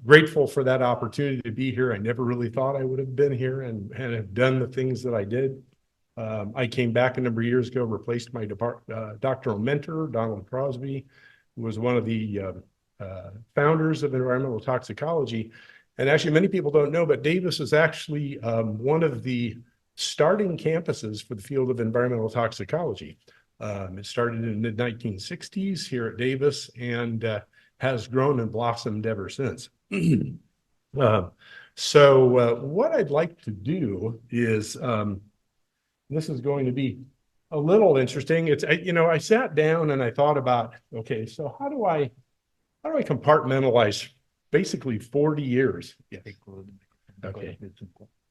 grateful for that opportunity to be here. I never really thought I would have been here and have done the things that I did. I came back a number of years ago, replaced my doctoral mentor, Donald Crosby, who was one of the founders of environmental toxicology. And actually, many people don't know, but Davis is actually one of the starting campuses for the field of environmental toxicology. It started in the mid-1960s here at Davis and has grown and blossomed ever since. So what I'd like to do is, this is going to be a little interesting. It's, I sat down and I thought about, okay, so how do I compartmentalize basically 40 years? Yes. Okay.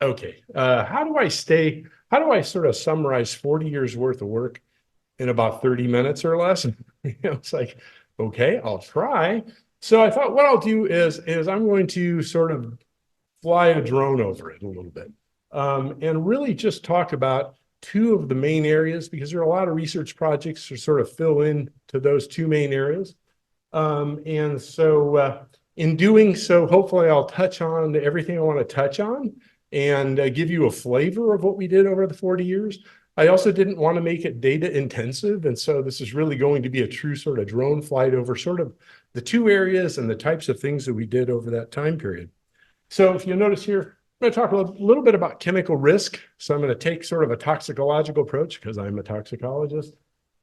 Okay. How do I sort of summarize 40 years worth of work in about 30 minutes or less? It's like, okay, I'll try. So I thought what I'll do is I'm going to sort of fly a drone over it a little bit, and really just talk about two of the main areas, because there are a lot of research projects to sort of fill in to those two main areas. And so in doing so, hopefully I'll touch on everything I want to touch on and give you a flavor of what we did over the 40 years. I also didn't want to make it data intensive. And so this is really going to be a true sort of drone flight over sort of the two areas and the types of things that we did over that time period. So if you notice here, I'm going to talk a little bit about chemical risk. So I'm going to take sort of a toxicological approach because I'm a toxicologist.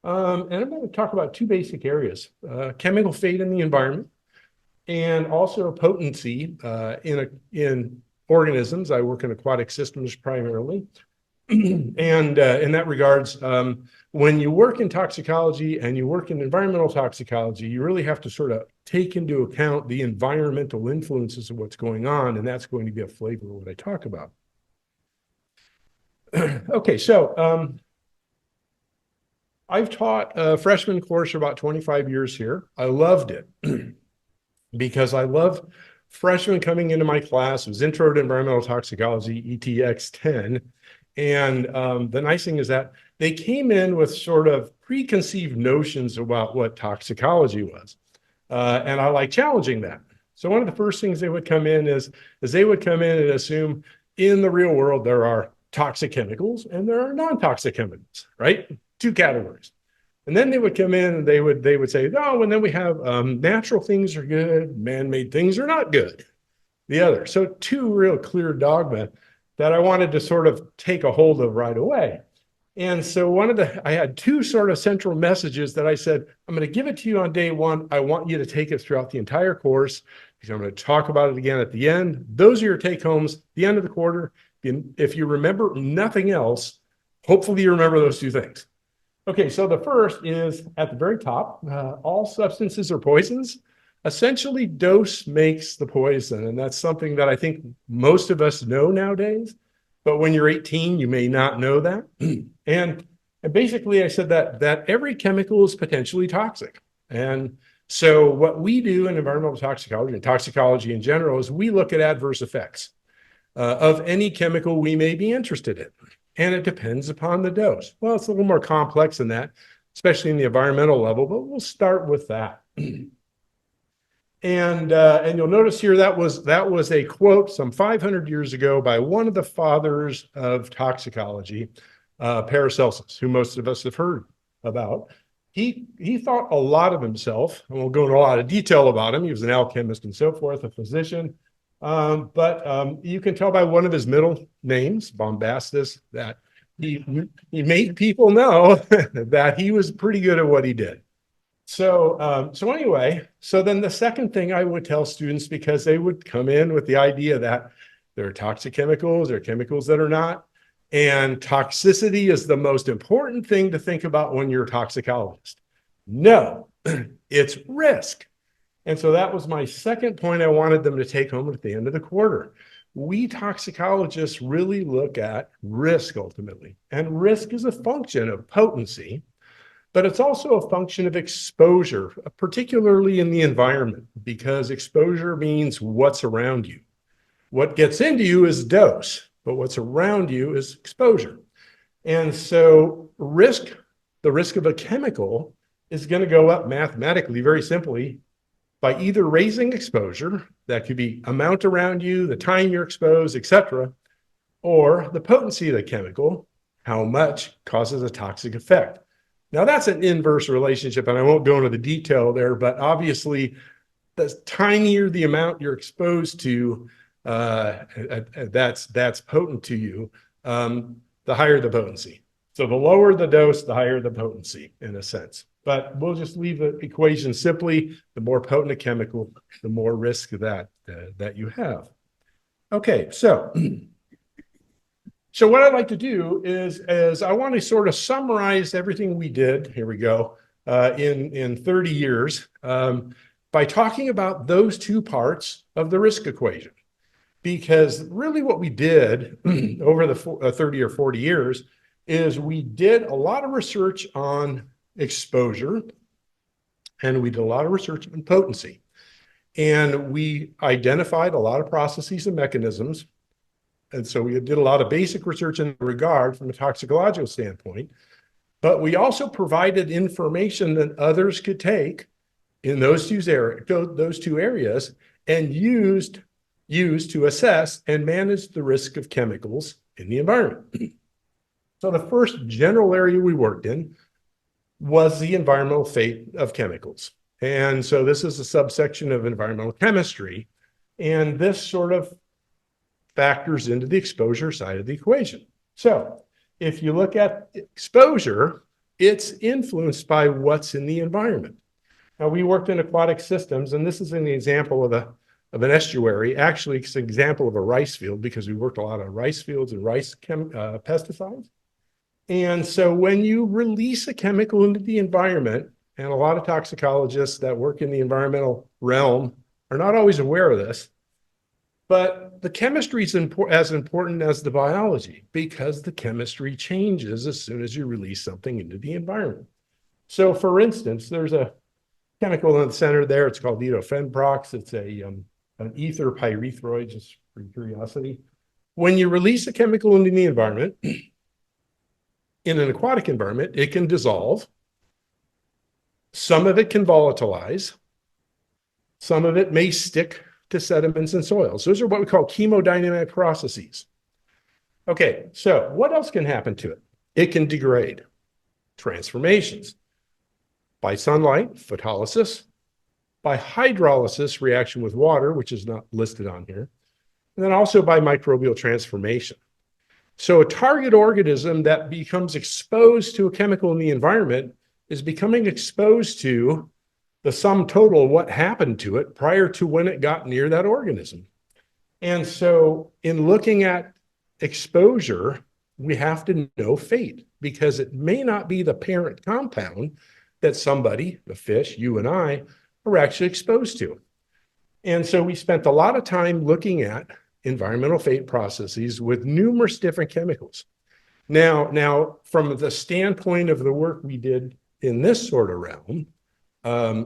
And I'm going to talk about two basic areas, chemical fate in the environment and also potency in organisms. I work in aquatic systems primarily. And in that regards, when you work in toxicology and you work in environmental toxicology, you really have to sort of take into account the environmental influences of what's going on, and that's going to be a flavor of what I talk about. Okay, so I've taught a freshman course for about 25 years here. I loved it because I love freshmen coming into my class. It was Intro to Environmental Toxicology, ETX 10. And the nice thing is that they came in with sort of preconceived notions about what toxicology was. And I like challenging that. So one of the first things they would come in is they would come in and assume in the real world there are toxic chemicals and there are non-toxic chemicals, right? Two categories. And then they would come in and they would say, oh, and then we have natural things are good, man-made things are not good. The other. So two real clear dogma that I wanted to sort of take a hold of right away. And so I had two sort of central messages that I said, I'm going to give it to you on day one. I want you to take it throughout the entire course because I'm going to talk about it again at the end. Those are your take homes, the end of the quarter. If you remember nothing else, hopefully you remember those two things. Okay, so the first is at the very top, all substances are poisons. Essentially, dose makes the poison, and that's something that I think most of us know nowadays. But when you're 18, you may not know that. And basically, I said that every chemical is potentially toxic. And so what we do in environmental toxicology and toxicology in general is we look at adverse effects of any chemical we may be interested in. And it depends upon the dose. Well, it's a little more complex than that, especially in the environmental level, but we'll start with that. And you'll notice here that was a quote some 500 years ago by one of the fathers of toxicology, Paracelsus, who most of us have heard about. He thought a lot of himself, and we'll go into a lot of detail about him. He was an alchemist and so forth, a physician. But you can tell by one of his middle names, Bombastus, that he made people know that he was pretty good at what he did. So anyway, so then the second thing I would tell students, because they would come in with the idea that there are toxic chemicals, there are chemicals that are not, and toxicity is the most important thing to think about when you're a toxicologist. No, it's risk. And so that was my second point I wanted them to take home at the end of the quarter. We toxicologists really look at risk ultimately, and risk is a function of potency. But it's also a function of exposure, particularly in the environment, because exposure means what's around you. What gets into you is dose, but what's around you is exposure. And so the risk of a chemical is going to go up mathematically, very simply, by either raising exposure, that could be amount around you, the time you're exposed, etc., or the potency of the chemical, how much causes a toxic effect. Now that's an inverse relationship, and I won't go into the detail there, but obviously the tinier the amount you're exposed to, that's potent to you, the higher the potency. So the lower the dose, the higher the potency in a sense. But we'll just leave the equation simply. The more potent a chemical, the more risk that you have. Okay, so what I'd like to do is I want to sort of summarize everything we did, here we go, in 30 years by talking about those two parts of the risk equation. Because really what we did over the 30 or 40 years is we did a lot of research on exposure, and we did a lot of research on potency. And we identified a lot of processes and mechanisms. And so we did a lot of basic research in regard from a toxicological standpoint, but we also provided information that others could take in those two areas and used to assess and manage the risk of chemicals in the environment. So the first general area we worked in was the environmental fate of chemicals. And so this is a subsection of environmental chemistry, and this sort of factors into the exposure side of the equation. So if you look at exposure, it's influenced by what's in the environment. Now, we worked in aquatic systems, and this is an example of an estuary. Actually, it's an example of a rice field because we worked a lot on rice fields and rice pesticides. And so when you release a chemical into the environment, and a lot of toxicologists that work in the environmental realm are not always aware of this, but the chemistry is as important as the biology because the chemistry changes as soon as you release something into the environment. So for instance, there's a chemical in the center there. It's called etofenprox. It's an ether pyrethroid, just for curiosity. When you release a chemical into the environment, in an aquatic environment, it can dissolve. Some of it can volatilize. Some of it may stick to sediments and soils. Those are what we call chemodynamic processes. Okay, so what else can happen to it? It can degrade. Transformations. By sunlight, photolysis. By hydrolysis, reaction with water, which is not listed on here. And then also by microbial transformation. So a target organism that becomes exposed to a chemical in the environment is becoming exposed to the sum total of what happened to it prior to when it got near that organism. And so in looking at exposure, we have to know fate because it may not be the parent compound that somebody, the fish, you and I, are actually exposed to. And so we spent a lot of time looking at environmental fate processes with numerous different chemicals. Now, from the standpoint of the work we did in this sort of realm,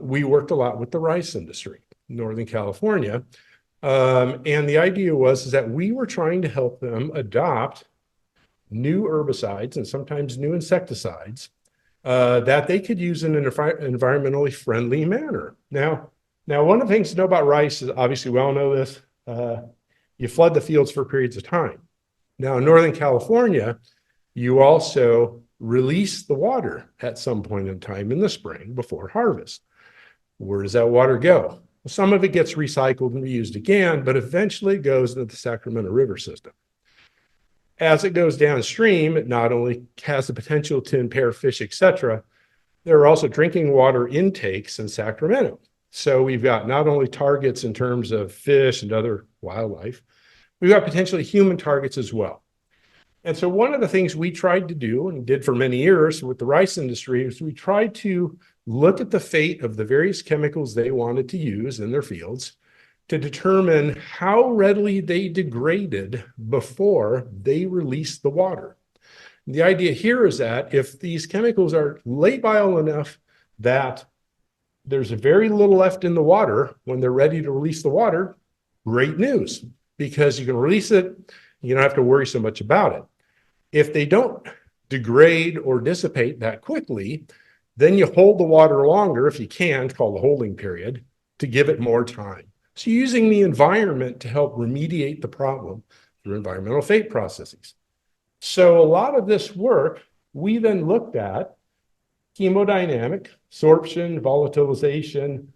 we worked a lot with the rice industry, Northern California. And the idea was that we were trying to help them adopt new herbicides and sometimes new insecticides that they could use in an environmentally friendly manner. Now, one of the things to know about rice is obviously we all know this, you flood the fields for periods of time. Now, in Northern California, you also release the water at some point in time in the spring before harvest. Where does that water go? Well, some of it gets recycled and reused again, but eventually it goes into the Sacramento River system. As it goes downstream, it not only has the potential to impair fish, etc., there are also drinking water intakes in Sacramento. So we've got not only targets in terms of fish and other wildlife, we've got potentially human targets as well. And so one of the things we tried to do and did for many years with the rice industry is we tried to look at the fate of the various chemicals they wanted to use in their fields to determine how readily they degraded before they released the water. And the idea here is that if these chemicals are labile enough that there's very little left in the water when they're ready to release the water, great news, because you can release it, you don't have to worry so much about it. If they don't degrade or dissipate that quickly, then you hold the water longer, if you can, it's called the holding period, to give it more time. So using the environment to help remediate the problem through environmental fate processes. So a lot of this work, we then looked at hemodynamic, sorption, volatilization,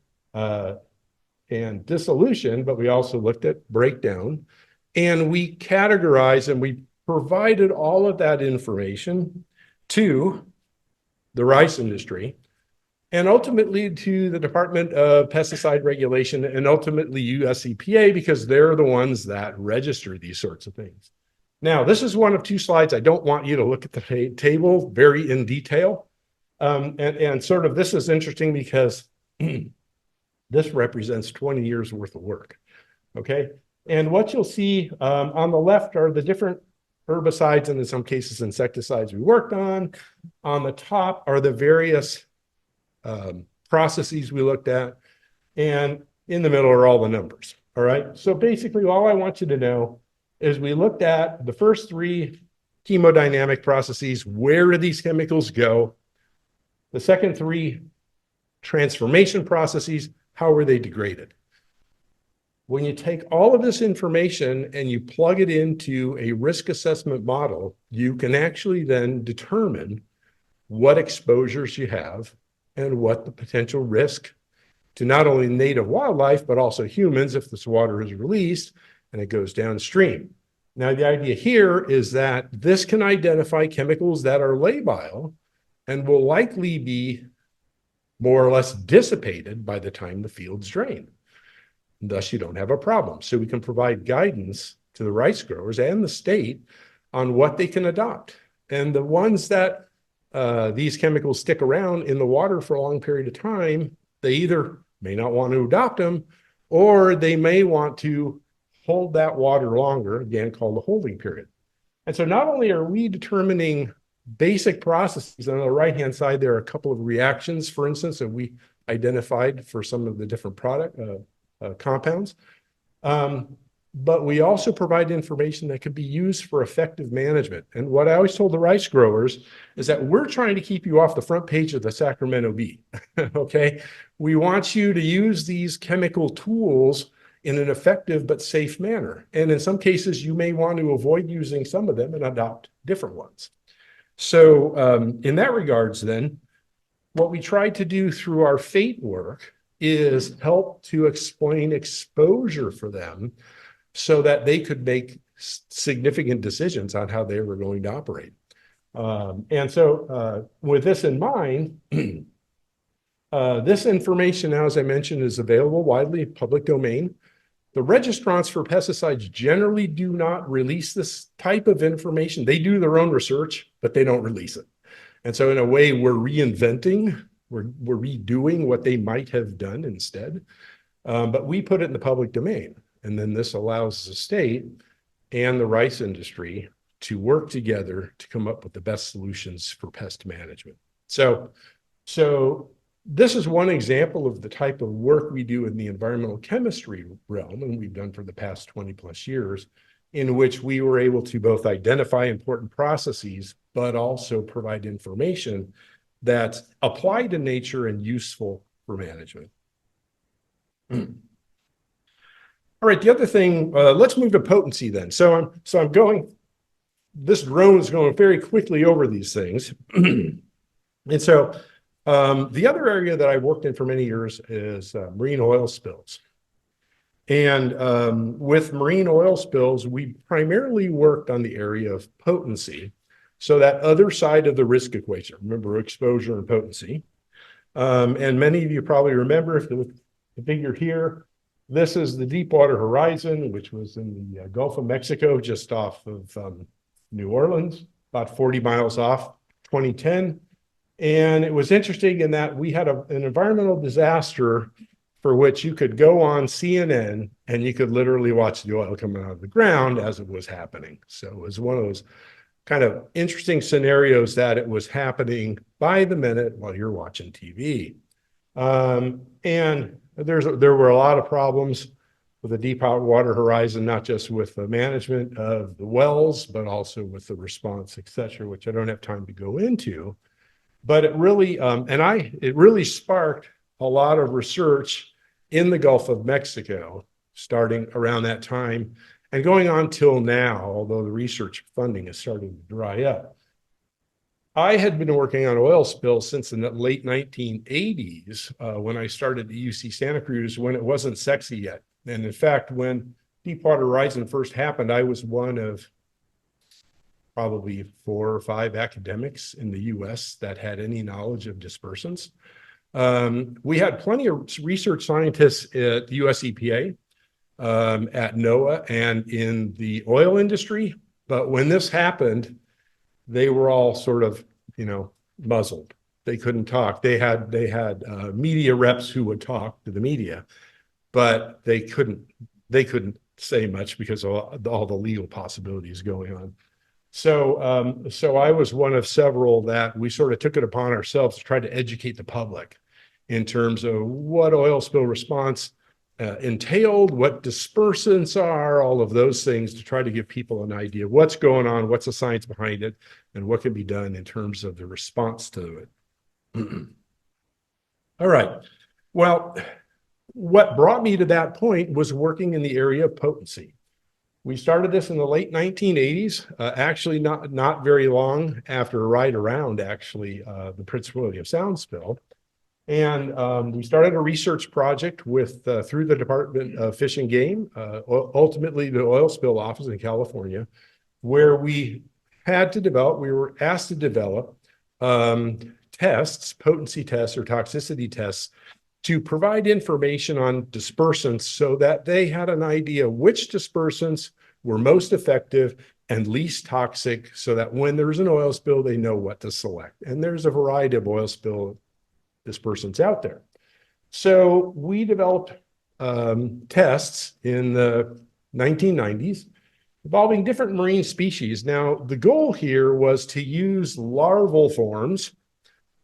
and dissolution, but we also looked at breakdown. And we categorized and we provided all of that information to the rice industry and ultimately to the Department of Pesticide Regulation and ultimately US EPA, because they're the ones that register these sorts of things. Now, this is one of two slides. I don't want you to look at the table very in detail. And sort of this is interesting because this represents 20 years worth of work, okay? And what you'll see on the left are the different herbicides and in some cases insecticides we worked on. On the top are the various processes we looked at. And in the middle are all the numbers, all right? So basically all I want you to know is we looked at the first three hemodynamic processes. Where do these chemicals go? The second three transformation processes, how were they degraded? When you take all of this information and you plug it into a risk assessment model, you can actually then determine what exposures you have and what the potential risk to not only native wildlife, but also humans if this water is released and it goes downstream. Now, the idea here is that this can identify chemicals that are labile and will likely be more or less dissipated by the time the field's drained. Thus, you don't have a problem. So we can provide guidance to the rice growers and the state on what they can adopt. And the ones that these chemicals stick around in the water for a long period of time, they either may not want to adopt them, or they may want to hold that water longer, again, called the holding period. And so not only are we determining basic processes, on the right-hand side, there are a couple of reactions, for instance, that we identified for some of the different compounds. But we also provide information that could be used for effective management. And what I always told the rice growers is that we're trying to keep you off the front page of the Sacramento Bee, okay? We want you to use these chemical tools in an effective but safe manner. And in some cases, you may want to avoid using some of them and adopt different ones. So in that regards then, what we tried to do through our FATE work is help to explain exposure for them so that they could make significant decisions on how they were going to operate. And so with this in mind, this information now, as I mentioned, is available widely in public domain. The registrants for pesticides generally do not release this type of information. They do their own research, but they don't release it. And so in a way, we're reinventing, we're redoing what they might have done instead. But we put it in the public domain. And then this allows the state and the rice industry to work together to come up with the best solutions for pest management. So this is one example of the type of work we do in the environmental chemistry realm, and we've done for the past 20 plus years, in which we were able to both identify important processes, but also provide information that's applied to nature and useful for management. All right, the other thing, let's move to potency then. So I'm going, this drone is going very quickly over these things. And so the other area that I've worked in for many years is marine oil spills. And with marine oil spills, we primarily worked on the area of potency. So that other side of the risk equation, remember exposure and potency. And many of you probably remember, if the figure here, this is the Deepwater Horizon, which was in the Gulf of Mexico, just off of New Orleans, about 40 miles off, 2010. And it was interesting in that we had an environmental disaster for which you could go on CNN and you could literally watch the oil coming out of the ground as it was happening. So it was one of those kind of interesting scenarios that it was happening by the minute while you're watching TV. And there were a lot of problems with the Deepwater Horizon, not just with the management of the wells, but also with the response, et cetera, which I don't have time to go into. But it really, it really sparked a lot of research in the Gulf of Mexico, starting around that time. and going on till now, although the research funding is starting to dry up. I had been working on oil spills since the late 1980s when I started at UC Santa Cruz, when it wasn't sexy yet. And in fact, when Deepwater Horizon first happened, I was one of probably 4 or 5 academics in the US that had any knowledge of dispersants. We had plenty of research scientists at the US EPA, at NOAA, and in the oil industry. But when this happened, they were all sort of, muzzled. They couldn't talk. They had media reps who would talk to the media, but they couldn't say much because of all the legal possibilities going on. So I was one of several that we sort of took it upon ourselves to try to educate the public in terms of what oil spill response entailed, what dispersants are, all of those things, to try to give people an idea of what's going on, what's the science behind it, and what can be done in terms of the response to it. All right. Well, what brought me to that point was working in the area of potency. We started this in the late 1980s, actually not very long after, right around actually the Prince William Sound spill. And we started a research project with through the Department of Fish and Game, ultimately the Oil Spill Office in California, where we were asked to develop tests, potency tests or toxicity tests, to provide information on dispersants so that they had an idea which dispersants were most effective and least toxic, so that when there's an oil spill, they know what to select. And there's a variety of oil spill dispersants out there. So we developed tests in the 1990s involving different marine species. Now, the goal here was to use larval forms,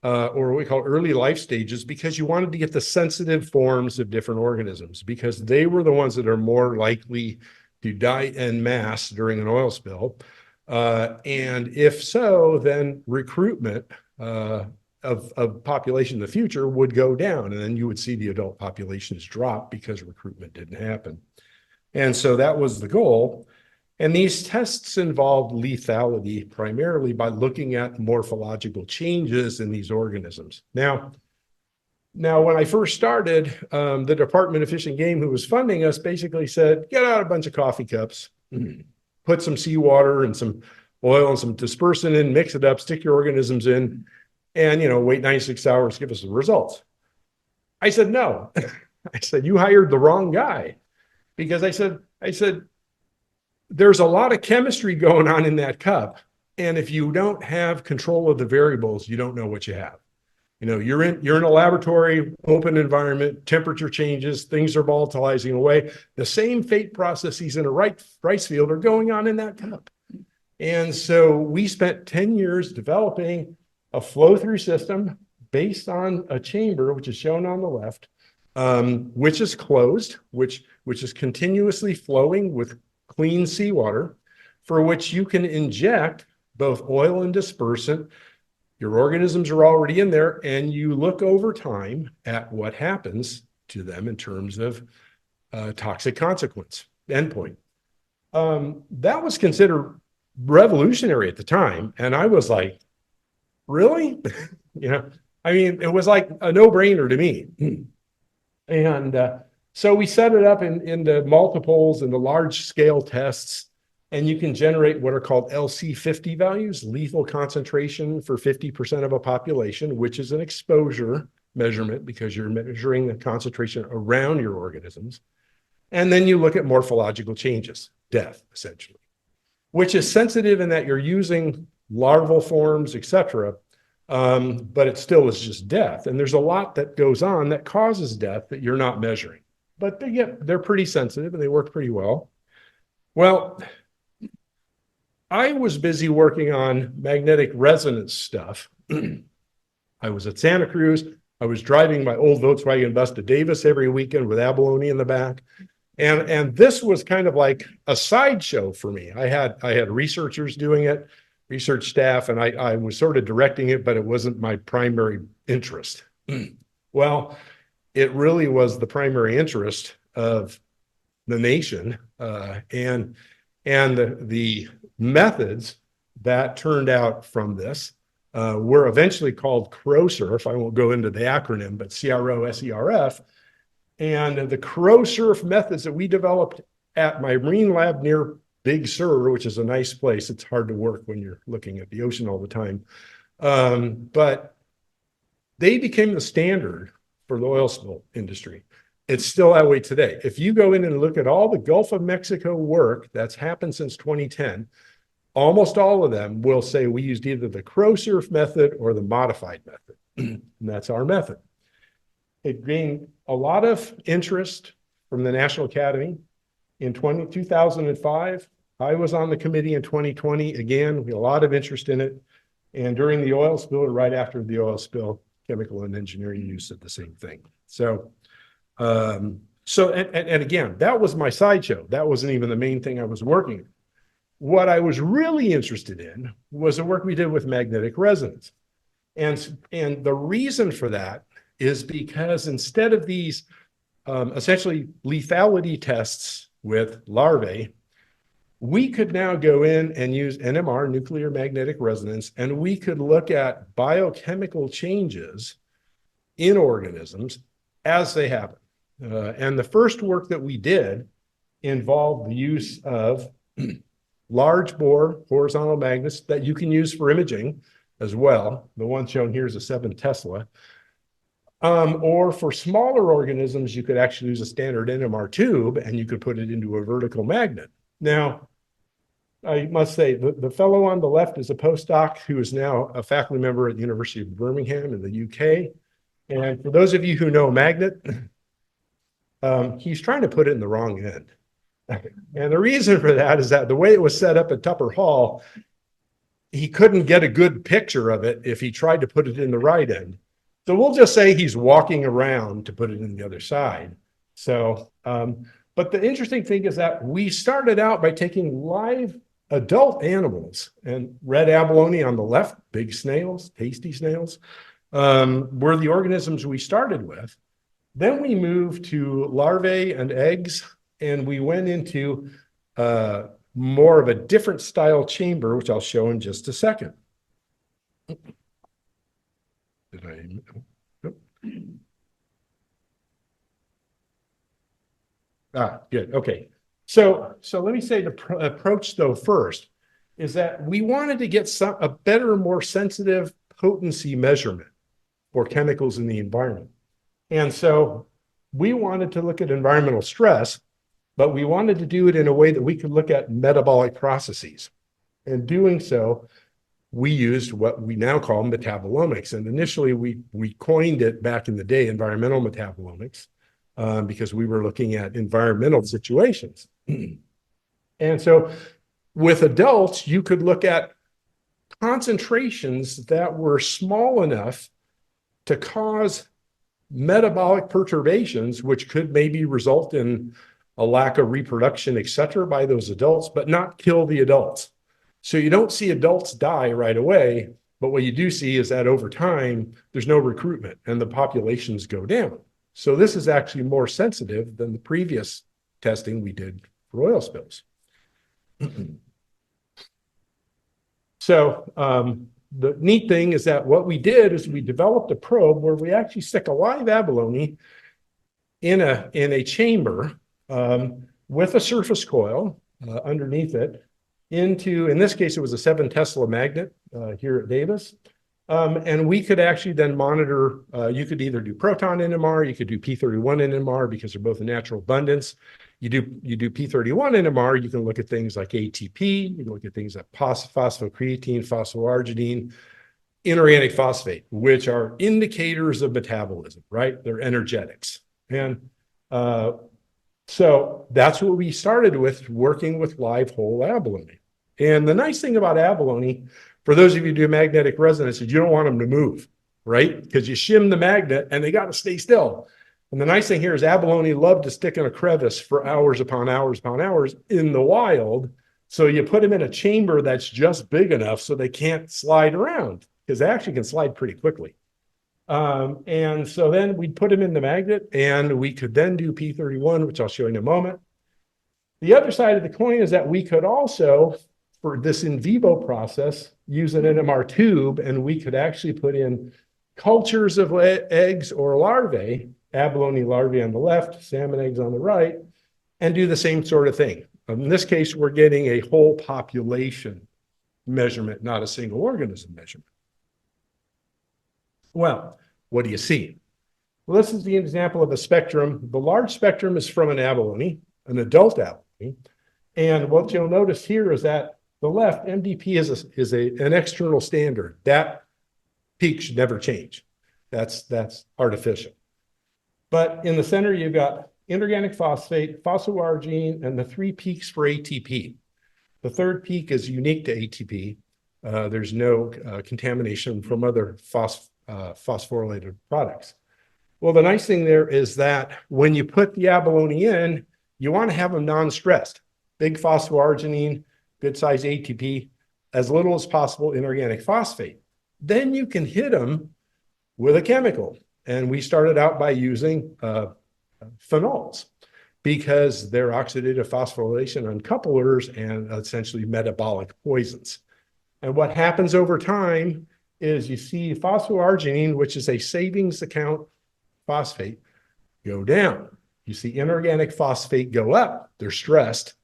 or what we call early life stages, because you wanted to get the sensitive forms of different organisms, because they were the ones that are more likely to die en masse during an oil spill. And if so, then recruitment of population in the future would go down, and then you would see the adult populations drop because recruitment didn't happen. And so that was the goal. And these tests involved lethality primarily by looking at morphological changes in these organisms. Now when I first started, the Department of Fish and Game, who was funding us, basically said, get out a bunch of coffee cups, put some seawater and some oil and some dispersant in, mix it up, stick your organisms in, and wait 96 hours, give us the results. I said, no. I said, you hired the wrong guy. Because I said, there's a lot of chemistry going on in that cup. And if you don't have control of the variables, you don't know what you have. You're in a laboratory, open environment, temperature changes, things are volatilizing away. The same fate processes in a rice field are going on in that cup. And so we spent 10 years developing a flow-through system based on a chamber, which is shown on the left, which is closed, which is continuously flowing with clean seawater, for which you can inject both oil and dispersant. Your organisms are already in there, and you look over time at what happens to them in terms of toxic consequence, endpoint. That was considered revolutionary at the time, and I was like, really? It was like a no-brainer to me. And so we set it up in the multiples and the large scale tests, and you can generate what are called LC50 values, lethal concentration for 50% of a population, which is an exposure measurement because you're measuring the concentration around your organisms. And then you look at morphological changes, death, essentially, which is sensitive in that you're using larval forms, etc. But it still is just death. And there's a lot that goes on that causes death that you're not measuring. But they're pretty sensitive and they work pretty well. Well, I was busy working on magnetic resonance stuff. I was at Santa Cruz. I was driving my old Volkswagen bus to Davis every weekend with abalone in the back. And this was kind of like a sideshow for me. I had researchers doing it, research staff, and I was sort of directing it, but it wasn't my primary interest. Well, it really was the primary interest of the nation, and the methods that turned out from this were eventually called CROSURF. I won't go into the acronym, but CROSERF. And the CROSURF methods that we developed at my marine lab near Big Sur, which is a nice place. It's hard to work when you're looking at the ocean all the time. But they became the standard for the oil spill industry. It's still that way today. If you go in and look at all the Gulf of Mexico work that's happened since 2010, almost all of them will say we used either the CROSURF method or the modified method. And that's our method. It gained a lot of interest from the National Academy. In 2005, I was on the committee in 2020. Again, we had a lot of interest in it. And during the oil spill, or right after the oil spill, chemical and engineering use said the same thing. So, and again, that was my sideshow. That wasn't even the main thing I was working on. What I was really interested in was the work we did with magnetic resonance. And the reason for that is because instead of these essentially lethality tests with larvae, we could now go in and use NMR, nuclear magnetic resonance, and we could look at biochemical changes in organisms as they happen. And the first work that we did involved the use of large bore horizontal magnets that you can use for imaging as well. The one shown here is a 7 Tesla. Or for smaller organisms, you could actually use a standard NMR tube and you could put it into a vertical magnet. Now, I must say, the fellow on the left is a postdoc who is now a faculty member at the University of Birmingham in the UK. And for those of you who know magnet, he's trying to put it in the wrong end. And the reason for that is that the way it was set up at Tupper Hall, he couldn't get a good picture of it if he tried to put it in the right end. So we'll just say he's walking around to put it in the other side. So, but the interesting thing is that we started out by taking live adult animals, and red abalone on the left, big snails, tasty snails, were the organisms we started with. Then we moved to larvae and eggs, and we went into more of a different style chamber, which I'll show in just a second. Did I? Nope. Good. Okay. So let me say the approach though first is that we wanted to get a better, more sensitive potency measurement for chemicals in the environment. And so we wanted to look at environmental stress, but we wanted to do it in a way that we could look at metabolic processes. And doing so, we used what we now call metabolomics. And initially we coined it back in the day, environmental metabolomics, because we were looking at environmental situations. And so with adults, you could look at concentrations that were small enough to cause metabolic perturbations, which could maybe result in a lack of reproduction, et cetera, by those adults, but not kill the adults. So you don't see adults die right away, but what you do see is that over time, there's no recruitment and the populations go down. So this is actually more sensitive than the previous testing we did for oil spills. So the neat thing is that what we did is we developed a probe where we actually stick a live abalone in a chamber with a surface coil underneath it into, in this case, it was a 7 Tesla magnet here at Davis. And we could actually then monitor, you could either do proton NMR, you could do P31 NMR because they're both a natural abundance. You do P31 NMR, you can look at things like ATP, you can look at things like phosphocreatine, phosphoarginine, inorganic phosphate, which are indicators of metabolism, right? They're energetics. And so that's what we started with, working with live whole abalone. And the nice thing about abalone, for those of you who do magnetic resonance, is you don't want them to move, right? Because you shim the magnet and they got to stay still. And the nice thing here is abalone love to stick in a crevice for hours upon hours upon hours in the wild. So you put them in a chamber that's just big enough so they can't slide around, because they actually can slide pretty quickly. And so then we'd put them in the magnet and we could then do P31, which I'll show you in a moment. The other side of the coin is that we could also, for this in vivo process, use an NMR tube, and we could actually put in cultures of eggs or larvae, abalone larvae on the left, salmon eggs on the right, and do the same sort of thing. In this case, we're getting a whole population measurement, not a single organism measurement. Well, what do you see? Well, this is the example of a spectrum. The large spectrum is from an abalone, an adult abalone. And what you'll notice here is that the left, MDP is an external standard. That peak should never change. That's artificial. But in the center, you've got inorganic phosphate, phosphoarginine, and the 3 peaks for ATP. The third peak is unique to ATP. There's no contamination from other phosphorylated products. Well, the nice thing there is that when you put the abalone in, you want to have them non-stressed. Big phosphoarginine, good size ATP, as little as possible inorganic phosphate. Then you can hit them with a chemical. And we started out by using phenols because they're oxidative phosphorylation uncouplers and essentially metabolic poisons. And what happens over time is you see phosphoarginine, which is a savings account phosphate, go down. You see inorganic phosphate go up. They're stressed.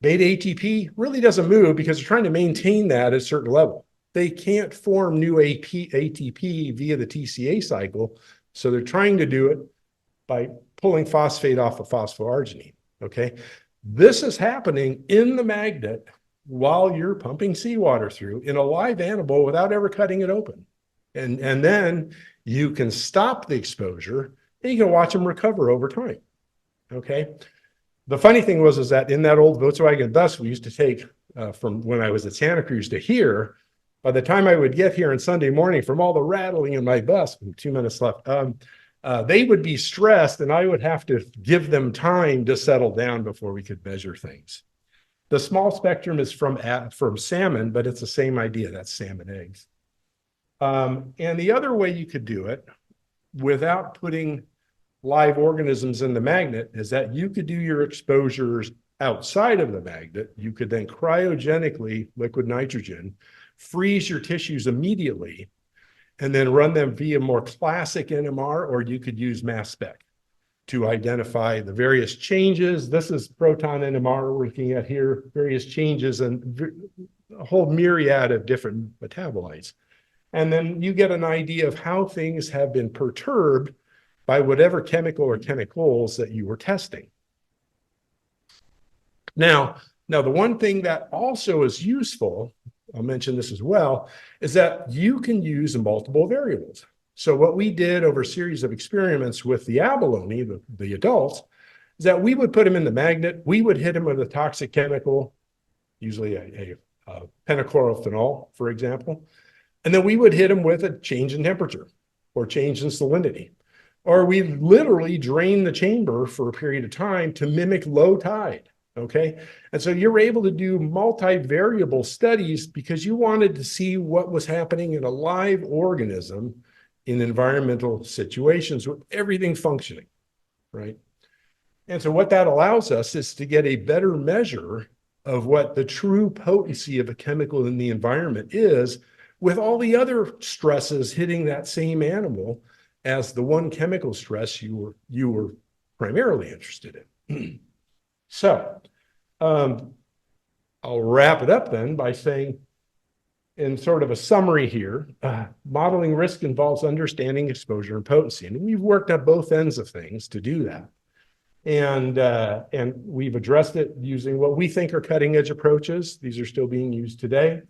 Beta ATP really doesn't move because they're trying to maintain that at a certain level. They can't form new ATP via the TCA cycle, so they're trying to do it by pulling phosphate off of phosphoarginine, okay? This is happening in the magnet while you're pumping seawater through in a live animal without ever cutting it open. And then you can stop the exposure and you can watch them recover over time, okay? The funny thing was that in that old Volkswagen bus we used to take from when I was at Santa Cruz to here, by the time I would get here on Sunday morning from all the rattling in my bus, 2 minutes left, they would be stressed and I would have to give them time to settle down before we could measure things. The small spectrum is from salmon, but it's the same idea, that's salmon eggs. And the other way you could do it without putting live organisms in the magnet is that you could do your exposures outside of the magnet. You could then cryogenically liquid nitrogen, freeze your tissues immediately, and then run them via more classic NMR, or you could use mass spec to identify the various changes. This is proton NMR we're looking at here, various changes and a whole myriad of different metabolites. And then you get an idea of how things have been perturbed by whatever chemical or chemicals that you were testing. Now the one thing that also is useful, I'll mention this as well, is that you can use multiple variables. So what we did over a series of experiments with the abalone, the adults, is that we would put them in the magnet, we would hit them with a toxic chemical, usually a pentachlorophenol, for example, and then we would hit them with a change in temperature or change in salinity. Or we literally drain the chamber for a period of time to mimic low tide. Okay. And so you're able to do multivariable studies because you wanted to see what was happening in a live organism in environmental situations with everything functioning, right? And so what that allows us is to get a better measure of what the true potency of a chemical in the environment is with all the other stresses hitting that same animal as the one chemical stress you were primarily interested in. So I'll wrap it up then by saying, in sort of a summary here, modeling risk involves understanding exposure and potency. And we've worked at both ends of things to do that. And we've addressed it using what we think are cutting edge approaches. These are still being used today.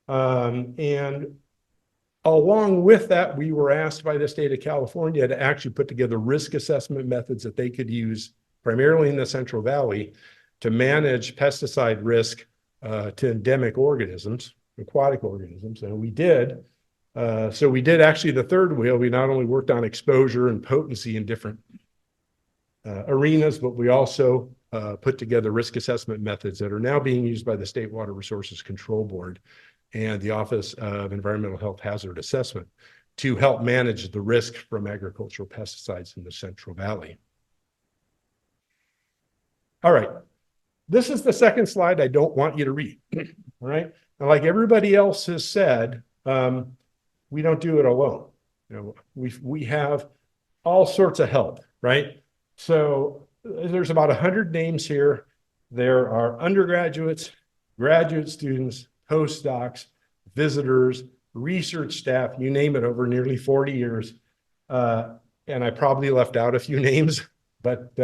And along with that, we were asked by the state of California to actually put together risk assessment methods that they could use primarily in the Central Valley to manage pesticide risk to endemic organisms, aquatic organisms. And we did. So we did actually the third wheel. We not only worked on exposure and potency in different arenas, but we also put together risk assessment methods that are now being used by the State Water Resources Control Board and the Office of Environmental Health Hazard Assessment to help manage the risk from agricultural pesticides in the Central Valley. All right, this is the second slide I don't want you to read, right? And like everybody else has said, we don't do it alone. You know, we have all sorts of help, right? So there's about 100 names here. There are undergraduates, graduate students, postdocs, visitors, research staff, you name it, over nearly 40 years. And I probably left out a few names, but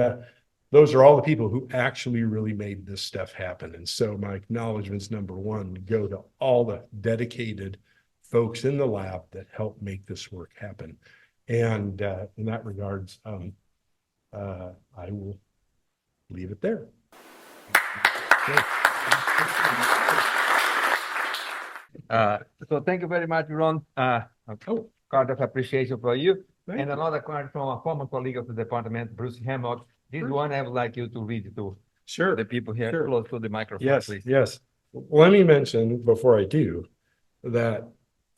those are all the people who actually really made this stuff happen. And so my acknowledgments, number one, go to all the dedicated folks in the lab that help make this work happen. And in that regards, I will leave it there. So thank you very much, Ron. Card of appreciation for you. And another card from a former colleague of the department, Bruce Hammock. This one I would like you to read to the people here close to the microphone, Yes, please. yes. Let me mention before I do that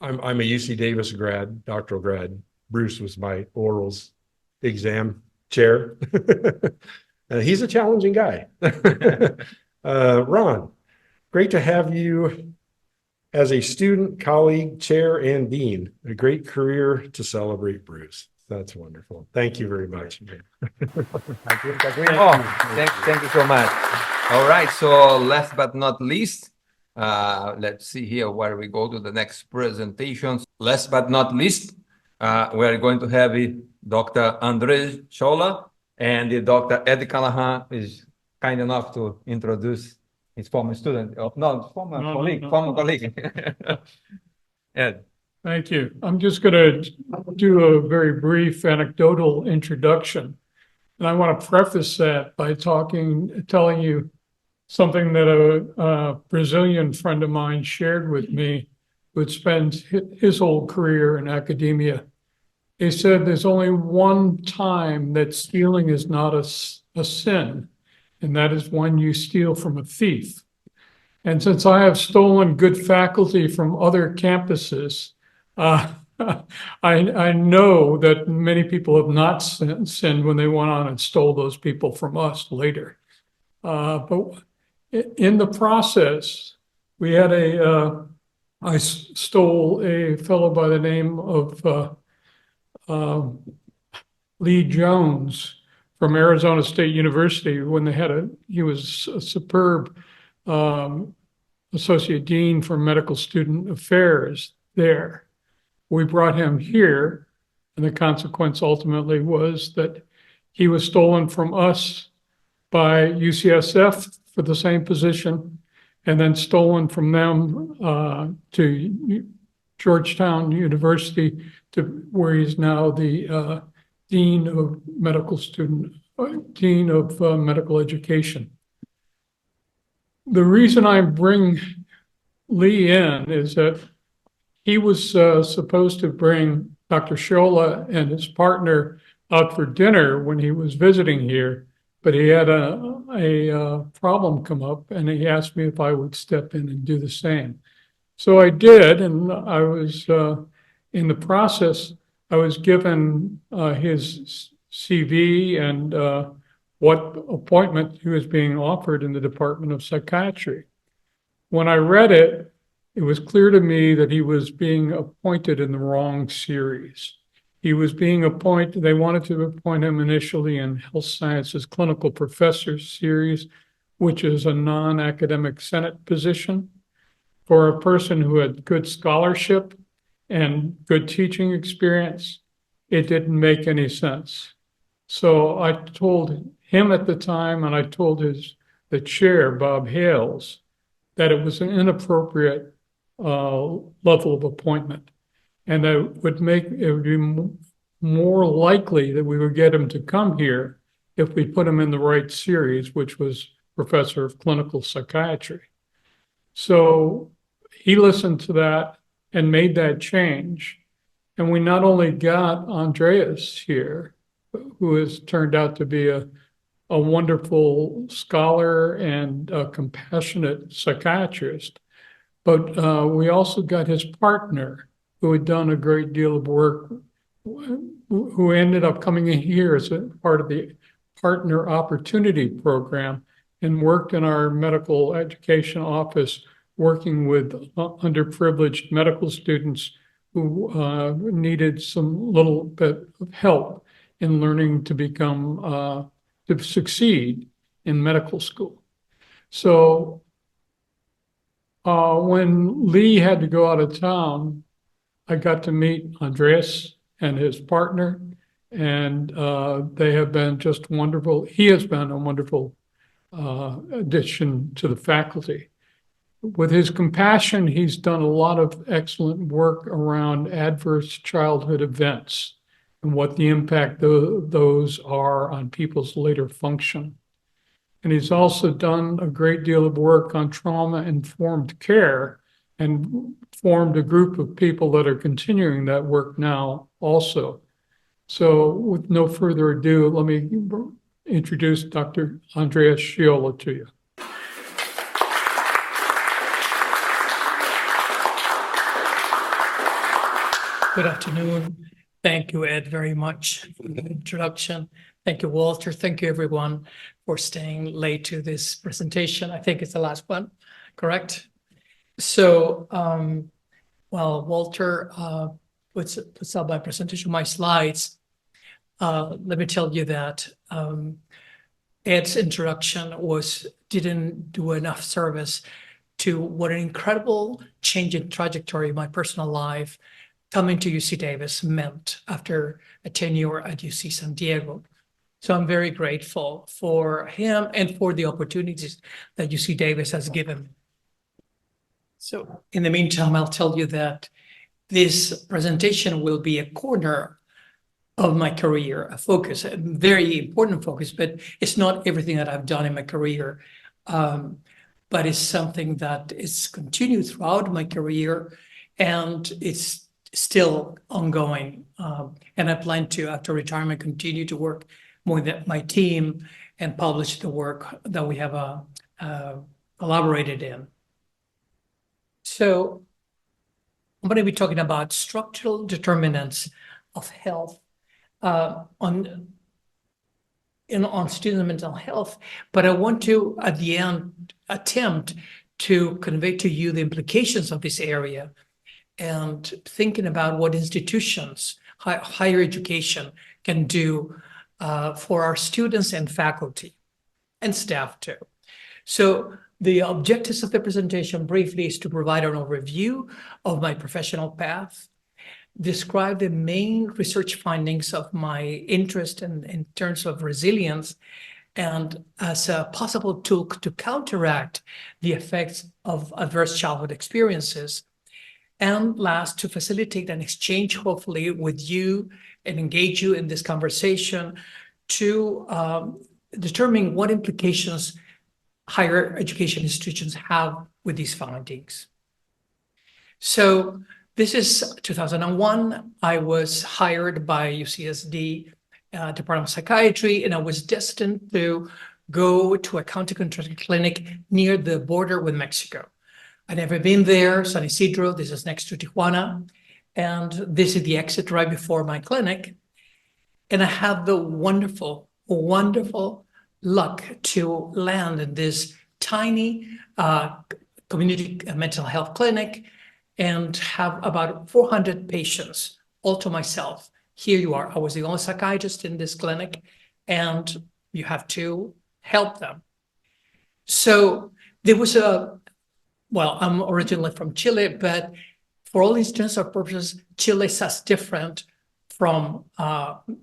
I'm a UC Davis grad, doctoral grad. Bruce was my orals exam chair. He's a challenging guy. Ron, great to have you as a student, colleague, chair, and dean. A great career to celebrate, Bruce. That's wonderful. Thank you very much. Thank you so much. All right, so last but not least, let's see here where we go to the next presentations. Last but not least, we're going to have Dr. Andre Sciolla, and Dr. Ed Callahan is kind enough to introduce his former student, colleague. Ed. Thank you. I'm just going to do a very brief anecdotal introduction. And I want to preface that by telling you something that a Brazilian friend of mine shared with me, who had spent his whole career in academia. He said there's only one time that stealing is not a sin, and that is when you steal from a thief. And since I have stolen good faculty from other campuses, I know that many people have not sinned when they went on and stole those people from us later. But in the process, we had I stole a fellow by the name of Lee Jones from Arizona State University when he was a superb associate dean for medical student affairs there. We brought him here, and the consequence ultimately was that he was stolen from us by UCSF for the same position, and then stolen from them to Georgetown University, to where he's now the dean of medical education. The reason I bring Lee in is that he was supposed to bring Dr. Sciolla and his partner out for dinner when he was visiting here, but he had a problem come up, and he asked me if I would step in and do the same. So I did, and I was in the process, I was given his CV and what appointment he was being offered in the Department of Psychiatry. When I read it, it was clear to me that he was being appointed in the wrong series. He was being appointed, they wanted to appoint him initially in Health Sciences Clinical Professor series, which is a non-academic Senate position. For a person who had good scholarship and good teaching experience, it didn't make any sense. So I told him at the time, and I told the chair, Bob Hales, that it was an inappropriate level of appointment, and that it would be more likely that we would get him to come here if we put him in the right series, which was Professor of Clinical Psychiatry. So he listened to that and made that change. And we not only got Andreas here, who has turned out to be a wonderful scholar and a compassionate psychiatrist, but we also got his partner, who had done a great deal of work, who ended up coming in here as a part of the Partner Opportunity Program and worked in our medical education office, working with underprivileged medical students who needed some little bit of help in learning to become, to succeed in medical school. So when Lee had to go out of town, I got to meet Andreas and his partner, and they have been just wonderful. He has been a wonderful addition to the faculty. With his compassion, he's done a lot of excellent work around adverse childhood events and what the impact those are on people's later function. And he's also done a great deal of work on trauma-informed care and formed a group of people that are continuing that work now also. So with no further ado, let me introduce Dr. Andreas Sciolla to you. Good afternoon. Thank you, Ed, very much for the introduction. Thank you, Walter. Thank you, everyone, for staying late to this presentation. I think it's the last one, correct? So, while Walter puts up my presentation, my slides, let me tell you that Ed's introduction didn't do enough service to what an incredible change in trajectory in my personal life coming to UC Davis meant after a tenure at UC San Diego. So I'm very grateful for him and for the opportunities that UC Davis has given me. So in the meantime, I'll tell you that this presentation will be a corner of my career, a focus, a very important focus, but it's not everything that I've done in my career, but it's something that is continued throughout my career, and it's still ongoing. And I plan to, after retirement, continue to work more with my team and publish the work that we have collaborated in. So I'm going to be talking about structural determinants of health on student mental health, but I want to, at the end, attempt to convey to you the implications of this area and thinking about what institutions, higher education, can do for our students and faculty and staff too. So the objectives of the presentation briefly is to provide an overview of my professional path, describe the main research findings of my interest in terms of resilience, and as a possible tool to counteract the effects of adverse childhood experiences. And last, to facilitate an exchange, hopefully, with you and engage you in this conversation to determine what implications higher education institutions have with these findings. So this is 2001. I was hired by UCSD Department of Psychiatry, and I was destined to go to a county contracted clinic near the border with Mexico. I've never been there, San Isidro, this is next to Tijuana, and this is the exit right before my clinic. And I had the wonderful, wonderful luck to land in this tiny community mental health clinic and have about 400 patients all to myself. Here you are. I was the only psychiatrist in this clinic, and you have to help them. So there was well, I'm originally from Chile, but for all intents and purposes, Chile is as different from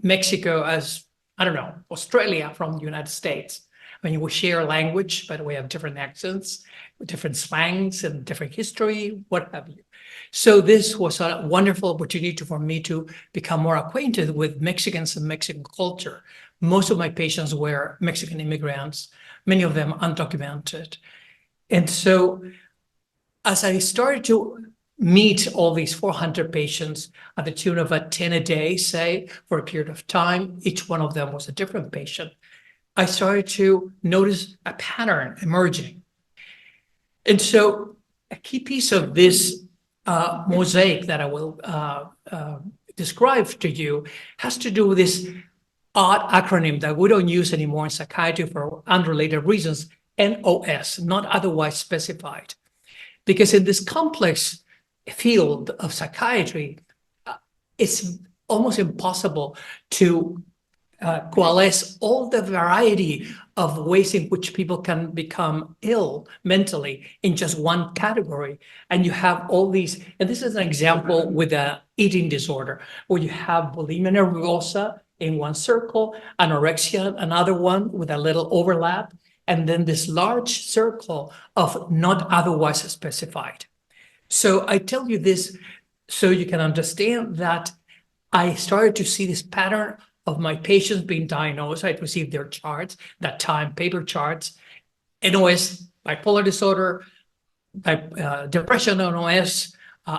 Mexico as, I don't know, Australia from the United States. I mean, we share language, but we have different accents, different slangs, and different history, what have you. So this was a wonderful opportunity for me to become more acquainted with Mexicans and Mexican culture. Most of my patients were Mexican immigrants, many of them undocumented. And so as I started to meet all these 400 patients at the tune of 10 a day, say, for a period of time, each one of them was a different patient, I started to notice a pattern emerging. And so a key piece of this mosaic that I will describe to you has to do with this odd acronym that we don't use anymore in psychiatry for unrelated reasons, NOS, not otherwise specified. Because in this complex field of psychiatry, it's almost impossible to coalesce all the variety of ways in which people can become ill mentally in just one category. And you have all these, and this is an example with an eating disorder, where you have bulimia nervosa in one circle, anorexia, another one with a little overlap, and then this large circle of not otherwise specified. So I tell you this so you can understand that I started to see this pattern of my patients being diagnosed. I'd received their charts, that time, paper charts, NOS, bipolar disorder, depression NOS,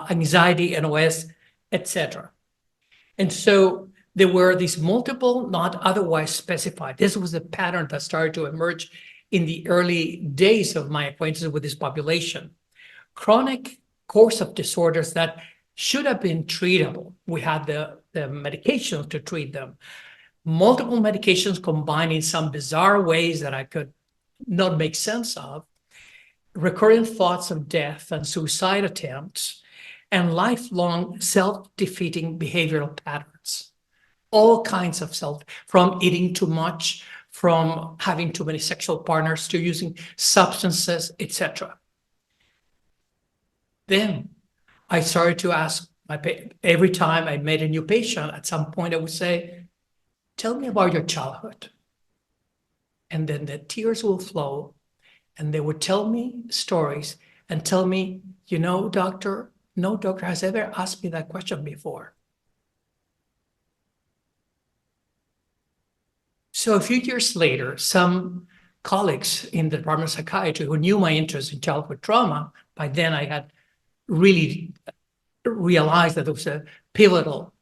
anxiety NOS, etc. And so there were these multiple, not otherwise specified. This was a pattern that started to emerge in the early days of my acquaintance with this population. Chronic course of disorders that should have been treatable. We had the medications to treat them. Multiple medications combined in some bizarre ways that I could not make sense of. Recurrent thoughts of death and suicide attempts, and lifelong self-defeating behavioral patterns. All kinds of from eating too much, from having too many sexual partners, to using substances, etc. Then I started to ask every time I met a new patient, at some point I would say, tell me about your childhood. And then the tears will flow, and they would tell me stories and tell me, you know, doctor, no doctor has ever asked me that question before. So a few years later, some colleagues in the Department of Psychiatry who knew my interest in childhood trauma, by then I had really realized that there was a pivotal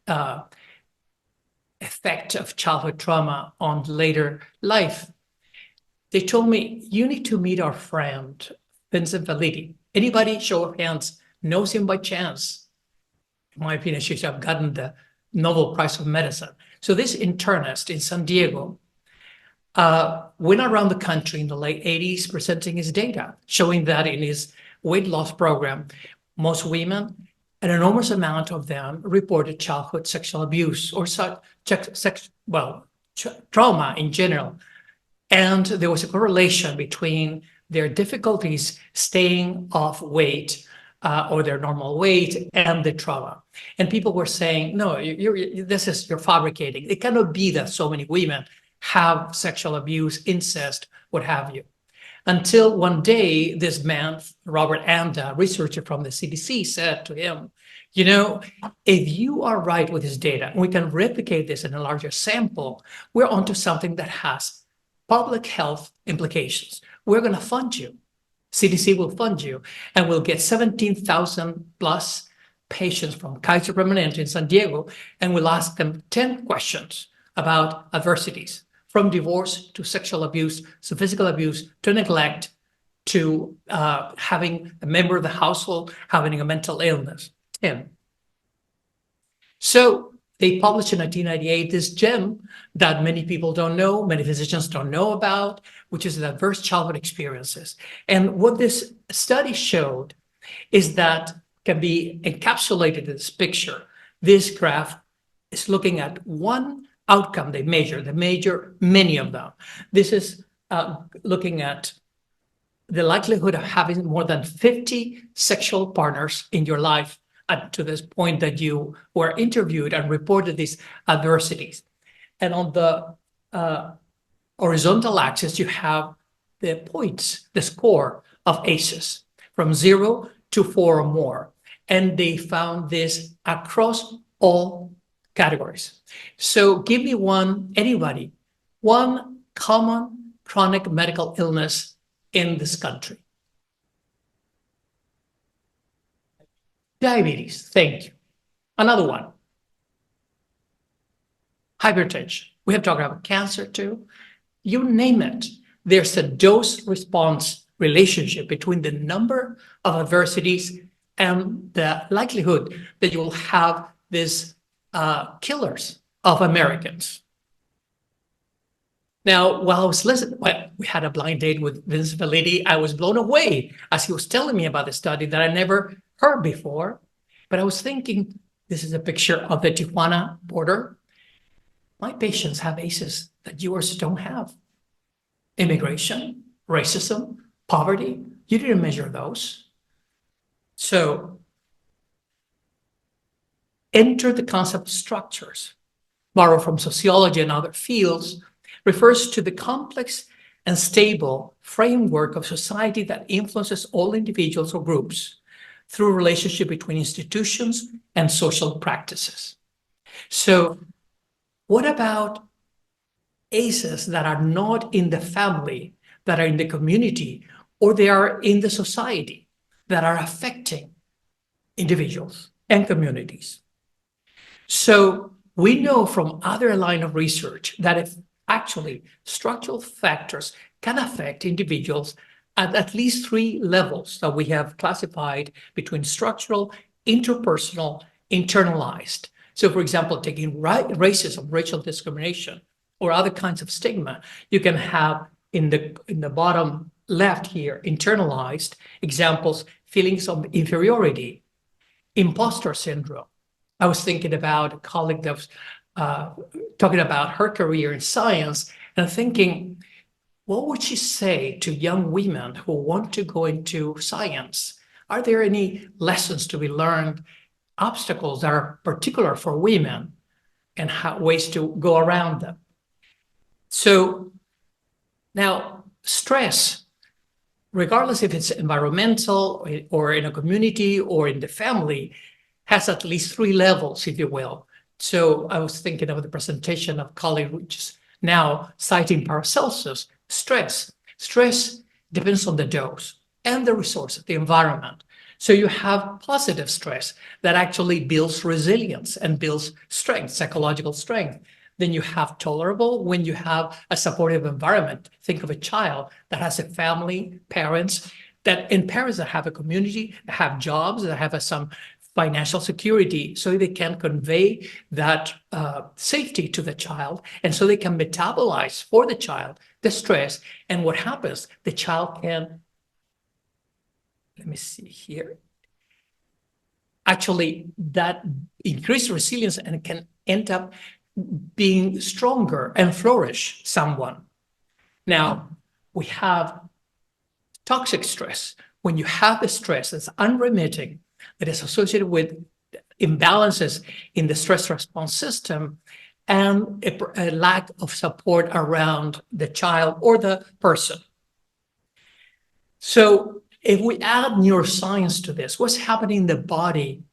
effect of childhood trauma on later life. They told me, you need to meet our friend, Vincent Validi. Anybody, show of hands, knows him by chance? In my opinion, she should have gotten the Nobel Prize of Medicine. So this internist in San Diego went around the country in the late 80s presenting his data, showing that in his weight loss program, most women, an enormous amount of them reported childhood sexual abuse or trauma in general. And there was a correlation between their difficulties staying off weight or their normal weight and the trauma. And people were saying, no, you're fabricating. It cannot be that so many women have sexual abuse, incest, what have you. Until one day, this man, Robert Anda, researcher from the CDC, said to him, you know, if you are right with this data, and we can replicate this in a larger sample, we're onto something that has public health implications. We're going to fund you. CDC will fund you, and we'll get 17,000 plus patients from Kaiser Permanente in San Diego, and we'll ask them 10 questions about adversities, from divorce to sexual abuse, to physical abuse, to neglect, to having a member of the household having a mental illness. 10. So they published in 1998 this gem that many people don't know, many physicians don't know about, which is the adverse childhood experiences. And what this study showed is that can be encapsulated in this picture. This graph is looking at one outcome they measure many of them. This is looking at the likelihood of having more than 50 sexual partners in your life up to this point that you were interviewed and reported these adversities. And on the horizontal axis, you have the points, the score of ACEs from 0 to 4 or more. And they found this across all categories. So give me anybody, one common chronic medical illness in this country. Diabetes, thank you. Another one. Hypertension. We have talked about cancer too. You name it. There's a dose-response relationship between the number of adversities and the likelihood that you will have these killers of Americans. Now, while I was listening, we had a blind date with Vince Validi. I was blown away as he was telling me about the study that I never heard before. But I was thinking, this is a picture of the Tijuana border. My patients have ACEs that yours don't have. Immigration, racism, poverty, you didn't measure those. So enter the concept of structures, borrowed from sociology and other fields, refers to the complex and stable framework of society that influences all individuals or groups through relationship between institutions and social practices. So what about ACEs that are not in the family, that are in the community, or they are in the society that are affecting individuals and communities? So we know from other line of research that if actually structural factors can affect individuals at least 3 levels that we have classified between structural, interpersonal, internalized. So for example, taking racism, racial discrimination, or other kinds of stigma, you can have in the bottom left here, internalized examples, feelings of inferiority, imposter syndrome. I was thinking about a colleague that was talking about her career in science and thinking, what would she say to young women who want to go into science? Are there any lessons to be learned, obstacles that are particular for women, and ways to go around them? So now stress, regardless if it's environmental or in a community or in the family, has at least 3 levels, if you will. So I was thinking of the presentation of colleague, which is now citing Paracelsus. Stress depends on the dose and the resources, the environment. So you have positive stress that actually builds resilience and builds strength, psychological strength. Then you have tolerable when you have a supportive environment. Think of a child that has a family, parents, and parents that have a community, that have jobs, that have some financial security, so they can convey that safety to the child, and so they can metabolize for the child the stress. And what happens, the child can, let me see here, actually that increased resilience and can end up being stronger and flourish someone. Now, we have toxic stress. When you have the stress that's unremitting, that is associated with imbalances in the stress response system and a lack of support around the child or the person. So if we add neuroscience to this, what's happening in the body?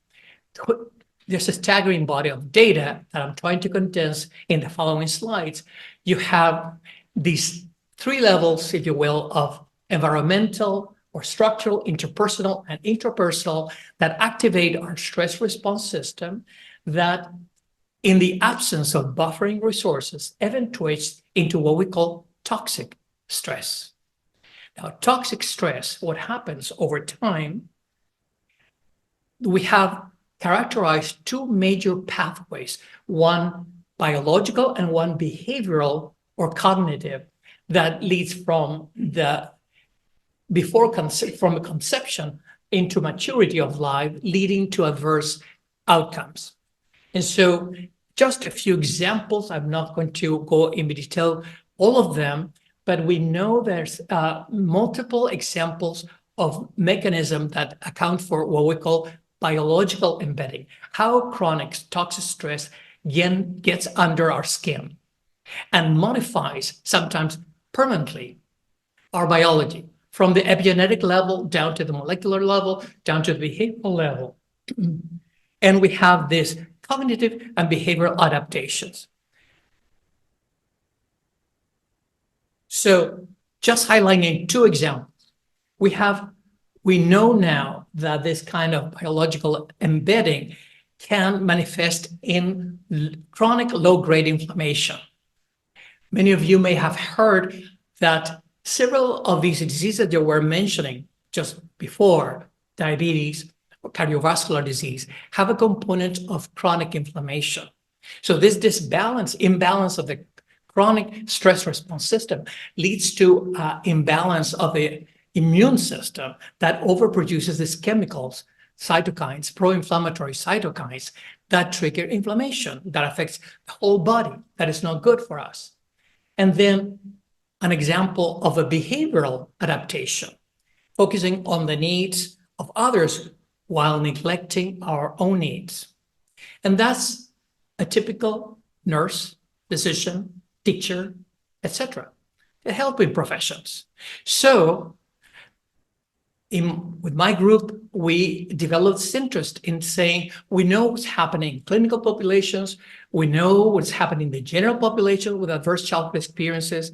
There's a staggering body of data that I'm trying to condense in the following slides. You have these 3 levels, if you will, of environmental or structural, interpersonal, and intrapersonal that activate our stress response system that, in the absence of buffering resources, eventuates into what we call toxic stress. Now, toxic stress, what happens over time, we have characterized 2 major pathways, one biological and one behavioral or cognitive, that leads from from conception into maturity of life, leading to adverse outcomes. And so just a few examples, I'm not going to go in detail all of them, but we know there's multiple examples of mechanisms that account for what we call biological embedding, how chronic toxic stress gets under our skin and modifies, sometimes permanently, our biology, from the epigenetic level down to the molecular level, down to the behavioral level. And we have these cognitive and behavioral adaptations. So just highlighting 2 examples, we know now that this kind of biological embedding can manifest in chronic low-grade inflammation. Many of you may have heard that several of these diseases that you were mentioning just before, diabetes or cardiovascular disease, have a component of chronic inflammation. So this imbalance of the chronic stress response system leads to imbalance of the immune system that overproduces these chemicals, cytokines, pro-inflammatory cytokines that trigger inflammation that affects the whole body. That is not good for us. And then an example of a behavioral adaptation, focusing on the needs of others while neglecting our own needs. And that's a typical nurse, physician, teacher, etc., the helping professions. So with my group, we developed this interest in saying, we know what's happening in clinical populations, we know what's happening in the general population with adverse childhood experiences.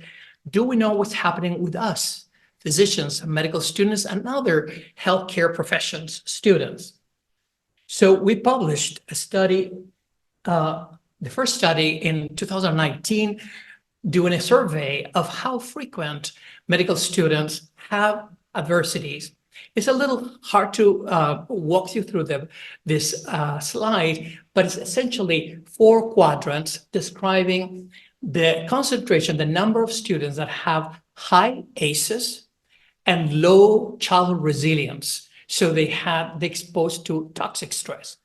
Do we know what's happening with us, physicians and medical students and other healthcare professions, students? So we published a study, the first study in 2019, doing a survey of how frequent medical students have adversities. It's a little hard to walk you through this slide, but it's essentially 4 quadrants describing the concentration, the number of students that have high ACEs and low childhood resilience. So they exposed to toxic stress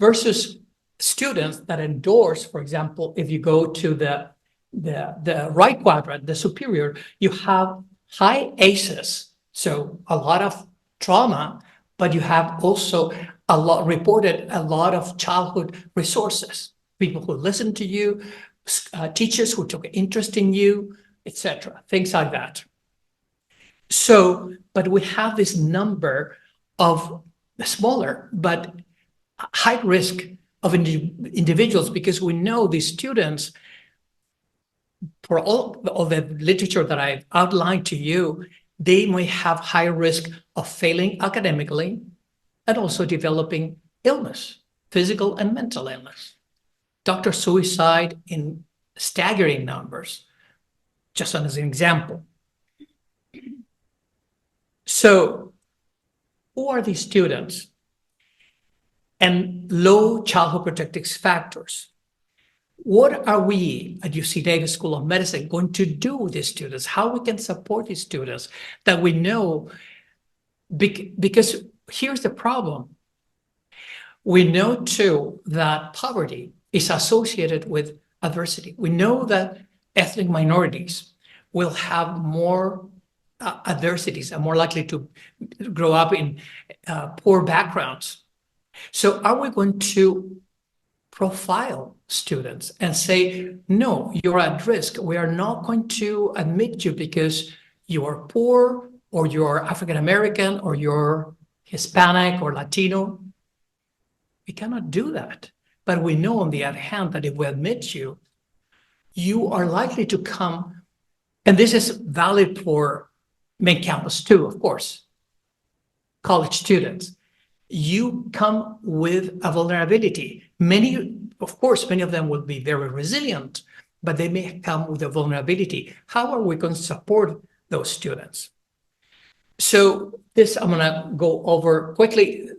versus students that endorse, for example, if you go to the right quadrant, the superior, you have high ACEs. So a lot of trauma, but you have also reported a lot of childhood resources, people who listen to you, teachers who took interest in you, etc., things like that. So, but we have this number of smaller but high risk of individuals because we know these students, for all the literature that I've outlined to you, they may have high risk of failing academically and also developing illness, physical and mental illness. Doctor suicide in staggering numbers, just as an example. So who are these students? And low childhood protective factors. What are we at UC Davis School of Medicine going to do with these students? How we can support these students that we know, because here's the problem. We know too that poverty is associated with adversity. We know that ethnic minorities will have more adversities and more likely to grow up in poor backgrounds. So are we going to profile students and say, no, you're at risk. We are not going to admit you because you are poor or you're African-American or you're Hispanic or Latino. We cannot do that. But we know on the other hand that if we admit you, you are likely to come, and this is valid for main campus too, of course, college students. You come with a vulnerability. Many of them will be very resilient, but they may come with a vulnerability. How are we going to support those students? So this, I'm gonna go over quickly.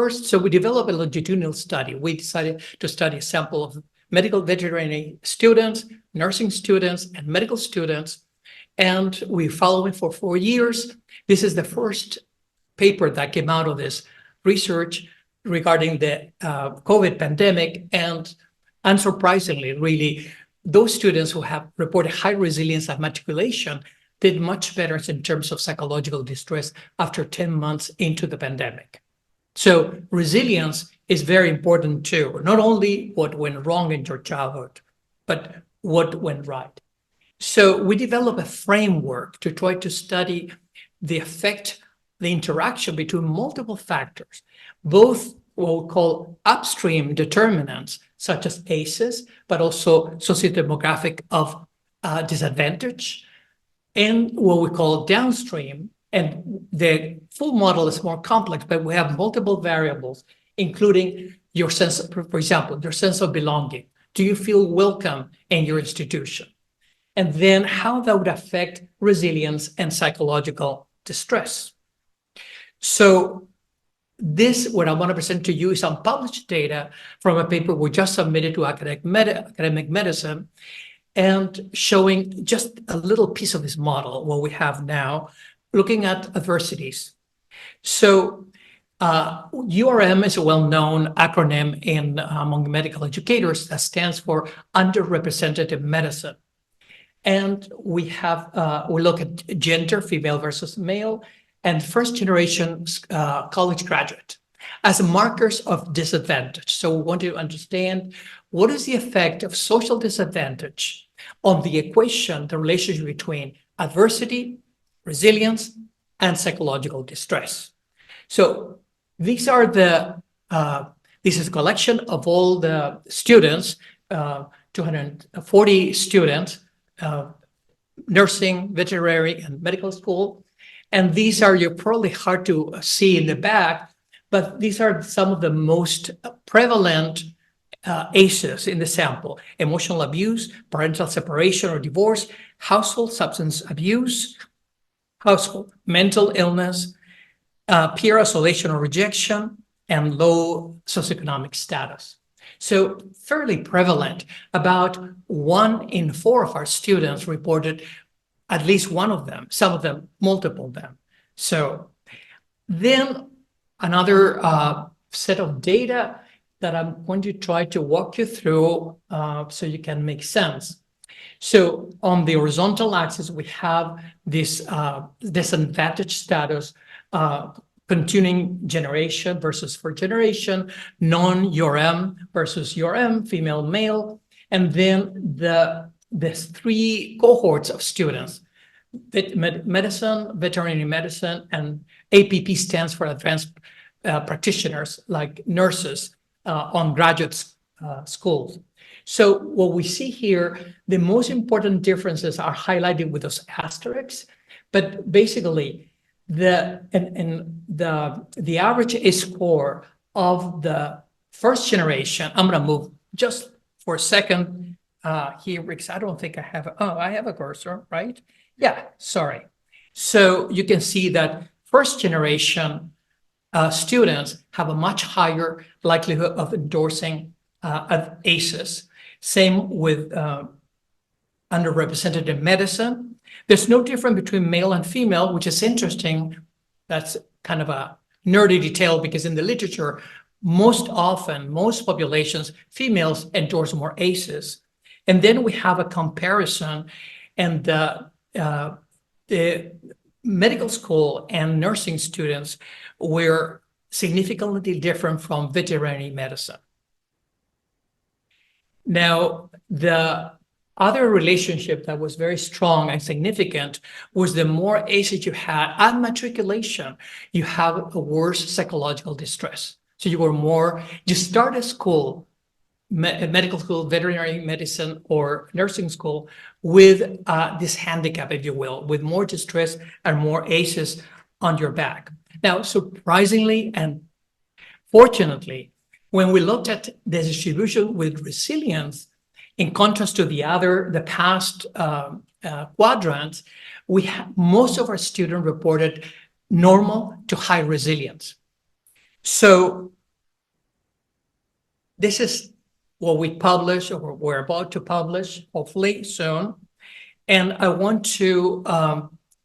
So we developed a longitudinal study. We decided to study a sample of medical veterinary students, nursing students, and medical students. And we followed it for 4 years. This is the first paper that came out of this research regarding the COVID pandemic. And unsurprisingly, really, those students who have reported high resilience and matriculation did much better in terms of psychological distress after 10 months into the pandemic. So resilience is very important too, not only what went wrong in your childhood, but what went right. So we developed a framework to try to study the effect, the interaction between multiple factors, both what we call upstream determinants, such as ACEs, but also sociodemographic of disadvantage, and what we call downstream. And the full model is more complex, but we have multiple variables, including your sense of, for example, your sense of belonging. Do you feel welcome in your institution? And then how that would affect resilience and psychological distress. So this, what I want to present to you, is unpublished data from a paper we just submitted to academic medicine. and showing just a little piece of this model, what we have now, looking at adversities. So URM is a well-known acronym among medical educators that stands for underrepresented medicine. And we look at gender, female versus male, and first generation college graduate as markers of disadvantage. So we want to understand what is the effect of social disadvantage on the equation, the relationship between adversity, resilience, and psychological distress. So these are this is a collection of all the students, 240 students, nursing, veterinary, and medical school. And these are, you're probably hard to see in the back, but these are some of the most prevalent ACEs in the sample: emotional abuse, parental separation or divorce, household substance abuse, household mental illness, peer isolation or rejection, and low socioeconomic status. So fairly prevalent. About 1 in 4 of our students reported at least one of them, some of them, multiple of them. So then another set of data that I'm going to try to walk you through so you can make sense. So on the horizontal axis, we have this disadvantage status, continuing generation versus first generation, non-URM versus URM, female, male, and then there's 3 cohorts of students: medicine, veterinary medicine, and APP stands for advanced practitioners, like nurses on graduate schools. So what we see here, the most important differences are highlighted with those asterisks, but basically the average ACE score of the first generation. I'm going to move just for a second here because I don't think I have. I have a cursor, right? Yeah, sorry. So you can see that first generation students have a much higher likelihood of endorsing of ACEs. Same with underrepresented in medicine. There's no difference between male and female, which is interesting. That's kind of a nerdy detail because in the literature, most often, most populations, females endorse more ACEs. And then we have a comparison, and the medical school and nursing students were significantly different from veterinary medicine. Now, the other relationship that was very strong and significant was the more ACEs you had at matriculation, you have a worse psychological distress. So you start at school, medical school, veterinary medicine, or nursing school with this handicap, if you will, with more distress and more ACEs on your back. Now, surprisingly and fortunately, when we looked at the distribution with resilience, in contrast to the past quadrants, most of our students reported normal to high resilience. So this is what we publish, or we're about to publish, hopefully soon. And I want to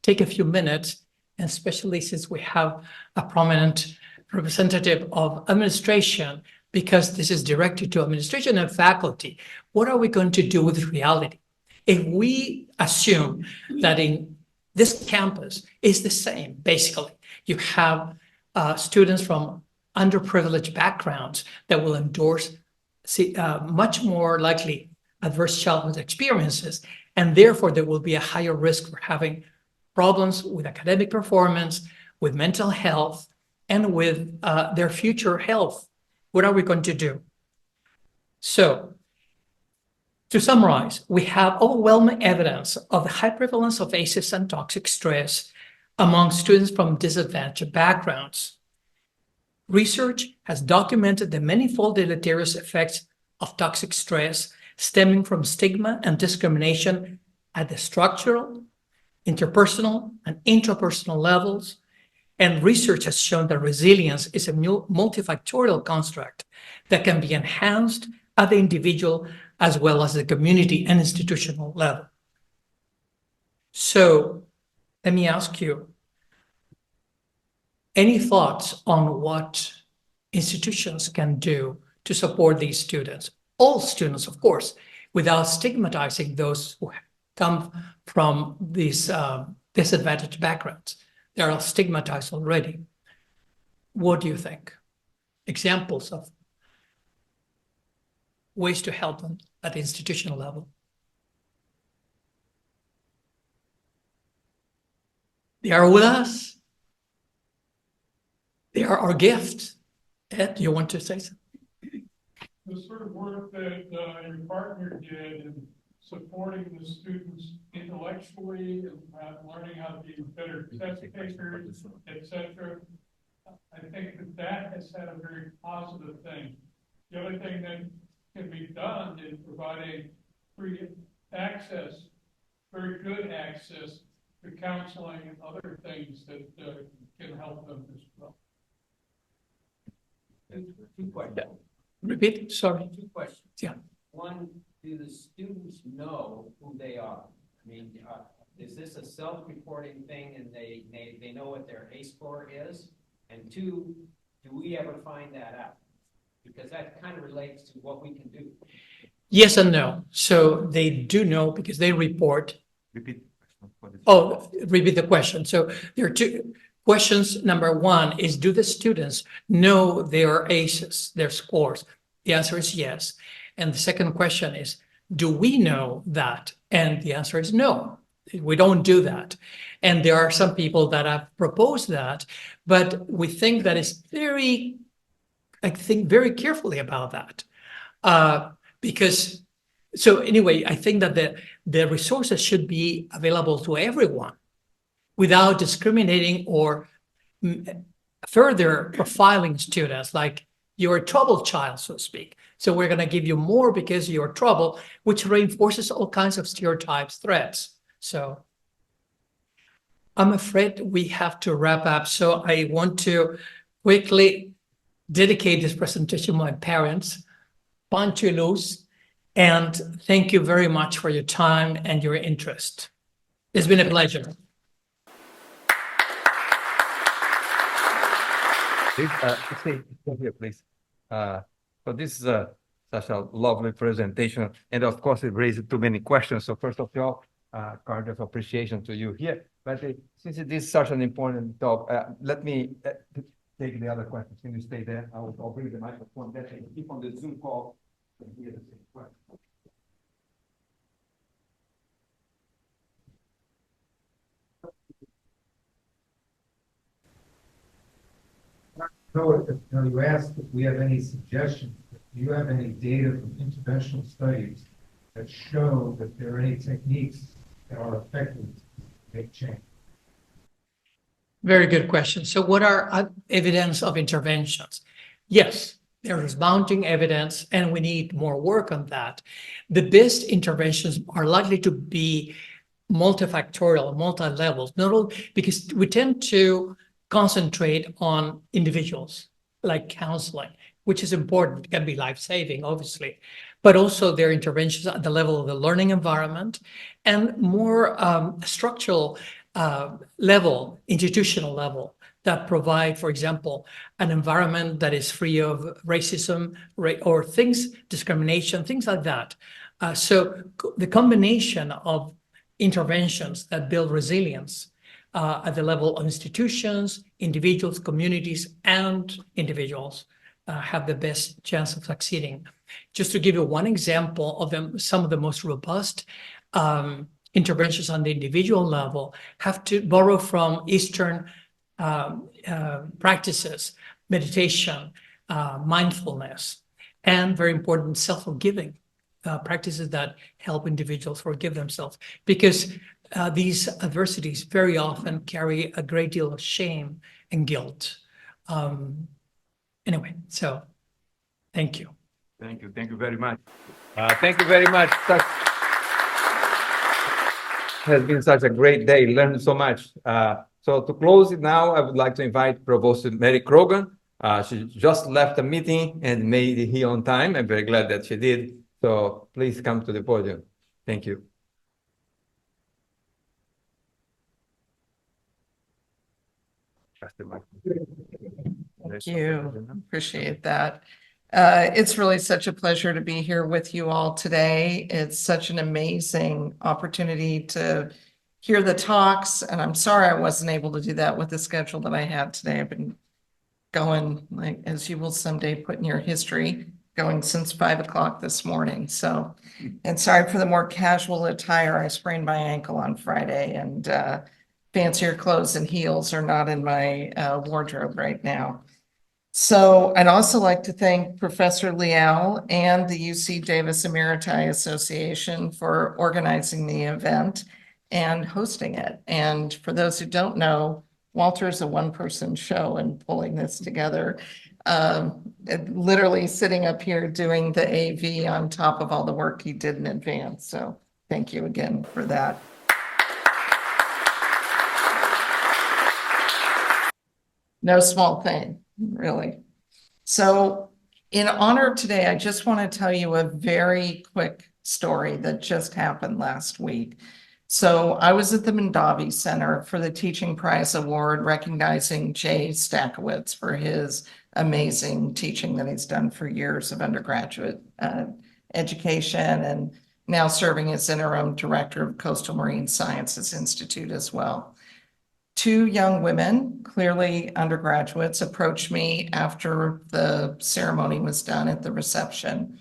take a few minutes, and especially since we have a prominent representative of administration, because this is directed to administration and faculty. What are we going to do with reality? If we assume that in this campus is the same, basically, you have students from underprivileged backgrounds that will endorse much more likely adverse childhood experiences, and therefore there will be a higher risk for having problems with academic performance, with mental health, and with their future health. What are we going to do? So, to summarize, we have overwhelming evidence of the high prevalence of ACEs and toxic stress among students from disadvantaged backgrounds. Research has documented the manifold deleterious effects of toxic stress stemming from stigma and discrimination at the structural, interpersonal, and intrapersonal levels. And research has shown that resilience is a multifactorial construct that can be enhanced at the individual as well as the community and institutional level. So let me ask you, any thoughts on what institutions can do to support these students? All students, of course, without stigmatizing those who come from these disadvantaged backgrounds. They are stigmatized already. What do you think? Examples of ways to help them at the institutional level. They are with us. They are our gift. Ed, do you want to say something? The sort of work that your partner did in supporting the students intellectually and learning how to be better test takers, etc. I think that has had a very positive thing. The other thing that can be done is providing free access, very good access to counseling and other things that can help them as well. Two questions. Repeat, sorry. Two questions. Yeah. One, do the students know who they are? I mean, is this a self-reporting thing and they know what their A score is? And two, do we ever find that out? Because that kind of relates to what we can do. Yes and no. So they do know because they report. Repeat. Oh, repeat the question. So there are two questions. Number one is, do the students know their ACEs, their scores? The answer is yes. And the second question is, do we know that? And the answer is no, we don't do that. And there are some people that have proposed that, but we think that it's very carefully about that. Because, so anyway, I think that the resources should be available to everyone without discriminating or further profiling students, like you're a troubled child, so to speak. So we're going to give you more because you're trouble, which reinforces all kinds of stereotypes, threats. So I'm afraid we have to wrap up. So I want to quickly dedicate this presentation to my parents, punch you loose, and thank you very much for your time and your interest. It's been a pleasure. Stay here, please. So this is such a lovely presentation, and of course it raised too many questions. So first of all, kind of appreciation to you here. But since it is such an important talk, let me take the other questions. Can you stay there? I'll bring the microphone. That I keep on the Zoom call. And hear the same question. You asked if we have any suggestions. Do you have any data from interventional studies that show that there are any techniques that are effective to make change? Very good question. So what are evidence of interventions? Yes, there is mounting evidence and we need more work on that. The best interventions are likely to be multifactorial, multi-levels, not all, because we tend to concentrate on individuals, like counseling, which is important. It can be life-saving, obviously, but also there are interventions at the level of the learning environment and more structural level, institutional level, that provide, for example, an environment that is free of racism or discrimination, things like that. So the combination of interventions that build resilience at the level of institutions, individuals, communities, and individuals have the best chance of succeeding. Just to give you one example of them, some of the most robust interventions on the individual level have to borrow from Eastern practices, meditation, mindfulness, and very important self-forgiving practices that help individuals forgive themselves, because these adversities very often carry a great deal of shame and guilt. Anyway, so thank you. Thank you. Thank you very much. Thank you very much. Has been such a great day. Learned so much. So to close it now, I would like to invite Provost Mary Croughan. She just left the meeting and made it here on time. I'm very glad that she did. So please come to the podium. Thank you. Thank you. Appreciate that. It's really such a pleasure to be here with you all today. It's such an amazing opportunity to hear the talks, and I'm sorry I wasn't able to do that with the schedule that I had today. I've been going, like, as you will someday put in your history, going since 5 o'clock this morning. So, and sorry for the more casual attire. I sprained my ankle on Friday, and fancier clothes and heels are not in my wardrobe right now. So I'd also like to thank Professor Leal and the UC Davis Emeriti Association for organizing the event and hosting it. And for those who don't know, Walter is a one-person show and pulling this together. Literally sitting up here doing the AV on top of all the work he did in advance. So thank you again for that. No small thing, really. So in honor of today, I just want to tell you a very quick story that just happened last week. So I was at the Mondavi Center for the Teaching Prize Award, recognizing Jay Stackowitz for his amazing teaching that he's done for years of undergraduate education, and now serving as interim director of Coastal Marine Sciences Institute as well. 2 young women, clearly undergraduates, approached me after the ceremony was done at the reception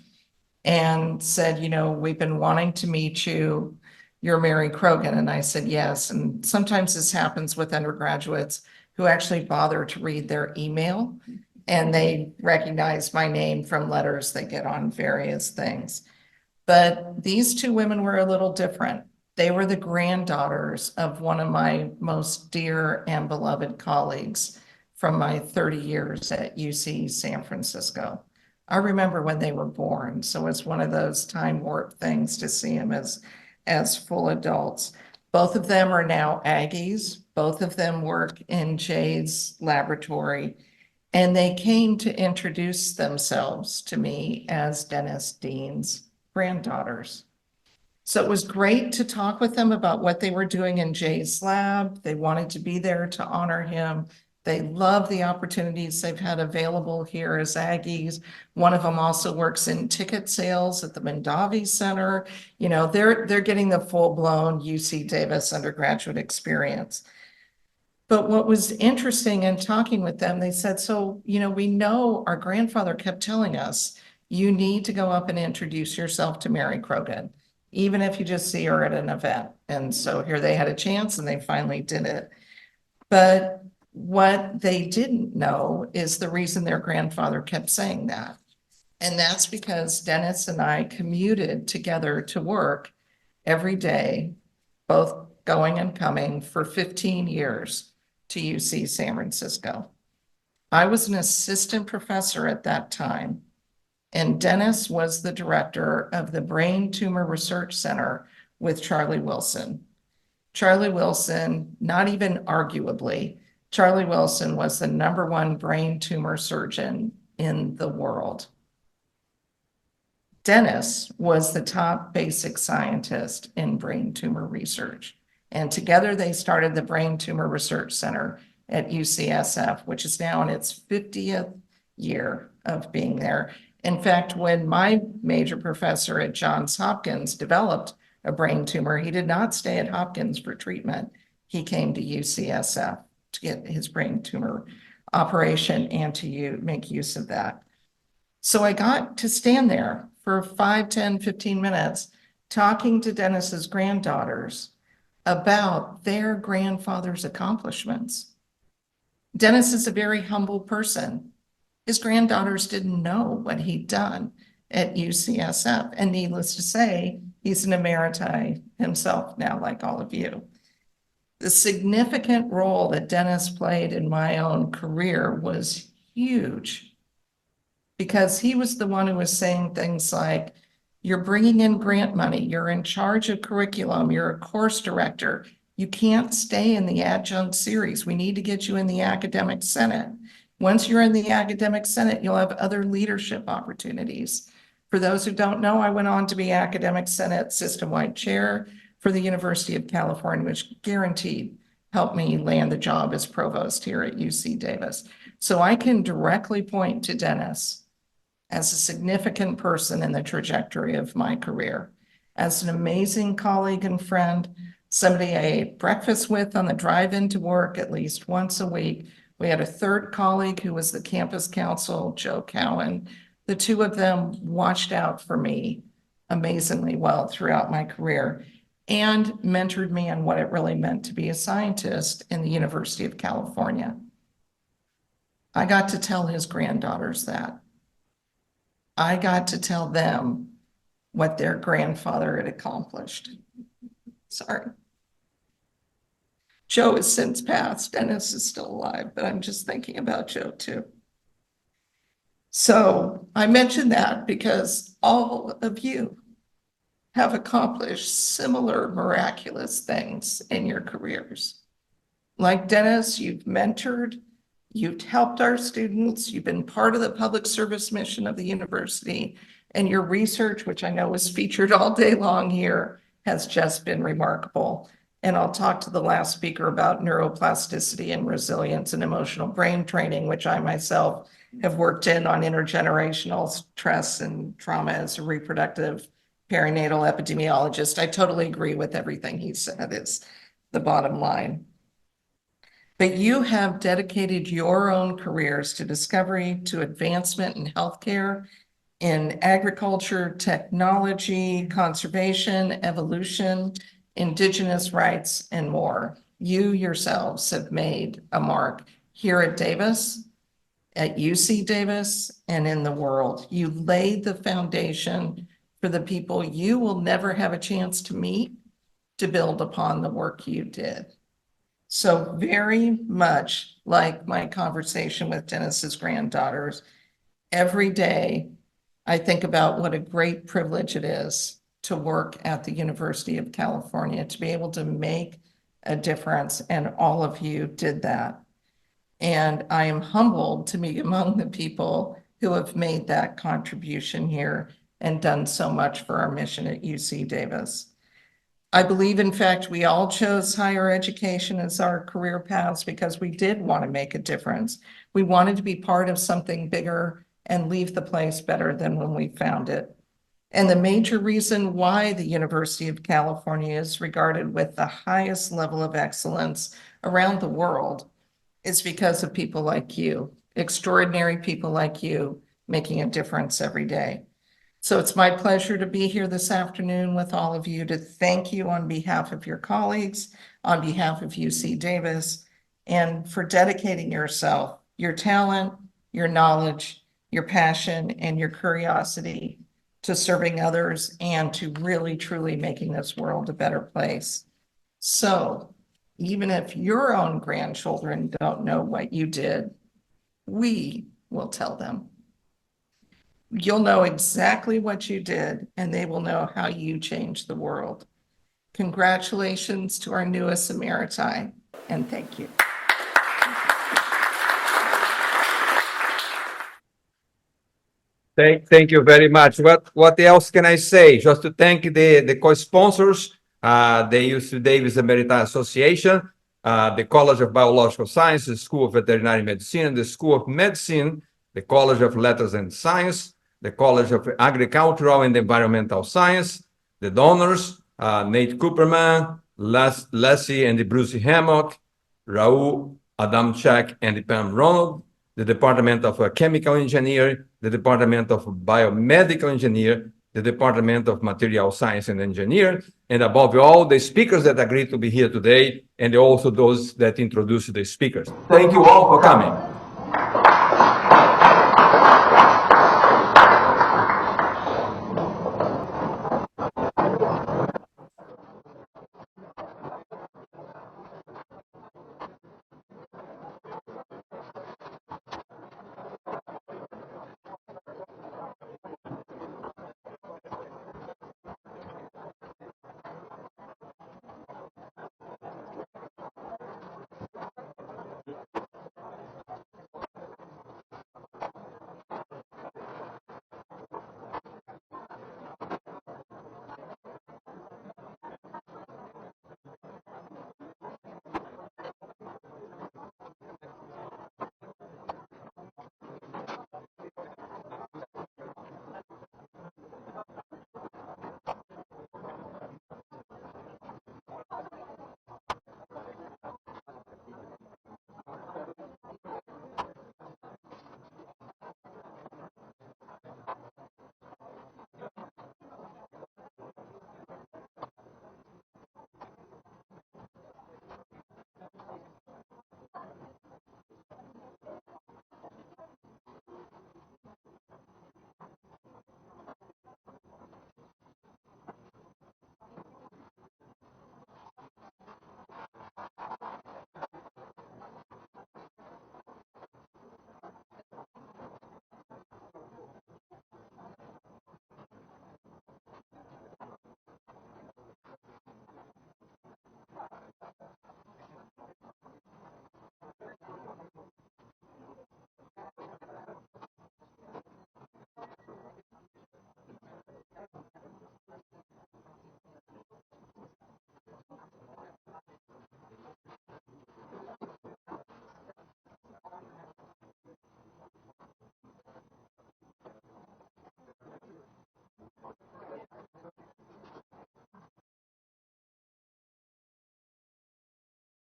and said, you know, we've been wanting to meet you. You're Mary Croughan. And I said, yes. And sometimes this happens with undergraduates who actually bother to read their email, and they recognize my name from letters they get on various things. But these 2 women were a little different. They were the granddaughters of one of my most dear and beloved colleagues from my 30 years at UC San Francisco. I remember when they were born, so it's one of those time warp things to see them as full adults. Both of them are now Aggies. Both of them work in Jay's laboratory, and they came to introduce themselves to me as Dennis Dean's granddaughters. So it was great to talk with them about what they were doing in Jay's lab. They wanted to be there to honor him. They love the opportunities they've had available here as Aggies. One of them also works in ticket sales at the Mondavi Center. You know, they're getting the full-blown UC Davis undergraduate experience. But what was interesting in talking with them, they said, so, you know, we know our grandfather kept telling us, you need to go up and introduce yourself to Mary Croughan, even if you just see her at an event. And so here they had a chance and they finally did it. But what they didn't know is the reason their grandfather kept saying that. And that's because Dennis and I commuted together to work every day, both going and coming for 15 years to UC San Francisco. I was an assistant professor at that time, and Dennis was the director of the Brain Tumor Research Center with Charlie Wilson. Charlie Wilson, not even arguably, Charlie Wilson was the #1 brain tumor surgeon in the world. Dennis was the top basic scientist in brain tumor research. And together they started the Brain Tumor Research Center at UCSF, which is now in its 50th year of being there. In fact, when my major professor at Johns Hopkins developed a brain tumor, he did not stay at Hopkins for treatment. He came to UCSF to get his brain tumor operation and to make use of that. So I got to stand there for 5, 10, 15 minutes talking to Dennis's granddaughters about their grandfather's accomplishments. Dennis is a very humble person. His granddaughters didn't know what he'd done at UCSF. And needless to say, he's an emeriti himself now, like all of you. The significant role that Dennis played in my own career was huge, because he was the one who was saying things like, you're bringing in grant money, you're in charge of curriculum, you're a course director. You can't stay in the adjunct series. We need to get you in the academic senate. Once you're in the academic senate, you'll have other leadership opportunities. For those who don't know, I went on to be Academic Senate System-Wide Chair for the University of California, which guaranteed helped me land the job as provost here at UC Davis. So I can directly point to Dennis as a significant person in the trajectory of my career, as an amazing colleague and friend, somebody I ate breakfast with on the drive into work at least once a week. We had a third colleague who was the campus counsel, Joe Cowan. The two of them watched out for me amazingly well throughout my career and mentored me on what it really meant to be a scientist in the University of California. I got to tell his granddaughters that. I got to tell them what their grandfather had accomplished. Sorry. Joe has since passed. Dennis is still alive, but I'm just thinking about Joe too. So I mention that because all of you have accomplished similar miraculous things in your careers. Like Dennis, you've mentored, you've helped our students, you've been part of the public service mission of the university, and your research, which I know is featured all day long here, has just been remarkable. And I'll talk to the last speaker about neuroplasticity and resilience and emotional brain training, which I myself have worked in on intergenerational stress and trauma as a reproductive perinatal epidemiologist. I totally agree with everything he said is the bottom line. But you have dedicated your own careers to discovery, to advancement in healthcare, in agriculture, technology, conservation, evolution, indigenous rights, and more. You yourselves have made a mark here at Davis, at UC Davis, and in the world. You laid the foundation for the people you will never have a chance to meet to build upon the work you did. So very much like my conversation with Dennis's granddaughters, every day I think about what a great privilege it is to work at the University of California, to be able to make a difference, and all of you did that. And I am humbled to be among the people who have made that contribution here and done so much for our mission at UC Davis. I believe, in fact, we all chose higher education as our career paths because we did want to make a difference. We wanted to be part of something bigger and leave the place better than when we found it. And the major reason why the University of California is regarded with the highest level of excellence around the world is because of people like you, extraordinary people like you, making a difference every day. So it's my pleasure to be here this afternoon with all of you to thank you on behalf of your colleagues, on behalf of UC Davis, and for dedicating yourself, your talent, your knowledge, your passion, and your curiosity to serving others and to really, truly making this world a better place. So even if your own grandchildren don't know what you did, we will tell them. You'll know exactly what you did, and they will know how you changed the world. Congratulations to our newest Emeriti, and thank you. Thank you very much. What else can I say? Just to thank the co-sponsors, the UC Davis Emeriti Association, the College of Biological Sciences, the School of Veterinary Medicine, the School of Medicine, the College of Letters and Science, the College of Agricultural and Environmental Science, the donors, Nate Cooperman, Leslie and Bruce Hammock, Raul Adamczak and Pam Ronald, the Department of Chemical Engineering, the Department of Biomedical Engineer, the Department of Material Science and Engineer, and above all, the speakers that agreed to be here today, and also those that introduced the speakers. Thank you all for coming.